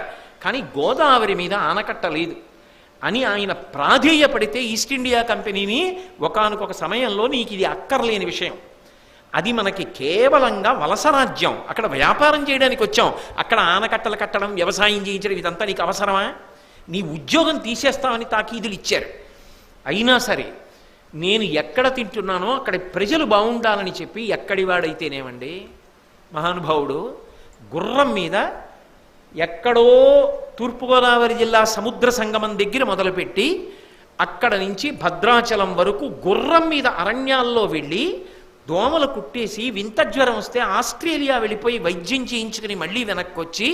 కానీ గోదావరి మీద ఆనకట్ట లేదు అని ఆయన ప్రాధేయపడితే ఈస్ట్ ఇండియా కంపెనీని ఒకానొక సమయంలో నీకు ఇది అక్కర్లేని విషయం, అది మనకి కేవలంగా వలసరాజ్యం, అక్కడ వ్యాపారం చేయడానికి వచ్చాం, అక్కడ ఆనకట్టలు కట్టడం, వ్యవసాయం చేయించడం ఇదంతా నీకు అవసరమా? నీ ఉద్యోగం తీసేస్తామని తాకీదులు ఇచ్చారు. అయినా సరే నేను ఎక్కడ తింటున్నానో అక్కడ ప్రజలు బాగుండాలని చెప్పి ఎక్కడి వాడైతేనేమండి మహానుభావుడు గుర్రం మీద ఎక్కడో తూర్పుగోదావరి జిల్లా సముద్ర సంగమం దగ్గర మొదలుపెట్టి అక్కడ నుంచి భద్రాచలం వరకు గుర్రం మీద అరణ్యాల్లో వెళ్ళి దోమలు కుట్టేసి వింత జ్వరం వస్తే ఆస్ట్రేలియా వెళ్ళిపోయి వైద్యం చేయించుకుని మళ్ళీ వెనక్కి వచ్చి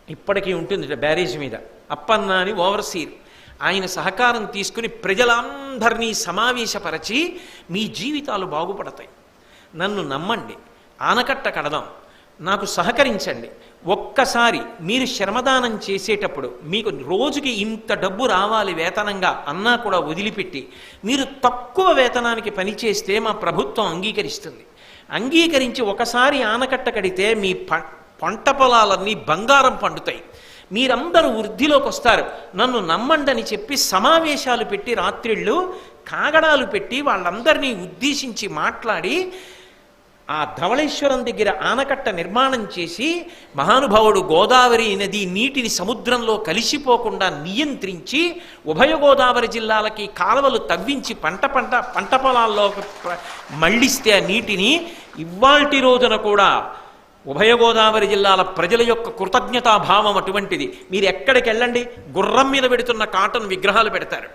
ఇప్పటికీ ఉంటుంది బ్యారేజ్ మీద అప్పన్న అని ఓవర్సీర్, ఆయన సహకారం తీసుకుని ప్రజలందరినీ సమావేశపరచి మీ జీవితాలు బాగుపడతాయి. నన్ను నమ్మండి, ఆనకట్ట కడదాం, నాకు సహకరించండి. ఒక్కసారి మీరు శ్రమదానం చేసేటప్పుడు మీకు రోజుకి ఇంత డబ్బు రావాలి వేతనంగా అన్నా కూడా వదిలిపెట్టి మీరు తక్కువ వేతనానికి పనిచేస్తే మా ప్రభుత్వం అంగీకరిస్తుంది. అంగీకరించి ఒకసారి ఆనకట్ట కడితే మీ పంట పొలాలన్నీ బంగారం పండుతాయి, మీరందరూ వృద్ధిలోకి వస్తారు. నన్ను నమ్మండని చెప్పి సమావేశాలు పెట్టి రాత్రిళ్ళు కాగడాలు పెట్టి వాళ్ళందరినీ ఉద్దేశించి మాట్లాడి ఆ ధవళేశ్వరం దగ్గర ఆనకట్ట నిర్మాణం చేసి మహానుభావుడు గోదావరి నది నీటిని సముద్రంలో కలిసిపోకుండా నియంత్రించి ఉభయ గోదావరి జిల్లాలకి కాలువలు తవ్వించి పంట పొలాల్లో మళ్ళిస్తే ఆ నీటిని ఇవాల్టి రోజున కూడా ఉభయ గోదావరి జిల్లాల ప్రజల యొక్క కృతజ్ఞతాభావం అటువంటిది. మీరు ఎక్కడికి వెళ్ళండి, గుర్రం మీద పెడుతున్న కాటన్ విగ్రహాలు పెడతారు.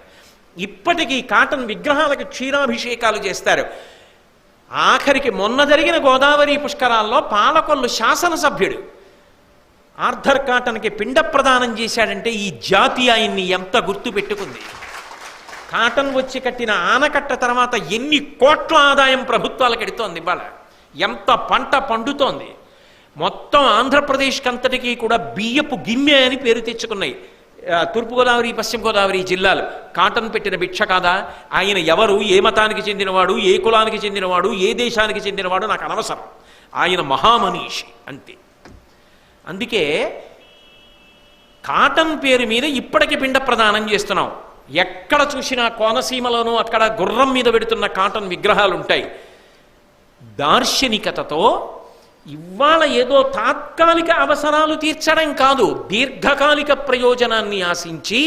ఇప్పటికీ కాటన్ విగ్రహాలకు క్షీరాభిషేకాలు చేస్తారు. ఆఖరికి మొన్న జరిగిన గోదావరి పుష్కరాల్లో పాలకొల్లు శాసనసభ్యుడు ఆర్థర్ కాటన్కి పిండ ప్రదానం చేశాడంటే ఈ జాతి ఆయన్ని ఎంత గుర్తు పెట్టుకుంది. కాటన్ వచ్చి కట్టిన ఆనకట్ట తర్వాత ఎన్ని కోట్ల ఆదాయం ప్రభుత్వాలకు ఎడుతోంది, ఇవాళ ఎంత పంట పండుతోంది. మొత్తం ఆంధ్రప్రదేశ్కి అంతటికీ కూడా బియ్యపు గిన్నె అని పేరు తెచ్చుకున్నాయి తూర్పుగోదావరి పశ్చిమ గోదావరి జిల్లాలు. కాటన్ పెట్టిన భిక్ష కాదా? ఆయన ఎవరు, ఏ మతానికి చెందినవాడు, ఏ కులానికి చెందినవాడు, ఏ దేశానికి చెందినవాడు నాకు అనవసరం, ఆయన మహామనీషి అంతే. అందుకే కాటన్ పేరు మీద ఇప్పటికి పిండ ప్రదానం చేస్తున్నాం. ఎక్కడ చూసినా కోనసీమలోనూ అక్కడ గుర్రం మీద పెడుతున్న కాటన్ విగ్రహాలు ఉంటాయి. దార్శనికతతో ఇవాళ ఏదో తాత్కాలిక అవసరాలు తీర్చడం కాదు, దీర్ఘకాలిక ప్రయోజనాన్ని ఆశించి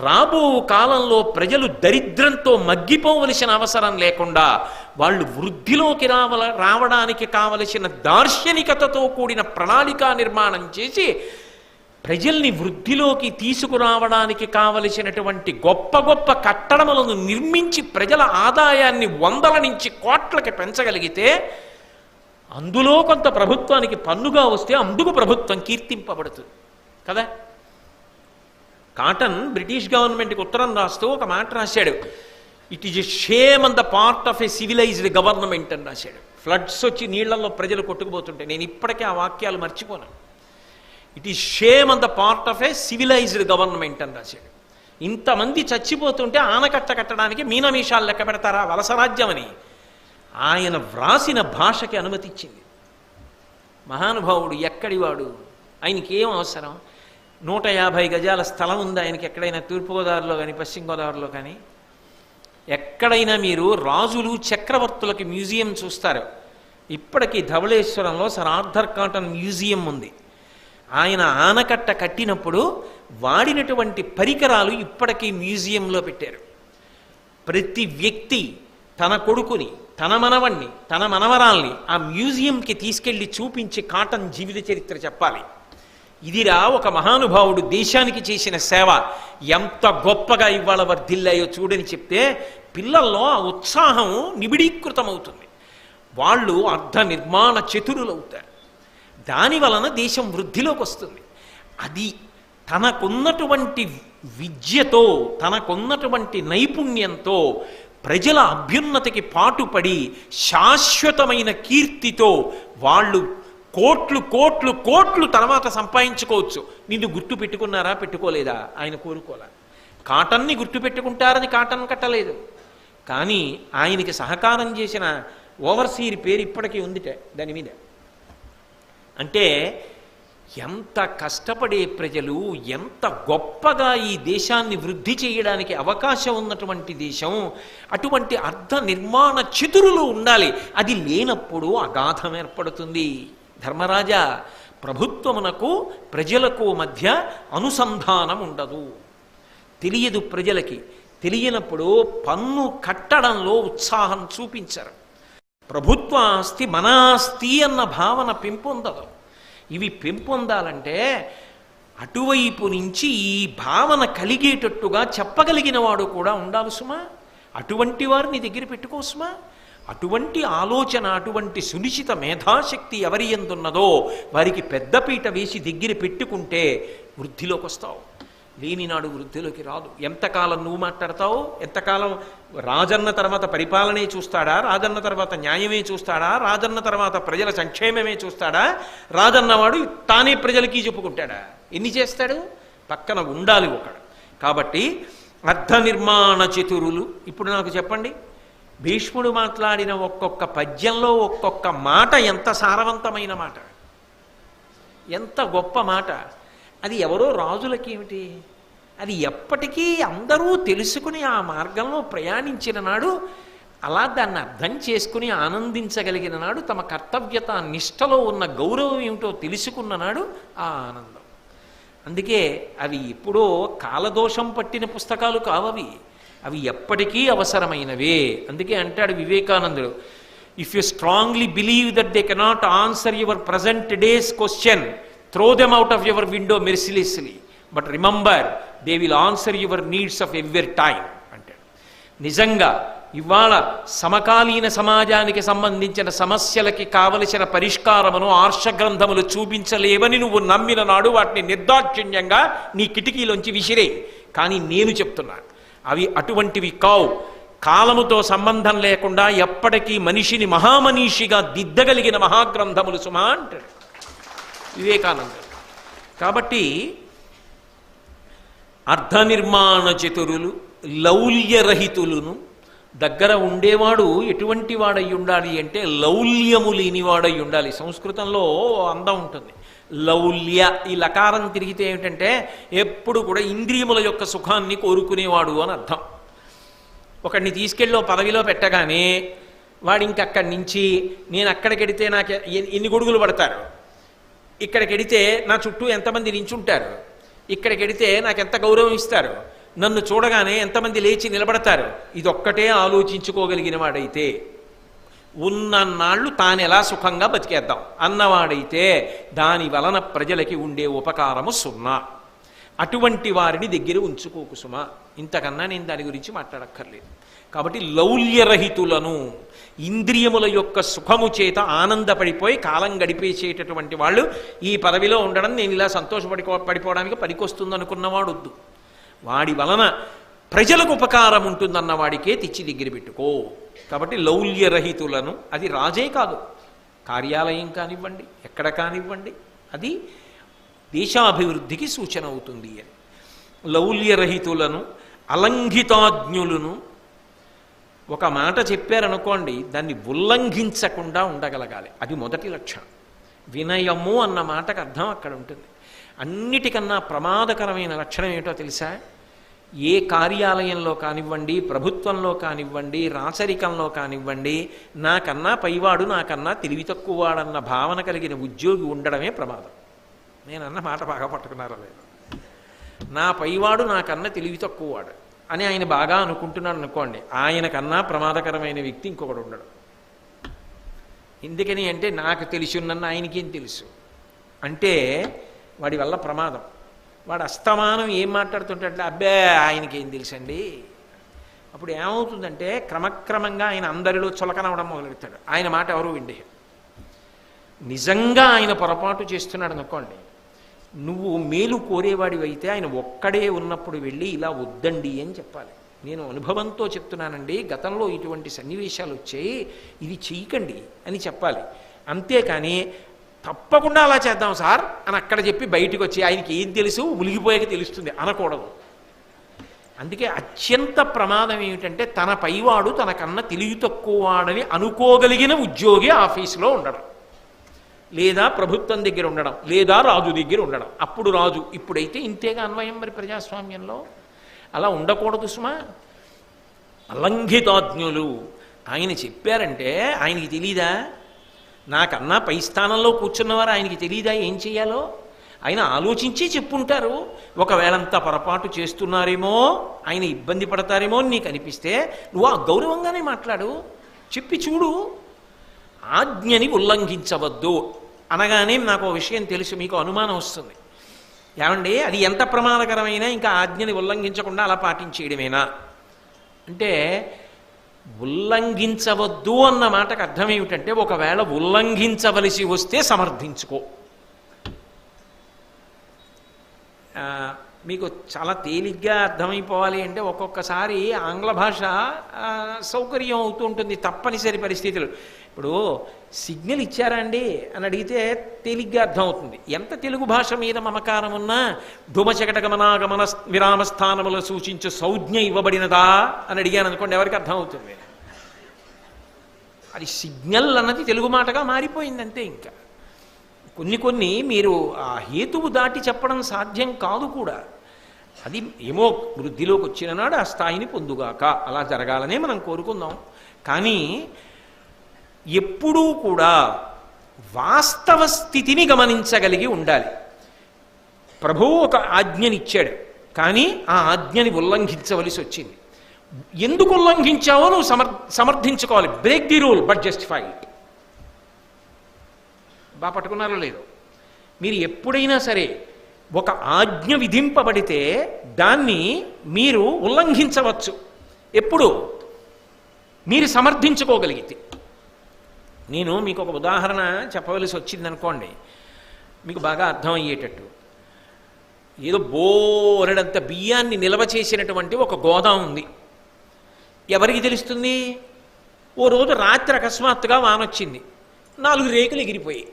రాబో కాలంలో ప్రజలు దరిద్రంతో మగ్గిపోవలసిన అవసరం లేకుండా వాళ్ళు వృద్ధిలోకి రావడానికి కావలసిన దార్శనికతతో కూడిన ప్రణాళికా నిర్మాణం చేసి ప్రజల్ని వృద్ధిలోకి తీసుకురావడానికి కావలసినటువంటి గొప్ప గొప్ప కట్టడములను నిర్మించి ప్రజల ఆదాయాన్ని వందల నుంచి కోట్లకి పెంచగలిగితే అందులో కొంత ప్రభుత్వానికి పన్నుగా వస్తే అందుకు ప్రభుత్వం కీర్తింపబడుతుంది కదా. కాటన్ బ్రిటిష్ గవర్నమెంట్కి ఉత్తరం రాస్తూ ఒక మాట రాశాడు, it is a shame on the part of a civilised government అని రాశాడు. ఫ్లడ్స్ వచ్చి నీళ్లలో ప్రజలు కొట్టుకుపోతుంటే నేను ఇప్పటికే ఆ వాక్యాలు మర్చిపోను. It is shame on the part of a civilised government అని రాశాడు. ఇంతమంది చచ్చిపోతుంటే ఆనకట్ట కట్టడానికి మీనమీషాలు లెక్క పెడతారా వలసరాజ్యం అని ఆయన వ్రాసిన భాషకి అనుమతిచ్చింది. మహానుభావుడు ఎక్కడివాడు, ఆయనకి ఏం అవసరం? 150 గజాల స్థలం ఉంది ఆయనకి ఎక్కడైనా తూర్పుగోదావరిలో కానీ పశ్చిమ గోదావరిలో కానీ. ఎక్కడైనా మీరు రాజులు చక్రవర్తులకి మ్యూజియం చూస్తారు. ఇప్పటికీ ధవళేశ్వరంలో సర్ ఆర్థర్ కాటన్ మ్యూజియం ఉంది. ఆయన ఆనకట్ట కట్టినప్పుడు వాడినటువంటి పరికరాలు ఇప్పటికీ మ్యూజియంలో పెట్టారు. ప్రతి వ్యక్తి తన కొడుకుని, తన మనవణ్ణి, తన మనవరాల్ని ఆ మ్యూజియంకి తీసుకెళ్లి చూపించి కాటన్ జీవిత చరిత్ర చెప్పాలి. ఇదిరా ఒక మహానుభావుడు దేశానికి చేసిన సేవ, ఎంత గొప్పగా ఇవాళ వర్ధిల్లాయో చూడని చెప్తే పిల్లల్లో ఆ ఉత్సాహం నిబిడీకృతమవుతుంది. వాళ్ళు అర్ధ నిర్మాణ చతురులవుతారు. దాని వలన దేశం వృద్ధిలోకి వస్తుంది. అది తనకున్నటువంటి విద్యతో, తనకున్నటువంటి నైపుణ్యంతో ప్రజల అభ్యున్నతికి పాటుపడి శాశ్వతమైన కీర్తితో వాళ్ళు కోట్లు కోట్లు కోట్లు తర్వాత సంపాదించుకోవచ్చు. నిన్ను గుర్తు పెట్టుకున్నారా, పెట్టుకోలేదా? ఆయన కోరుకోలే. కాటన్ని గుర్తు పెట్టుకుంటారని కాటన్ కట్టలేదు, కానీ ఆయనకి సహకారం చేసిన ఓవర్సీర్ పేరు ఇప్పటికీ ఉందిట దాని మీద. అంటే ఎంత కష్టపడే ప్రజలు, ఎంత గొప్పగా ఈ దేశాన్ని వృద్ధి చేయడానికి అవకాశం ఉన్నటువంటి దేశం. అటువంటి అర్ధ నిర్మాణ చతురులు ఉండాలి. అది లేనప్పుడు అగాధం ఏర్పడుతుంది. ధర్మరాజా, ప్రభుత్వమునకు ప్రజలకు మధ్య అనుసంధానం ఉండదు, తెలియదు ప్రజలకి. తెలియనప్పుడు పన్ను కట్టడంలో ఉత్సాహం చూపించరు. ప్రభుత్వ ఆస్తి మన ఆస్తి అన్న భావన పెంపొందదు. ఇవి పెంపొందాలంటే అటువైపు నుంచి ఈ భావన కలిగేటట్టుగా చెప్పగలిగిన వాడు కూడా ఉండాలి సుమా. అటువంటి వారిని దగ్గర పెట్టుకో సుమా. అటువంటి ఆలోచన, అటువంటి సునిశ్చిత మేధాశక్తి ఎవరి యందున్నదో వారికి పెద్దపీట వేసి దగ్గర పెట్టుకుంటే వృద్ధిలోకి వస్తావు. లేనినాడు వృద్ధిలోకి రాదు. ఎంతకాలం నువ్వు మాట్లాడతావు? ఎంతకాలం రాజన్న తర్వాత పరిపాలనే చూస్తాడా? రాజన్న తర్వాత న్యాయమే చూస్తాడా? రాజన్న తర్వాత ప్రజల సంక్షేమమే చూస్తాడా? రాజన్నవాడు తానే ప్రజలకి చెప్పుకుంటాడా? ఎన్ని చేస్తాడు? పక్కన ఉండాలి ఒకడు. కాబట్టి అర్థ నిర్మాణ చతురులు. ఇప్పుడు నాకు చెప్పండి, భీష్ముడు మాట్లాడిన ఒక్కొక్క పద్యంలో ఒక్కొక్క మాట ఎంత సారవంతమైన మాట, ఎంత గొప్ప మాట. అది ఎవరో రాజులకి ఏమిటి, అది ఎప్పటికీ అందరూ తెలుసుకుని ఆ మార్గంలో ప్రయాణించిన నాడు, అలా దాన్ని అర్థం చేసుకుని ఆనందించగలిగిన నాడు, తమ కర్తవ్యత నిష్టలో ఉన్న గౌరవం ఏమిటో తెలుసుకున్న నాడు ఆ ఆనందం. అందుకే అవి ఎప్పుడో కాలదోషం పట్టిన పుస్తకాలు కావవి, అవి ఎప్పటికీ అవసరమైనవే. అందుకే అంటాడు వివేకానందుడు, if you strongly believe that they cannot answer your present days question, throw them out of your window mercilessly, but remember they will answer your needs of every time అంటాడు. నిజంగా ఇవాళ సమకాలీన సమాజానికి సంబంధించిన సమస్యలకి కావలసిన పరిష్కారమును ఆర్షగ్రంథములు చూపించలేవని నువ్వు నమ్మిన నాడు వాటిని నిర్దాక్షిణ్యంగా నీ కిటికీలోంచి విసిరే. కానీ నేను చెప్తున్నాను, అవి అటువంటివి కావు. కాలముతో సంబంధం లేకుండా ఎప్పటికీ మనిషిని మహామనీషిగా దిద్దగలిగిన మహాగ్రంథములు సుమా అంటాడు వివేకానందుడు. కాబట్టి అర్థనిర్మాణ చతురులు, లౌల్యరహితులను. దగ్గర ఉండేవాడు ఎటువంటి వాడై ఉండాలి అంటే లౌల్యము లేనివాడై ఉండాలి. సంస్కృతంలో అందం ఉంటుంది, లౌల్య. ఈ లకారం తిరిగితే ఏమిటంటే ఎప్పుడు కూడా ఇంద్రియముల యొక్క సుఖాన్ని కోరుకునేవాడు అని అర్థం. ఒకడిని తీసుకెళ్ళి పదవిలో పెట్టగానే వాడు ఇంకక్కడి నుంచి నేను అక్కడికెడితే నాకు ఎన్ని గొడుగులు పడతారు, ఇక్కడికెడితే నా చుట్టూ ఎంతమంది నించుంటారు, ఇక్కడికెడితే నాకు ఎంత గౌరవం ఇస్తారు, నన్ను చూడగానే ఎంతమంది లేచి నిలబడతారు, ఇదొక్కటే ఆలోచించుకోగలిగిన వాడైతే, ఉన్నన్నాళ్ళు తాను ఎలా సుఖంగా బతికేద్దాం అన్నవాడైతే దాని వలన ప్రజలకి ఉండే ఉపకారము సున్నా. అటువంటి వారిని దగ్గర ఉంచుకోకు సుమా. ఇంతకన్నా నేను దాని గురించి మాట్లాడక్కర్లేదు. కాబట్టి లౌల్యరహితులను, ఇంద్రియముల యొక్క సుఖము చేత ఆనందపడిపోయి కాలం గడిపేసేటటువంటి వాళ్ళు ఈ పదవిలో ఉండడం నేను ఇలా పడిపోవడానికి పనికొస్తుందనుకున్నవాడు వద్దు. వాడి వలన ప్రజలకు ఉపకారం ఉంటుందన్న వాడికే తెచ్చి దగ్గర పెట్టుకో. కాబట్టి లౌల్యరహితులను, అది రాజే కాదు, కార్యాలయం కానివ్వండి, ఎక్కడ కానివ్వండి, అది దేశాభివృద్ధికి సూచన అవుతుంది అని. లౌల్యరహితులను, అలంఘితాజ్ఞులను. ఒక మాట చెప్పారనుకోండి, దాన్ని ఉల్లంఘించకుండా ఉండగలగాలి, అది మొదటి లక్షణం. వినయము అన్న మాటకు అర్థం అక్కడ ఉంటుంది. అన్నిటికన్నా ప్రమాదకరమైన లక్షణం ఏమిటో తెలుసా? ఏ కార్యాలయంలో కానివ్వండి, ప్రభుత్వంలో కానివ్వండి, రాచరికంలో కానివ్వండి, నాకన్నా పైవాడు నాకన్నా తెలివి తక్కువవాడన్న భావన కలిగిన ఉద్యోగి ఉండడమే ప్రమాదం. నేనన్న మాట బాగా పట్టుకున్నారా లేదు? నా పైవాడు నాకన్నా తెలివి తక్కువవాడు అని ఆయన బాగా అనుకుంటున్నాడు అనుకోండి, ఆయనకన్నా ప్రమాదకరమైన వ్యక్తి ఇంకొకడు ఉండడు. ఎందుకని అంటే నాకు తెలిసి ఉన్నన్న ఆయనకేం తెలుసు అంటే వాడి వల్ల ప్రమాదం. వాడు అస్తమానం ఏం మాట్లాడుతుంటే అబ్బే ఆయనకేం తెలుసండి. అప్పుడు ఏమవుతుందంటే క్రమక్రమంగా ఆయన అందరిలో చులకనవడం మొదలెడతాడు. ఆయన మాట ఎవరు విండే. నిజంగా ఆయన పొరపాటు చేస్తున్నాడు అనుకోండి, నువ్వు మేలు కోరేవాడివైతే ఆయన ఒక్కడే ఉన్నప్పుడు వెళ్ళి ఇలా వద్దండి అని చెప్పాలి. నేను అనుభవంతో చెప్తున్నానండి, గతంలో ఇటువంటి సన్నివేశాలు వచ్చాయి, ఇది చెయ్యకండి అని చెప్పాలి. అంతేకాని తప్పకుండా అలా చేద్దాం సార్ అని అక్కడ చెప్పి బయటకు వచ్చి ఆయనకి ఏం తెలుసు మునిగిపోయాక తెలుస్తుంది అనకూడదు. అందుకే అత్యంత ప్రమాదం ఏమిటంటే తన పైవాడు తనకన్నా తెలివి తక్కువవాడని అనుకోగలిగిన ఉద్యోగి ఆఫీసులో ఉండడం, లేదా ప్రభుత్వం దగ్గర ఉండడం, లేదా రాజు దగ్గర ఉండడం. అప్పుడు రాజు. ఇప్పుడైతే ఇంతేగా అన్వయం మరి ప్రజాస్వామ్యంలో. అలా ఉండకూడదు సుమా. అలంఘితాజ్ఞులు. ఆయన చెప్పారంటే ఆయనకి తెలీదా? నాకన్నా పై స్థానంలో కూర్చున్నవారు ఆయనకి తెలీదా ఏం చెయ్యాలో? ఆయన ఆలోచించి చెప్పుంటారు. ఒకవేళ అంత పొరపాటు చేస్తున్నారేమో, ఆయన ఇబ్బంది పడతారేమో అని నీకు అనిపిస్తే నువ్వు ఆ గౌరవంగానే మాట్లాడు, చెప్పి చూడు. ఆజ్ఞని ఉల్లంఘించవద్దు అనగానే నాకు ఒక విషయం తెలుసు, మీకు అనుమానం వస్తుంది. ఏమండి అది ఎంత ప్రమాదకరమైనా ఇంకా ఆజ్ఞని ఉల్లంఘించకుండా అలా పాటించేయడమేనా అంటే, ఉల్లంఘించవద్దు అన్న మాటకు అర్థం ఏమిటంటే ఒకవేళ ఉల్లంఘించవలసి వస్తే సమర్థించుకో. మీకు చాలా తేలిగ్గా అర్థమైపోవాలి అంటే ఒక్కొక్కసారి ఆంగ్ల భాష సౌకర్యం అవుతూ ఉంటుంది తప్పనిసరి పరిస్థితులు. ఇప్పుడు సిగ్నల్ ఇచ్చారా అండి అని అడిగితే తేలిగ్గా అర్థమవుతుంది. ఎంత తెలుగు భాష మీద మమకారం ఉన్నా ధూమచకట గమనాగమన విరామస్థానములు సూచించు సంజ్ఞ ఇవ్వబడినదా అని అడిగాను అనుకోండి, ఎవరికి అర్థమవుతుంది? అది సిగ్నల్ అన్నది తెలుగు మాటగా మారిపోయింది అంతే. ఇంకా కొన్ని మీరు ఆ హేతువు దాటి చెప్పడం సాధ్యం కాదు కూడా. అది ఏమో వృద్ధిలోకి వచ్చిన నాడు ఆ స్థాయిని పొందుగాక, అలా జరగాలనే మనం కోరుకుందాం. కానీ ఎప్పుడూ కూడా వాస్తవ స్థితిని గమనించగలిగి ఉండాలి. ప్రభువు ఒక ఆజ్ఞనిచ్చాడు, కానీ ఆ ఆజ్ఞని ఉల్లంఘించవలసి వచ్చింది. ఎందుకు ఉల్లంఘించావో నువ్వు సమర్థించుకోవాలి. Break the rule but justify it. బాగా పట్టుకున్నారో లేదో? మీరు ఎప్పుడైనా సరే ఒక ఆజ్ఞ విధింపబడితే దాన్ని మీరు ఉల్లంఘించవచ్చు. ఎప్పుడు? మీరు సమర్థించుకోగలిగితే. నేను మీకు ఒక ఉదాహరణ చెప్పవలసి వచ్చిందనుకోండి, మీకు బాగా అర్థమయ్యేటట్టు. ఏదో బోరెడంత బియ్యాన్ని నిల్వ చేసినటువంటి ఒక గోదాం ఉంది. ఎవరికి తెలుస్తుంది? ఓ రోజు రాత్రి అకస్మాత్తుగా వానొచ్చింది, 4 రేకులు ఎగిరిపోయి.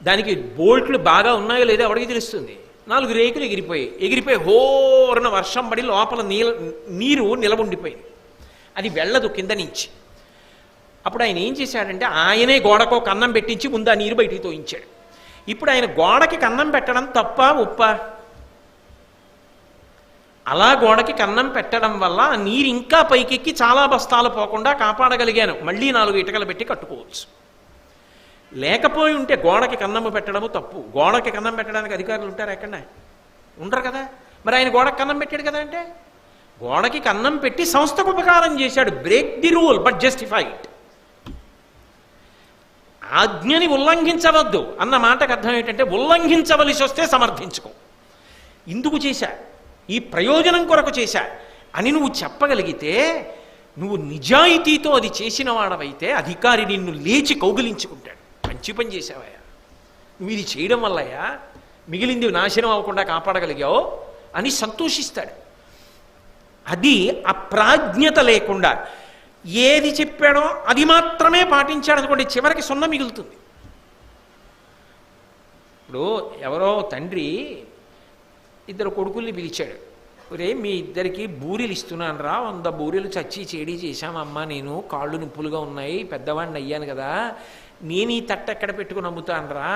దానికి బోల్ట్లు బాగా ఉన్నాయో లేదో ఎవరికి తెలుస్తుంది? 4 రేకులు ఎగిరిపోయి హోరన వర్షం పడి లోపల నీరు నిలబుండిపోయింది. అది వెళ్ళదు కింద నుంచి. అప్పుడు ఆయన ఏం చేశాడంటే ఆయనే గోడకో కన్నం పెట్టించి ముందు ఆ నీరు బయటికి తోయించాడు. ఇప్పుడు ఆయన గోడకి కన్నం పెట్టడం తప్ప ఉప్ప? అలా గోడకి కన్నం పెట్టడం వల్ల ఆ నీరు ఇంకా పైకెక్కి చాలా బస్తాలు పోకుండా కాపాడగలిగాను. మళ్ళీ 4 ఇటుకలు పెట్టి కట్టుకోవచ్చు. లేకపోయి ఉంటే గోడకి కన్నము పెట్టడము తప్పు. గోడకి కన్నం పెట్టడానికి అధికారులు ఉంటారు? ఎక్కడ ఉండరు కదా. మరి ఆయన గోడకి కన్నం పెట్టాడు కదా. అంటే గోడకి కన్నం పెట్టి సంస్థకు ఉపకారం చేశాడు. Break the rule but justify it. ఆజ్ఞని ఉల్లంఘించవద్దు అన్న మాటకు అర్థం ఏంటంటే ఉల్లంఘించవలసి వస్తే సమర్థించుకో. ఇందుకు చేశా, ఈ ప్రయోజనం కొరకు చేశా అని నువ్వు చెప్పగలిగితే, నువ్వు నిజాయితీతో అది చేసిన వాడవైతే అధికారి నిన్ను లేచి కౌగిలించుకుంటాడు. మంచి పని చేసావయ్యా, నువ్వు ఇది చేయడం వల్లయ్యా మిగిలింది నాశనం అవ్వకుండా కాపాడగలిగావు అని సంతోషిస్తాడు. అది అప్రాజ్ఞత లేకుండా ఏది చెప్పాడో అది మాత్రమే పాటించాడు అనుకోండి, చివరికి 0 మిగులుతుంది. ఇప్పుడు ఎవరో తండ్రి 2 కొడుకుల్ని పిలిచాడు. ఒరే, మీ ఇద్దరికి బూరెలు ఇస్తున్నాను రా, 100 బూరెలు చచ్చి చేడి చేశామమ్మా, నేను కాళ్ళు నొప్పులుగా ఉన్నాయి, పెద్దవాడిని అయ్యాను కదా, నేను ఈ తట్ట ఎక్కడ పెట్టుకుని అమ్ముతాను రా.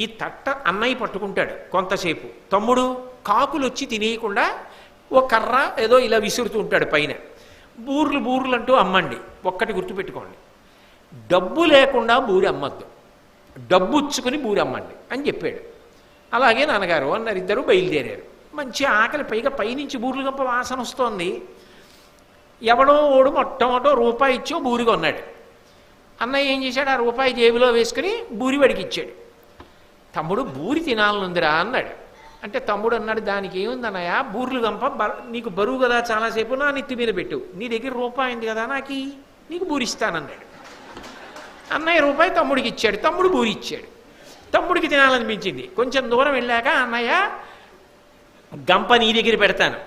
ఈ తట్ట అన్నయ్య పట్టుకుంటాడు కొంతసేపు, తమ్ముడు కాకులు వచ్చి తినేయకుండా ఓ కర్ర ఏదో ఇలా విసురుతూ ఉంటాడు పైన. బూర్లు అంటూ అమ్మండి. ఒక్కటి గుర్తుపెట్టుకోండి, డబ్బు లేకుండా బూరి అమ్మద్దు, డబ్బు ఉచ్చుకుని బూరి అమ్మండి అని చెప్పాడు. అలాగే నాన్నగారు అన్నారు. 2 బయలుదేరారు. మంచి ఆకలి, పైగా పైనుంచి బూర్లు గంప వాసన వస్తోంది. ఎవడో ఓడు మొట్టమొదట రూపాయి ఇచ్చో బూరి కొన్నాడు. అన్నయ్య ఏం చేశాడు, ఆ రూపాయి జేబులో వేసుకుని బూరి వాడికి ఇచ్చాడు. తమ్ముడు బూరి తినాలనుందిరా అన్నాడు. అంటే తమ్ముడు అన్నాడు, దానికి ఏముంది అన్నయ్య, బూర్లు గంప నీకు బరువు కదా, చాలాసేపు నా నెత్తి మీద పెట్టు, నీ దగ్గర రూపాయి ఉంది కదా, నీకు బూరిస్తానన్నాడు. అన్నయ్య రూపాయి తమ్ముడికి ఇచ్చాడు, తమ్ముడు బూరి ఇచ్చాడు. తమ్ముడికి తినాలనిపించింది. కొంచెం దూరం వెళ్ళాక అన్నయ్య గంప నీ దగ్గర పెడతాను,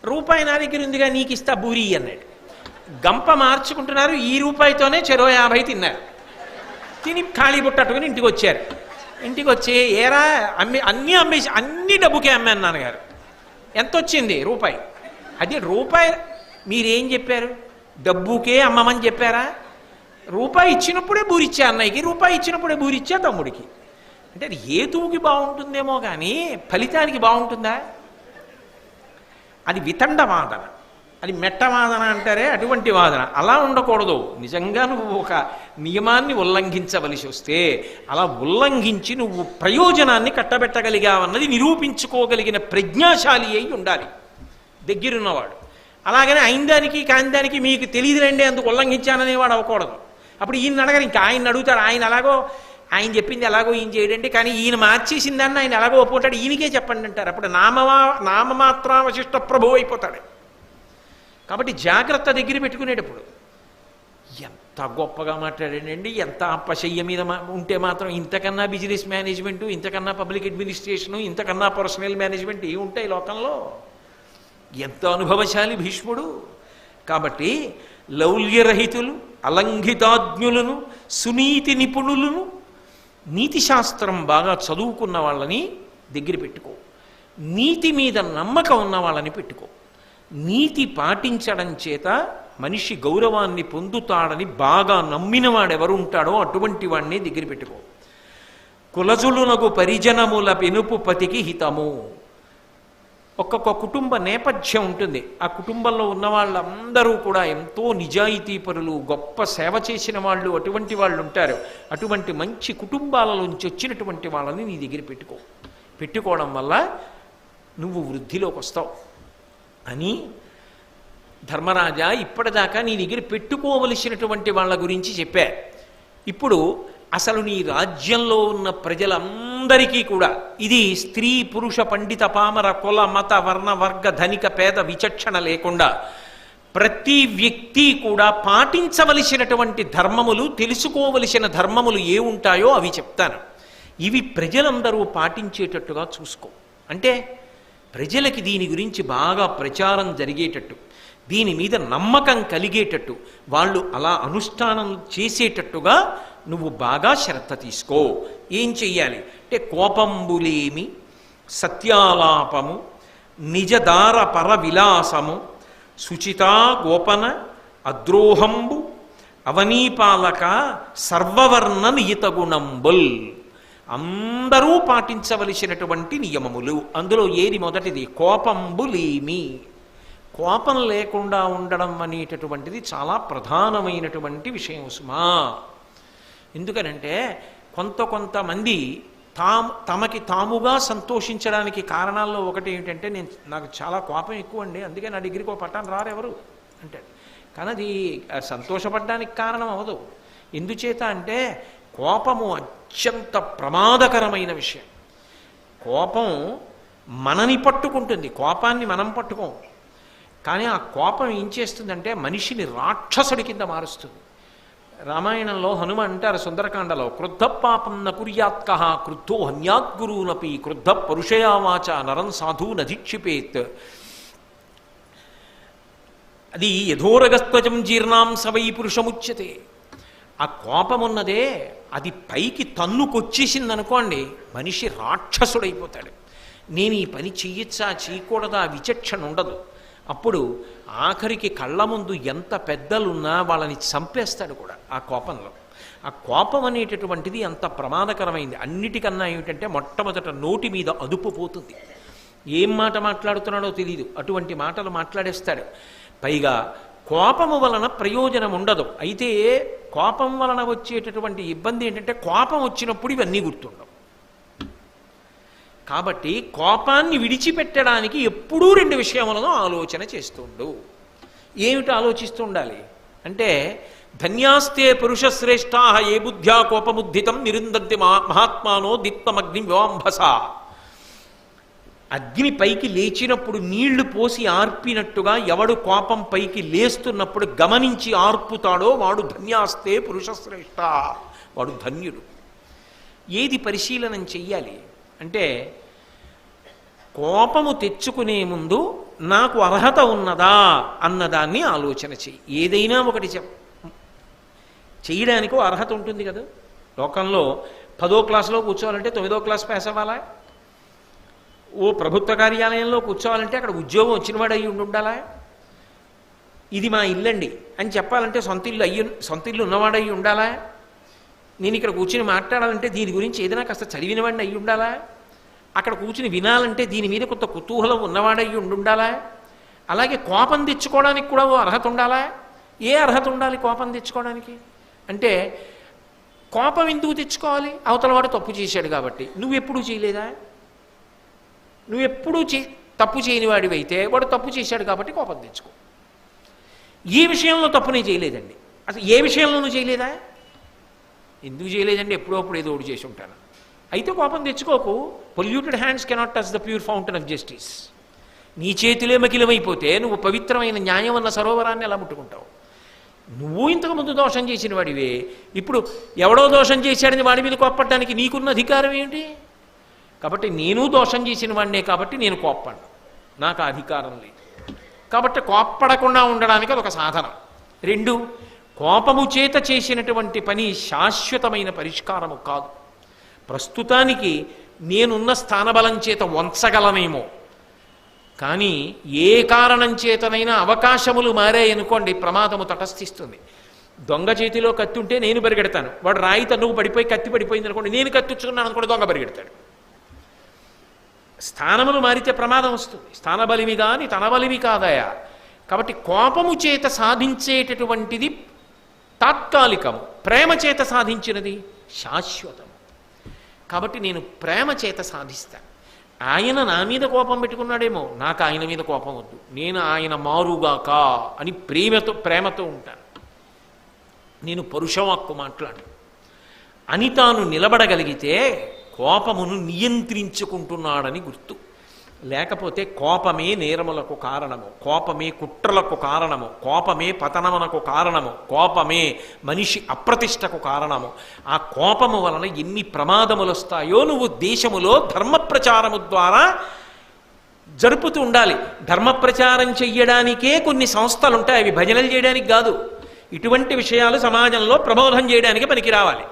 రూపాయి నా దగ్గర ఉందిగా నీకు ఇస్తా బూరి అన్నాడు. గంప మార్చుకుంటున్నారు. ఈ రూపాయితోనే చెరో 50 తిన్నారు. తిని ఖాళీ బుట్టట్టుకుని ఇంటికి వచ్చారు. ఇంటికి వచ్చి ఏరా అన్నీ అమ్మేసి అన్ని డబ్బుకే అమ్మాను నాన్నగారు. ఎంత వచ్చింది? రూపాయి. అది రూపాయి. మీరేం చెప్పారు? డబ్బుకే అమ్మమని చెప్పారా? రూపాయి ఇచ్చినప్పుడే బూరిచ్చా అన్నయ్యకి, రూపాయి ఇచ్చినప్పుడే బూరిచ్చా తమ్ముడికి. అంటే అది హేతువుకి బాగుంటుందేమో కానీ ఫలితానికి బాగుంటుందా? అది వితండ వాదన, అది మెట్ట వాదన అంటారే, అటువంటి వాదన. అలా ఉండకూడదు. నిజంగా నువ్వు ఒక నియమాన్ని ఉల్లంఘించవలసి వస్తే అలా ఉల్లంఘించి నువ్వు ప్రయోజనాన్ని కట్టబెట్టగలిగావన్నది నిరూపించుకోగలిగిన ప్రజ్ఞాశాలి అయి ఉండాలి దగ్గరున్నవాడు. అలాగనే అయిందానికి కాందానికి మీకు తెలియదులేండి అందుకు ఉల్లంఘించాననేవాడు అవ్వకూడదు. అప్పుడు ఈయన అడగరు, ఇంకా ఆయన అడుగుతాడు. ఆయన చెప్పింది ఎలాగో ఈయన చేయడండి, కానీ ఈయన మార్చేసిన దాన్ని ఆయన ఎలాగో ఒప్పుకుంటాడు, ఈయనకే చెప్పండి అంటారు. అప్పుడు నామమాత్రావశిష్ట ప్రభు అయిపోతాడు. కాబట్టి జాగ్రత్త దగ్గర పెట్టుకునేటప్పుడు ఎంత గొప్పగా మాట్లాడాడండి, ఎంత ఆపశయ్య మీద ఉంటే మాత్రం ఇంతకన్నా బిజినెస్ మేనేజ్మెంటు, ఇంతకన్నా పబ్లిక్ అడ్మినిస్ట్రేషను, ఇంతకన్నా పర్సనల్ మేనేజ్మెంట్ ఏముంటాయి లోకంలో? ఎంత అనుభవశాలి భీష్ముడు. కాబట్టి లౌల్యరహితులు, అలంఘితాజ్ఞులను, సునీతి నిపుణులను, నీతి శాస్త్రం బాగా చదువుకున్న వాళ్ళని దగ్గర పెట్టుకో. నీతి మీద నమ్మకం ఉన్న వాళ్ళని పెట్టుకో. నీతి పాటించడం చేత మనిషి గౌరవాన్ని పొందుతాడని బాగా నమ్మిన వాడెవరు ఉంటాడో అటువంటి వాడిని దగ్గర పెట్టుకో. కులజులునగు పరిజనముల పెనుపు పతికి హితము. ఒక్కొక్క కుటుంబ నేపథ్యం ఉంటుంది. ఆ కుటుంబంలో ఉన్న వాళ్ళందరూ కూడా ఎంతో నిజాయితీపరులు, గొప్ప సేవ చేసిన వాళ్ళు, అటువంటి వాళ్ళు ఉంటారు. అటువంటి మంచి కుటుంబాల నుంచి వచ్చినటువంటి వాళ్ళని నీ దగ్గర పెట్టుకో. పెట్టుకోవడం వల్ల నువ్వు వృద్ధిలోకి వస్తావు అని ధర్మరాజా ఇప్పటిదాకా నీ దగ్గర పెట్టుకోవలసినటువంటి వాళ్ళ గురించి చెప్పా. ఇప్పుడు అసలు నీ రాజ్యంలో ఉన్న ప్రజలందరికీ కూడా ఇది స్త్రీ పురుష పండిత పామర కుల మత వర్ణ వర్గ ధనిక పేద విచక్షణ లేకుండా ప్రతి వ్యక్తి కూడా పాటించవలసినటువంటి ధర్మములు, తెలుసుకోవలసిన ధర్మములు ఏ ఉంటాయో అవి చెప్తాను. ఇవి ప్రజలందరూ పాటించేటట్టుగా చూసుకో. అంటే ప్రజలకి దీని గురించి బాగా ప్రచారం జరిగేటట్టు, దీని మీద నమ్మకం కలిగేటట్టు, వాళ్ళు అలా అనుష్ఠానం చేసేటట్టుగా నువ్వు బాగా శ్రద్ధ తీసుకో. ఏం చెయ్యాలి అంటే కోపంబులేమి, సత్యాలాపము, నిజదార పర విలాసము, శుచితా గోపన, అద్రోహంబు, అవనీపాలక, సర్వవర్ణ నియత గుణంబుల్. అందరూ పాటించవలసినటువంటి నియమములు. అందులో ఏది మొదటిది? కోపంబులేమి. కోపం లేకుండా ఉండడం అనేటటువంటిది చాలా ప్రధానమైనటువంటి విషయం సుమా. ఎందుకనంటే కొంతమంది తమకి తాముగా సంతోషించడానికి కారణాల్లో ఒకటి ఏమిటంటే, నాకు చాలా కోపం ఎక్కువ అండి, అందుకే నా దగ్గరికి ఒక పట్టాను రారెవరు అంటే. కానీ అది సంతోషపడడానికి కారణం అవ్వదు. ఎందుచేత అంటే కోపము అత్యంత ప్రమాదకరమైన విషయం. కోపం మనని పట్టుకుంటుంది, కోపాన్ని మనం పట్టుకోం. కానీ ఆ కోపం ఏం చేస్తుందంటే మనిషిని రాక్షసుడి కింద మారుస్తుంది. రామాయణంలో హనుమ అంటారు సుందరకాండలో, క్రుద్ధ పాపం న కుర్యాత్క క్రుద్ధో హన్యాద్గురూనపి క్రుద్ధ పరుషయావాచ నరం సాధు నధిక్షిపేత్. అది యథోరగస్త్వజం జీర్ణాం సవై పురుషముచ్యతే. ఆ కోపం ఉన్నదే అది పైకి తన్నుకొచ్చేసిందనుకోండి, మనిషి రాక్షసుడైపోతాడు. నేను ఈ పని చెయ్యొచ్చా చేయకూడదా విచక్షణ ఉండదు. అప్పుడు ఆఖరికి కళ్ళ ముందు ఎంత పెద్దలున్నా వాళ్ళని చంపేస్తాడు కూడా ఆ కోపంలో. ఆ కోపం అనేటటువంటిది అంత ప్రమాదకరమైంది. అన్నిటికన్నా ఏమిటంటే మొట్టమొదట నోటి మీద అదుపు పోతుంది. ఏం మాట మాట్లాడుతున్నాడో తెలియదు, అటువంటి మాటలు మాట్లాడేస్తాడు. పైగా కోపము వలన ప్రయోజనం ఉండదు. అయితే కోపం వలన వచ్చేటటువంటి ఇబ్బంది ఏంటంటే కోపం వచ్చినప్పుడు ఇవన్నీ గుర్తుండవు. కాబట్టి కోపాన్ని విడిచిపెట్టడానికి ఎప్పుడూ రెండు విషయములను ఆలోచన చేస్తుండు. ఏమిటి ఆలోచిస్తూ ఉండాలి అంటే, ధన్యాస్తే పురుషశ్రేష్టా ఏ బుద్ధ్యా కోపముద్ధితం నిరుందంతి మహాత్మానో దీప్తమగ్ని వివాంభస. అగ్ని పైకి లేచినప్పుడు నీళ్లు పోసి ఆర్పినట్టుగా ఎవడు కోపం పైకి లేస్తున్నప్పుడు గమనించి ఆర్పుతాడో వాడు ధన్యాస్తే పురుషశ్రేష్ఠ, వాడు ధన్యుడు. ఏది పరిశీలనం చెయ్యాలి అంటే, కోపము తెచ్చుకునే ముందు నాకు అర్హత ఉన్నదా అన్నదాన్ని ఆలోచన చెయ్యి. ఏదైనా ఒకటి చేయడానికి అర్హత ఉంటుంది కదా. లోకంలో 10వ క్లాసులో కూర్చోవాలంటే 9వ క్లాస్ పాస్ అవ్వాలా? ఓ ప్రభుత్వ కార్యాలయంలో కూర్చోవాలంటే అక్కడ ఉద్యోగం వచ్చినవాడు అయ్యి ఉండాలా? ఇది మా ఇల్లండి అని చెప్పాలంటే సొంత ఇల్లు ఉన్నవాడయ్యి ఉండాలా? నేను ఇక్కడ కూర్చుని మాట్లాడాలంటే దీని గురించి ఏదైనా కాస్త చదివినవాడిని అయ్యి ఉండాలా? అక్కడ కూర్చుని వినాలంటే దీని మీద కొంత కుతూహలం ఉన్నవాడయ్యి ఉండాలా? అలాగే కోపం తెచ్చుకోవడానికి కూడా ఓ అర్హత ఉండాలా? ఏ అర్హత ఉండాలి కోపం తెచ్చుకోవడానికి అంటే, కోపం ఎందుకు తెచ్చుకోవాలి? అవతల వాడు తప్పు చేశాడు కాబట్టి. నువ్వెప్పుడూ చేయలేదా? నువ్వెప్పుడూ తప్పు చేయని వాడివైతే వాడు తప్పు చేశాడు కాబట్టి కోపం తెచ్చుకో. ఈ విషయంలో తప్పు నేను చేయలేదండి, అసలు ఏ విషయంలోనూ చేయలేదా? ఎందుకు చేయలేదండి, ఎప్పుడో అప్పుడు ఏదో ఒకటి చేసి ఉంటాను. అయితే కోపం తెచ్చుకోకు. Polluted hands cannot touch the pure fountain of justice. నీ చేతిలో మకిలమైపోతే నువ్వు పవిత్రమైన న్యాయం అన్న సరోవరాన్ని ఎలా ముట్టుకుంటావు? నువ్వు ఇంతకుముందు దోషం చేసిన వాడివే, ఇప్పుడు ఎవడో దోషం చేశాడని వాడి మీద కోప్పడడానికి నీకున్న అధికారం ఏమిటి? కాబట్టి నేను దోషం చేసిన వాడినే కాబట్టి నేను కోప్పడ్డా, నాకు అధికారం లేదు. కాబట్టి కోప్పడకుండా ఉండడానికి అదొక సాధనం. 2, కోపము చేత చేసినటువంటి పని శాశ్వతమైన పరిష్కారము కాదు. ప్రస్తుతానికి నేనున్న స్థానబలం చేత వంచగలనేమో, కానీ ఏ కారణం చేతనైనా అవకాశములు మారాయనుకోండి, ప్రమాదము తటస్థిస్తుంది. దొంగ చేతిలో కత్తి ఉంటే నేను పరిగెడతాను, వాడు రాయి తన్నుకు పడిపోయి కత్తి పడిపోయింది అనుకోండి, నేను కత్తిచ్చుకున్నాను అనుకోండి, దొంగ పరిగెడతాడు. స్థానములు మారితే ప్రమాదం వస్తుంది. స్థానబలిమి కానీ తన బలిమి కాదయా. కాబట్టి కోపము చేత సాధించేటటువంటిది తాత్కాలికము, ప్రేమ చేత సాధించినది శాశ్వతము. కాబట్టి నేను ప్రేమ చేత సాధిస్తాను. ఆయన నా మీద కోపం పెట్టుకున్నాడేమో, నాకు ఆయన మీద కోపం వద్దు, నేను ఆయన మారుగాక అని ప్రేమతో ఉంటాను. నేను పరుషవాక్కు మాట్లాడు అని తాను నిలబడగలిగితే కోపమును నియంత్రించుకుంటున్నాడని గుర్తు. లేకపోతే కోపమే నేరములకు కారణము, కోపమే కుట్రలకు కారణము, కోపమే పతనమునకు కారణము, కోపమే మనిషి అప్రతిష్టకు కారణము. ఆ కోపము వలన ఎన్ని ప్రమాదములు వస్తాయో నువ్వు దేశములో ధర్మ ప్రచారము ద్వారా జరుపుతూ ఉండాలి. ధర్మ ప్రచారం చెయ్యడానికే కొన్ని సంస్థలు ఉంటాయి, అవి భజనలు చేయడానికి కాదు. ఇటువంటి విషయాలు సమాజంలో ప్రబోధం చేయడానికి పనికి రావాలి.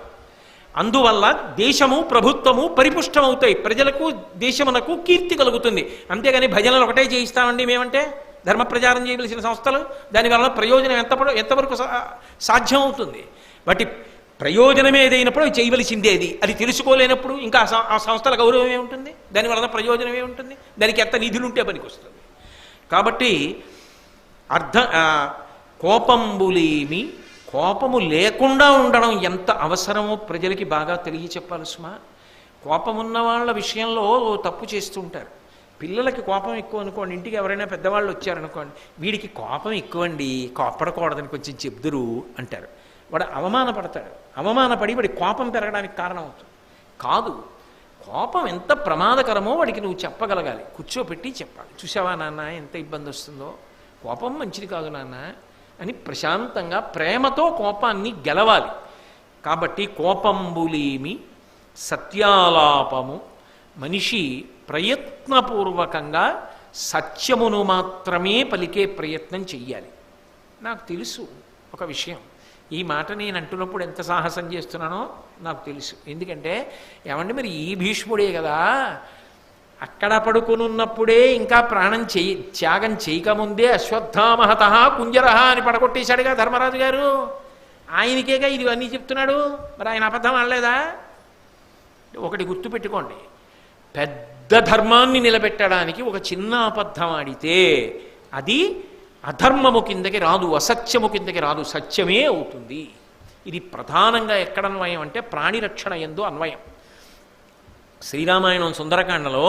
అందువల్ల దేశము ప్రభుత్వము పరిపుష్టమవుతాయి, ప్రజలకు దేశమునకు కీర్తి కలుగుతుంది. అంతేగాని భజనలు ఒకటే చేయిస్తామండి మేమంటే ధర్మ ప్రచారం చేయవలసిన సంస్థలు, దానివల్ల ప్రయోజనం ఎంతవరకు సాధ్యం అవుతుంది? వాటి ప్రయోజనమే ఏదైనప్పుడు చేయవలసిందేది, అది తెలుసుకోలేనప్పుడు ఇంకా ఆ సంస్థల గౌరవం ఏముంటుంది? దానివల్ల ప్రయోజనం ఏముంటుంది? దానికి ఎంత నిధులుంటే పనికి వస్తుంది. కాబట్టి కోపంబులేమి, కోపము లేకుండా ఉండడం ఎంత అవసరమో ప్రజలకి బాగా తెలియచెప్పాలి సుమా. కోపమున్న వాళ్ళ విషయంలో తప్పు చేస్తుంటారు. పిల్లలకి కోపం ఎక్కువ అనుకోండి, ఇంటికి ఎవరైనా పెద్దవాళ్ళు వచ్చారనుకోండి, వీడికి కోపం ఎక్కువండి, కోపడకూడదని కొంచెం చెప్దురు అంటారు. వాడు అవమానపడతాడు, అవమానపడి వాడి కోపం పెరగడానికి కారణం అవుతుంది. కాదు, కోపం ఎంత ప్రమాదకరమో వాడికి నువ్వు చెప్పగలగాలి, కూర్చోపెట్టి చెప్పాలి. చూసావా నాన్న ఎంత ఇబ్బంది వస్తుందో, కోపం మంచిది కాదు నాన్న అని ప్రశాంతంగా ప్రేమతో కోపాన్ని గెలవాలి. కాబట్టి కోపంబులేమి సత్యాలాపము, మనిషి ప్రయత్నపూర్వకంగా సత్యమును మాత్రమే పలికే ప్రయత్నం చెయ్యాలి. నాకు తెలుసు ఒక విషయం, ఈ మాట నేను అంటున్నప్పుడు ఎంత సాహసం చేస్తున్నానో నాకు తెలుసు. ఎందుకంటే ఏమంటే మరి ఈ భీష్ముడే కదా, అక్కడ పడుకునున్నప్పుడే ఇంకా ప్రాణం త్యాగం చేయకముందే అశ్వత్థామహత కుంజరహ అని పడగొట్టేశాడుగా ధర్మరాజు గారు. ఆయనకేగా ఇది అన్నీ చెప్తున్నాడు, మరి ఆయన అబద్ధం అనలేదా? ఒకటి గుర్తుపెట్టుకోండి, పెద్ద ధర్మాన్ని నిలబెట్టడానికి ఒక చిన్న అబద్ధం ఆడితే అది అధర్మము కిందకి రాదు, అసత్యము కిందకి రాదు, సత్యమే అవుతుంది. ఇది ప్రధానంగా ఎక్కడ అన్వయం అంటే ప్రాణిరక్షణ యందు అన్వయం. శ్రీరామాయణం సుందరకాండలో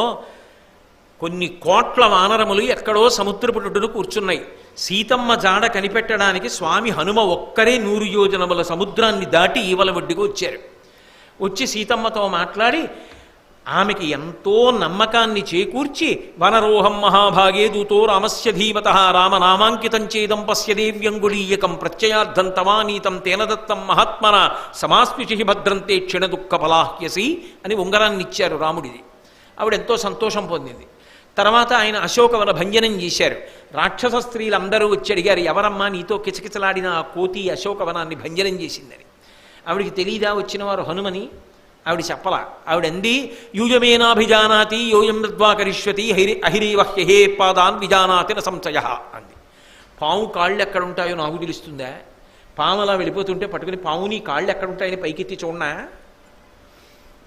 కొన్ని కోట్ల వానరములు ఎక్కడో సముద్రపుటును కూర్చున్నాయి. సీతమ్మ జాడ కనిపెట్టడానికి స్వామి హనుమ ఒక్కరే 100 యోజనముల సముద్రాన్ని దాటి ఈవల ఒడ్డుకు వచ్చారు. వచ్చి సీతమ్మతో మాట్లాడి ఆమెకి ఎంతో నమ్మకాన్ని చేకూర్చి, వనరోహం మహాభాగే దూతో రామస్య ధీమత రామనామాంకితం చేదం పశ్య దేవ్యంగుళీయకం ప్రత్యయార్థం తవానీతం తేన దత్తం మహాత్మన సమాస్మిషి భద్రంతే క్షణ దుఃఖ ఫలాహ్యసి అని ఉంగరాన్ని ఇచ్చారు రాముడిది. ఆవిడెంతో సంతోషం పొందింది. తర్వాత ఆయన అశోకవన భంజనం చేశారు. రాక్షస స్త్రీలందరూ వచ్చి అడిగారు, ఎవరమ్మా నీతో కిచకిచలాడిన ఆ కోతి అశోకవనాన్ని భంజనం చేసిందని. ఆవిడికి తెలీదా వచ్చిన వారు హనుమని? ఆవిడ చెప్పలా. ఆవిడంది, యూయమేనాభిజానాతి యోయం మృద్వా కరిష్యతి అహిరీవహ్యహే పాదాన్ విజానాతి న సంశయ అంది. పాము కాళ్ళు ఎక్కడుంటాయో నాకు తెలుస్తుందా? పాము అలా వెళ్ళిపోతుంటే పట్టుకుని పావుని కాళ్ళు ఎక్కడుంటాయని పైకెత్తి చూడనా?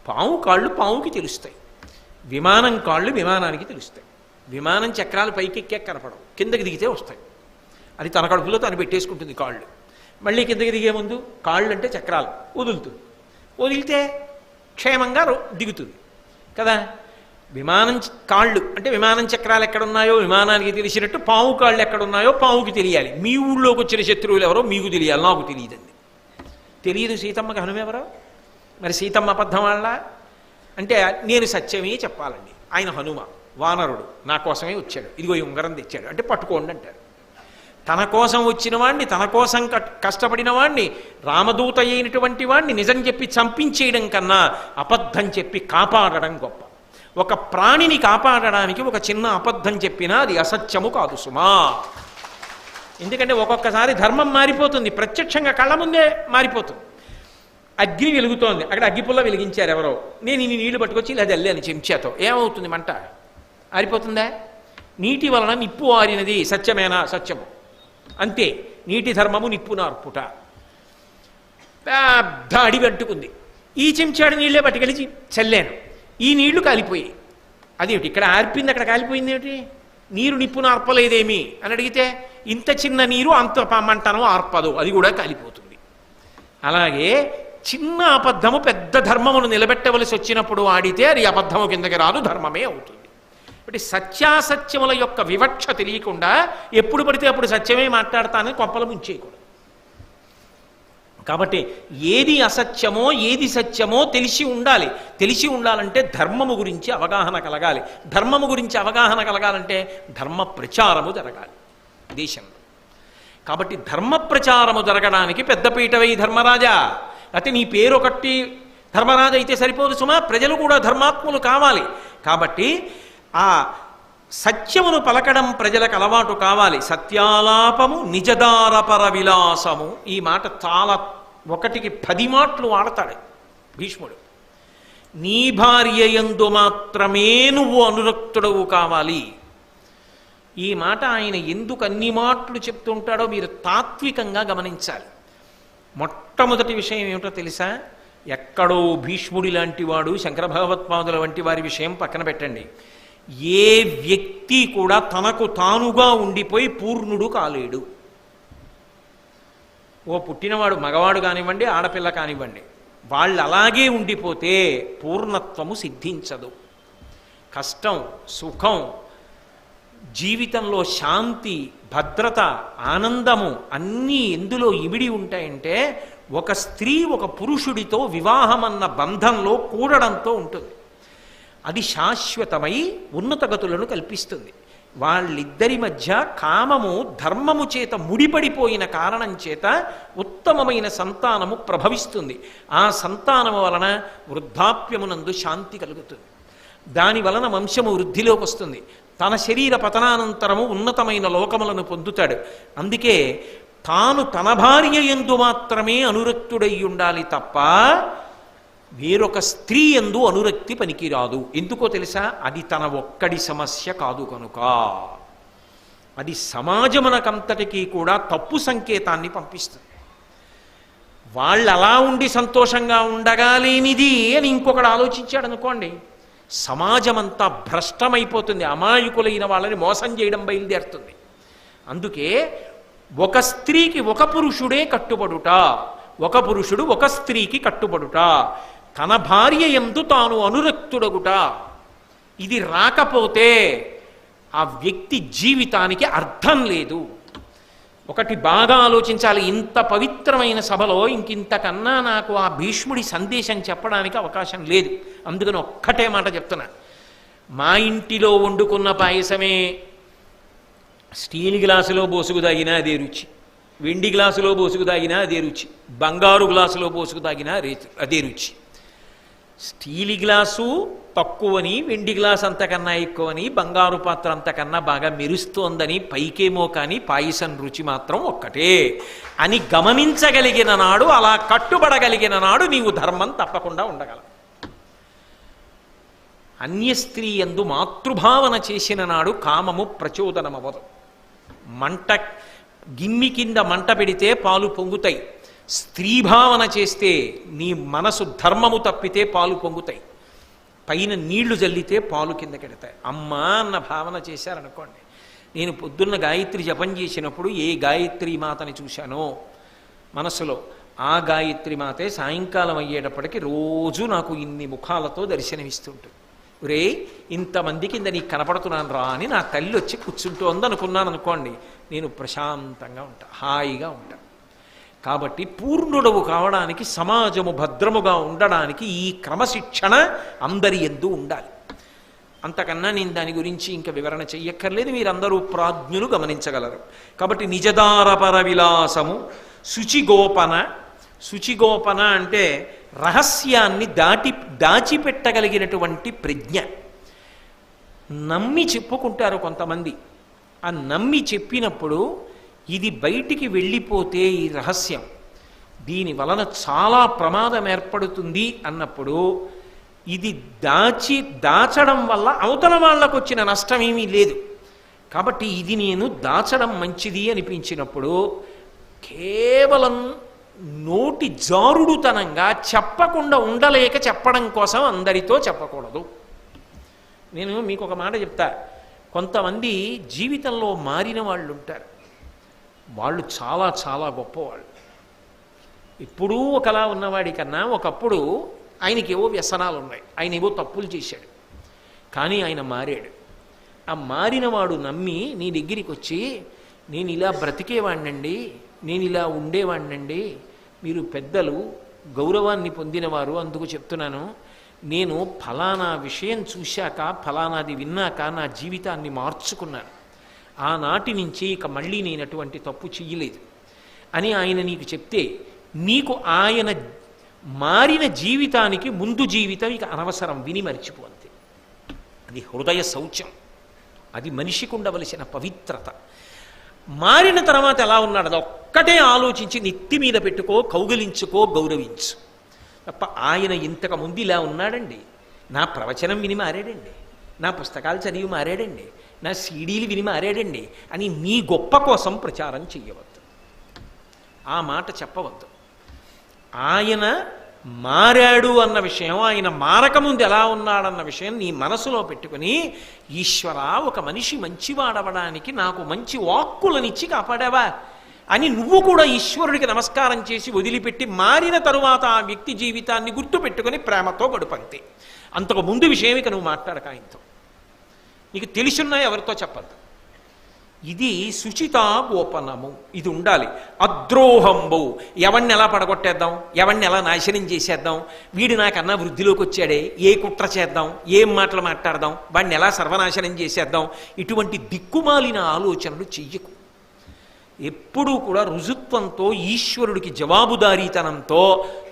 పాము కాళ్ళు పావుకి తెలుస్తాయి, విమానం కాళ్ళు విమానానికి తెలుస్తాయి. విమానం చక్రాలు పైకెక్కే కనపడవు, కిందకి దిగితే వస్తాయి. అది తన కడుపులో తను పెట్టేసుకుంటుంది కాళ్ళు. మళ్ళీ కిందకి దిగే ముందు కాళ్ళు అంటే చక్రాలు వదులుతుంది, వదిలితే క్షేమంగా దిగుతుంది కదా. విమానం కాళ్ళు అంటే విమానం చక్రాలు ఎక్కడున్నాయో విమానానికి తెలిసినట్టు పాము కాళ్ళు ఎక్కడున్నాయో పావుకి తెలియాలి. మీ ఊళ్ళోకి వచ్చిన శత్రువులు ఎవరో మీకు తెలియాలి, నాకు తెలియదండి. తెలియదు సీతమ్మకి హనుమెవరో? మరి సీతమ్మ అబద్ధం వాళ్ళ అంటే నేను సత్యమే చెప్పాలండి. ఆయన హనుమ వానరుడు, నా కోసమే వచ్చాడు, ఇదిగో ఈ ఉంగరం తెచ్చాడు అంటే పట్టుకోండి అంటారు. తన కోసం వచ్చిన వాణ్ణి, తన కోసం కష్టపడిన వాణ్ణి, రామదూత అయినటువంటి వాణ్ణి నిజం చెప్పి చంపించేయడం కన్నా అబద్ధం చెప్పి కాపాడడం గొప్ప. ఒక ప్రాణిని కాపాడడానికి ఒక చిన్న అబద్ధం చెప్పినా అది అసత్యము కాదు సుమా. ఎందుకంటే ఒక్కొక్కసారి ధర్మం మారిపోతుంది, ప్రత్యక్షంగా కళ్ళ ముందే మారిపోతుంది. అగ్ని వెలుగుతోంది, అక్కడ అగ్గిపుల్ల వెలిగించారు ఎవరో, నేను ఇన్ని నీళ్లు పట్టుకొచ్చి ఇలా జల్లాను చెంచాతో, ఏమవుతుంది? మంట ఆరిపోతుందా? నీటి వలన నిప్పు ఆరినది సత్యమేనా? సత్యము. అంతే. నీటి ధర్మము నిప్పు నార్పుట. పెద్ద అడివి అంటుకుంది, ఈ చెంచాడు నీళ్ళే పట్టుకెళ్ళి చల్లాను, ఈ నీళ్లు కాలిపోయాయి. అదేమిటి ఇక్కడ ఆర్పింది అక్కడ కాలిపోయింది ఏమిటి? నీరు నిప్పు నార్పలేదేమి అని అడిగితే, ఇంత చిన్న నీరు అంత మంటను ఆర్పదు, అది కూడా కాలిపోతుంది. అలాగే చిన్న అబద్ధము పెద్ద ధర్మమును నిలబెట్టవలసి వచ్చినప్పుడు ఆడితే అది అబద్ధము కిందకి రాదు, ధర్మమే అవుతుంది. అంటే సత్యాసత్యముల యొక్క వివక్ష తెలియకుండా ఎప్పుడు పడితే అప్పుడు సత్యమే మాట్లాడతానని కొంపలు ముంచేయకూడదు. కాబట్టి ఏది అసత్యమో ఏది సత్యమో తెలిసి ఉండాలి. తెలిసి ఉండాలంటే ధర్మము గురించి అవగాహన కలగాలి. ధర్మము గురించి అవగాహన కలగాలంటే ధర్మ ప్రచారము జరగాలి దేశంలో. కాబట్టి ధర్మ ప్రచారము జరగడానికి పెద్దపీట వేయి ధర్మరాజా. అయితే నీ పేరు ఒకటి ధర్మరాజు అయితే సరిపోదు సుమా, ప్రజలు కూడా ధర్మాత్ములు కావాలి. కాబట్టి ఆ సత్యమును పలకడం ప్రజలకు అలవాటు కావాలి. సత్యాలాపము నిజదారపర విలాసము. ఈ మాట చాలా, ఒకటికి 10 మాటలు వాడతాడు భీష్ముడు. నీ భార్య యందు మాత్రమే నువ్వు అనురక్తుడవు కావాలి. ఈ మాట ఆయన ఎందుకు అన్ని మాటలు చెప్తుంటాడో మీరు తాత్వికంగా గమనించాలి. మొట్టమొదటి విషయం ఏమిటో తెలుసా? ఎక్కడో భీష్ముడి లాంటి వాడు, శంకర భగవత్పాదుల వంటి వారి విషయం పక్కన పెట్టండి. ఏ వ్యక్తి కూడా తనకు తానుగా ఉండిపోయి పూర్ణుడు కాలేడు. ఓ పుట్టినవాడు మగవాడు కానివ్వండి, ఆడపిల్ల కానివ్వండి, వాళ్ళు అలాగే ఉండిపోతే పూర్ణత్వము సిద్ధించదు. కష్టం, సుఖం, జీవితంలో శాంతి, భద్రత, ఆనందము అన్నీ ఎందులో ఇమిడి ఉంటాయంటే ఒక స్త్రీ ఒక పురుషుడితో వివాహం అన్న బంధంలో కూడడంతో ఉంటుంది. అది శాశ్వతమై ఉన్నతగతులను కల్పిస్తుంది. వాళ్ళిద్దరి మధ్య కామము ధర్మము చేత ముడిపడిపోయిన కారణం చేత ఉత్తమమైన సంతానము ప్రభవిస్తుంది. ఆ సంతానము వలన వృద్ధాప్యమునందు శాంతి కలుగుతుంది. దాని వలన వంశము వృద్ధిలోకి వస్తుంది. తన శరీర పతనానంతరము ఉన్నతమైన లోకములను పొందుతాడు. అందుకే తాను తన భార్య యందు మాత్రమే అనురక్తుడై ఉండాలి తప్ప వేరొక స్త్రీ యందు అనురక్తి పనికిరాదు. ఎందుకో తెలుసా? అది తన ఒక్కడి సమస్య కాదు కనుక. అది సమాజమునకంతటికీ కూడా తప్పు సంకేతాన్ని పంపిస్తుంది. వాళ్ళు అలా ఉండి సంతోషంగా ఉండగాలేనిది అని ఇంకొకడు ఆలోచించాడు అనుకోండి, సమాజమంతా భ్రష్టమైపోతుంది. అమాయకులైన వాళ్ళని మోసం చేయడం బయలుదేరుతుంది. అందుకే ఒక స్త్రీకి ఒక పురుషుడే కట్టుబడుట, ఒక పురుషుడు ఒక స్త్రీకి కట్టుబడుట, తన భార్య యందు తాను అనురక్తుడగుట, ఇది రాకపోతే ఆ వ్యక్తి జీవితానికి అర్థం లేదు. ఒకటి బాగా ఆలోచించాలి. ఇంత పవిత్రమైన సభలో ఇంకింతకన్నా నాకు ఆ భీష్ముడి సందేశం చెప్పడానికి అవకాశం లేదు. అందుకని ఒక్కటే మాట చెప్తున్నా. మా ఇంటిలో వండుకున్న పాయసమే స్టీల్ గ్లాసులో పోసుకు తాగినా అదే రుచి, వెండి గ్లాసులో పోసుకు తాగినా అదే రుచి, బంగారు గ్లాసులో పోసుకు తాగినా అదే రుచి. స్టీల్ గ్లాసు తక్కువని, వెండి గ్లాస్ అంతకన్నా ఎక్కువని, బంగారు పాత్ర అంతకన్నా బాగా మెరుస్తోందని పైకేమో కానీ పాయసం రుచి మాత్రం ఒక్కటే అని గమనించగలిగిన నాడు, అలా కట్టుబడగలిగిన నాడు నీవు ధర్మం తప్పకుండా ఉండగలవు. అన్య స్త్రీ యందు మాతృభావన చేసిన నాడు కామము ప్రచోదనమవదు. మంట గిమ్మి కింద మంట పెడితే పాలు పొంగుతాయి. స్త్రీభావన చేస్తే నీ మనసు ధర్మము తప్పితే పాలు పొంగుతాయి. పైన నీళ్లు జల్లితే పాలు కిందకెడతాయి. అమ్మా అన్న భావన చేశారనుకోండి. నేను పొద్దున్న గాయత్రి జపం చేసినప్పుడు ఏ గాయత్రి మాతని చూశానో మనసులో, ఆ గాయత్రి మాతే సాయంకాలం అయ్యేటప్పటికి రోజు నాకు ఇన్ని ముఖాలతో దర్శనమిస్తుంటుంది. రే ఇంతమంది కింద నీకు కనపడుతున్నాను రా అని నా తల్లి వచ్చి కూర్చుంటోంది అనుకున్నాను అనుకోండి, నేను ప్రశాంతంగా ఉంటా, హాయిగా ఉంటా. కాబట్టి పూర్ణుడవు కావడానికి, సమాజము భద్రముగా ఉండడానికి ఈ క్రమశిక్షణ అందరి యందు ఉండాలి. అంతకన్నా నేను దాని గురించి ఇంకా వివరణ చెయ్యక్కర్లేదు, మీరందరూ ప్రాజ్ఞులు గమనించగలరు. కాబట్టి నిజదారపర విలాసము శుచిగోపన. శుచిగోపన అంటే రహస్యాన్ని దాచిపెట్టగలిగినటువంటి ప్రజ్ఞ. నమ్మి చెప్పుకుంటారు కొంతమంది. ఆ నమ్మి చెప్పినప్పుడు ఇది బయటికి వెళ్ళిపోతే ఈ రహస్యం దీని వలన చాలా ప్రమాదం ఏర్పడుతుంది అన్నప్పుడు ఇది దాచడం వల్ల అవతల వాళ్ళకు వచ్చిన నష్టం ఏమీ లేదు. కాబట్టి ఇది నేను దాచడం మంచిది అనిపించినప్పుడు కేవలం నోటి జారుడుతనంగా చెప్పకుండా ఉండలేక చెప్పడం కోసం అందరితో చెప్పకూడదు. నేను మీకు ఒక మాట చెప్తా. కొంతమంది జీవితంలో మారిన వాళ్ళు ఉంటారు. వాళ్ళు చాలా చాలా గొప్పవాళ్ళు. ఇప్పుడు ఒకలా ఉన్నవాడి కన్నా ఒకప్పుడు ఆయనకేవో వ్యసనాలు ఉన్నాయి, ఆయన ఏవో తప్పులు చేశాడు, కానీ ఆయన మారాడు. ఆ మారినవాడు నమ్మి నీ దగ్గరికి వచ్చి నేను ఇలా బ్రతికేవాణ్ణండి, నేను ఇలా ఉండేవాణ్ణండి, మీరు పెద్దలు గౌరవాన్ని పొందినవారు అందుకు చెప్తున్నాను, నేను ఫలానా విషయం చూశాక ఫలానాది విన్నాక నా జీవితాన్ని మార్చుకున్నాను, ఆనాటి నుంచి ఇక మళ్ళీ నేను అటువంటి తప్పు చెయ్యలేదు అని ఆయన నీకు చెప్తే నీకు ఆయన మారిన జీవితానికి ముందు జీవితం ఇక అనవసరం, విని మరిచిపోంతే. అది హృదయ శౌచం, అది మనిషికి ఉండవలసిన పవిత్రత. మారిన తర్వాత ఎలా ఉన్నాడు అది ఒక్కటే ఆలోచించి నెత్తి మీద పెట్టుకో, కౌగిలించుకో, గౌరవించు తప్ప ఆయన ఇంతకుముందు ఇలా ఉన్నాడండి, నా ప్రవచనం విని మారాడండి, నా పుస్తకాలు చదివి మారాడండి, నా సీడీలు విని మారాడండి అని నీ గొప్ప కోసం ప్రచారం చెయ్యవద్దు, ఆ మాట చెప్పవద్దు. ఆయన మారాడు అన్న విషయం, ఆయన మారకముందు ఎలా ఉన్నాడన్న విషయం నీ మనసులో పెట్టుకుని, ఈశ్వర ఒక మనిషి మంచివాడవడానికి నాకు మంచి వాక్కులనిచ్చి కాపాడావా అని నువ్వు కూడా ఈశ్వరుడికి నమస్కారం చేసి వదిలిపెట్టి మారిన తరువాత ఆ వ్యక్తి జీవితాన్ని గుర్తుపెట్టుకుని ప్రేమతో గడుపంతే. అంతకు ముందు విషయం ఇక నువ్వు మాట్లాడక ఆయనతో, నీకు తెలిసున్నా ఎవరితో చెప్పద్దు. ఇది శుచితా గోపనము, ఇది ఉండాలి. అద్రోహంబు, ఎవరిని ఎలా పడగొట్టేద్దాం, ఎవరిని ఎలా నాశనం చేసేద్దాం, వీడు నాకన్నా వృద్ధిలోకి వచ్చాడే, ఏ కుట్ర చేద్దాం, ఏం మాటలు మాట్లాడదాం, వాడిని ఎలా సర్వనాశనం చేసేద్దాం, ఇటువంటి దిక్కుమాలిన ఆలోచనలు చెయ్యకు. ఎప్పుడూ కూడా రుజుత్వంతో, ఈశ్వరుడికి జవాబుదారీతనంతో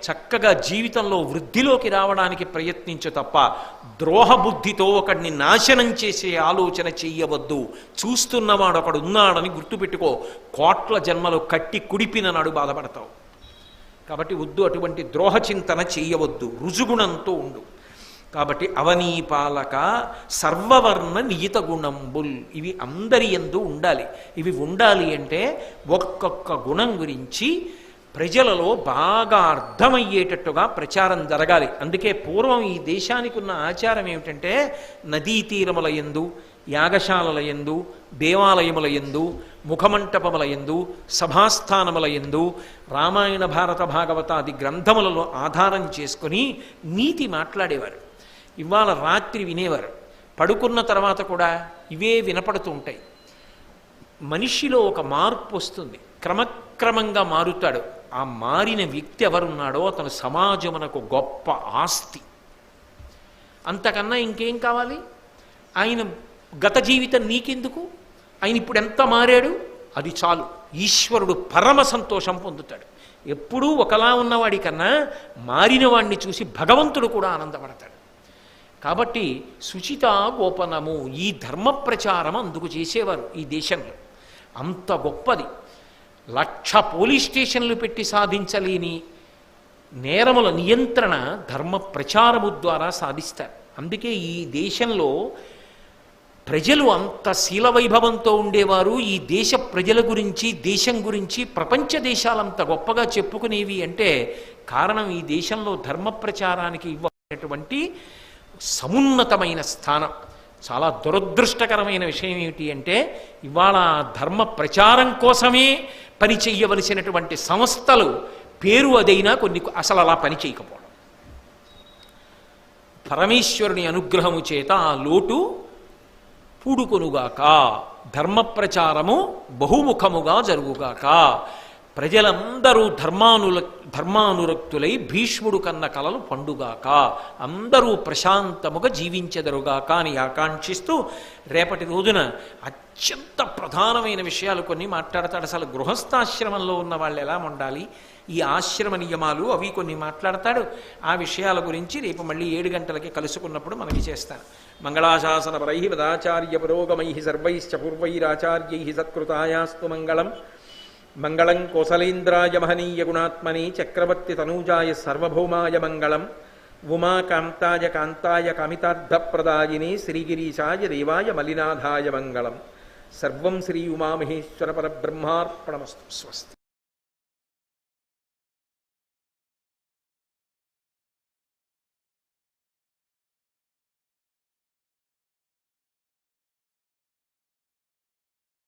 చక్కగా జీవితంలో వృద్ధిలోకి రావడానికి ప్రయత్నించు తప్ప ద్రోహబుద్ధితో ఒకడిని నాశనం చేసే ఆలోచన చెయ్యవద్దు. చూస్తున్నవాడు ఒకడు ఉన్నాడని గుర్తుపెట్టుకో, కోట్ల జన్మలు కట్టి కుడిపిన నాడు బాధపడతావు. కాబట్టి వద్దు, అటువంటి ద్రోహ చింతన చెయ్యవద్దు, రుజుగుణంతో ఉండు. కాబట్టి అవనీపాలక సర్వవర్ణ నియత గుణంబుల్, ఇవి అందరి యందు ఉండాలి. ఇవి ఉండాలి అంటే ఒక్కొక్క గుణం గురించి ప్రజలలో బాగా అర్థమయ్యేటట్టుగా ప్రచారం జరగాలి. అందుకే పూర్వం ఈ దేశానికి ఉన్న ఆచారం ఏమిటంటే నదీ తీరముల యందు, యాగశాలల యందు, దేవాలయముల యందు, ముఖమంటపముల యందు, సభాస్థానముల యందు రామాయణ భారత భాగవతాది గ్రంథములలో ఆధారం చేసుకుని నీతి మాట్లాడేవారు. ఇవాళ రాత్రి వినేవారు, పడుకున్న తర్వాత కూడా ఇవే వినపడుతూ ఉంటాయి. మనిషిలో ఒక మార్పు వస్తుంది, క్రమక్రమంగా మారుతాడు. ఆ మారిన వ్యక్తి ఎవరున్నాడో అతను సమాజమునకు గొప్ప ఆస్తి. అంతకన్నా ఇంకేం కావాలి? ఆయన గత జీవితం నీకెందుకు, ఆయన ఇప్పుడు ఎంత మారాడు అది చాలు. ఈశ్వరుడు పరమ సంతోషం పొందుతాడు. ఎప్పుడూ ఒకలా ఉన్నవాడి కన్నా మారిన వాడిని చూసి భగవంతుడు కూడా ఆనందపడతాడు. కాబట్టి శుచితా గోపనము, ఈ ధర్మ ప్రచారం అందుకు చేసేవారు ఈ దేశంలో. అంత గొప్పది. 1,00,000 పోలీస్ స్టేషన్లు పెట్టి సాధించలేని నేరముల నియంత్రణ ధర్మ ప్రచారము ద్వారా సాధిస్తారు. అందుకే ఈ దేశంలో ప్రజలు అంత శీలవైభవంతో ఉండేవారు. ఈ దేశ ప్రజల గురించి, దేశం గురించి ప్రపంచ దేశాలంత గొప్పగా చెప్పుకునేవి అంటే కారణం ఈ దేశంలో ధర్మ ప్రచారానికి ఇవ్వబడినటువంటి సమున్నతమైన స్థానం. చాలా దురదృష్టకరమైన విషయం ఏమిటి అంటే ఇవాళ ధర్మ ప్రచారం కోసమే పని చెయ్యవలసినటువంటి సంస్థలు పేరు అదైనా కొన్ని అసలు అలా పని చేయకపోవడం. పరమేశ్వరుని అనుగ్రహము చేత ఆ లోటు పూడుకొనుగాక, ధర్మ ప్రచారము బహుముఖముగా జరుగుగాక. ప్రజలందరూ ధర్మానురక్తులై భీష్ముడు కన్న కలలు పండుగాక, అందరూ ప్రశాంతముగా జీవించెదరుగాక అని ఆకాంక్షిస్తూ రేపటి రోజున అత్యంత ప్రధానమైన విషయాలు కొన్ని మాట్లాడతాడు. అసలు గృహస్థాశ్రమంలో ఉన్న వాళ్ళు ఎలా ఉండాలి, ఈ ఆశ్రమ నియమాలు అవి కొన్ని మాట్లాడతాడు. ఆ విషయాల గురించి రేపు మళ్ళీ 7 గంటలకి కలుసుకున్నప్పుడు మనకి చేస్తాను. మంగళాశాసనపరై వదాచార్య పురోగమై సర్వైశ్చ పూర్వైరాచార్యై సత్కృతాయాస్తు మంగళం. మంగళం కోసలేంద్రాయ మహనీయ గుణాత్మనే చక్రవర్తి తనూజాయ సర్వభౌమాయ మంగళం. ఉమాకాంతాయ కాంతాయ కామితార్థప్రదాయినే శ్రీగిరీశాయ దేవాయ మలినాథాయ మంగళం. సర్వం శ్రీ ఉమామహేశ్వర పరబ్రహ్మార్పణమస్తు. స్వస్తి.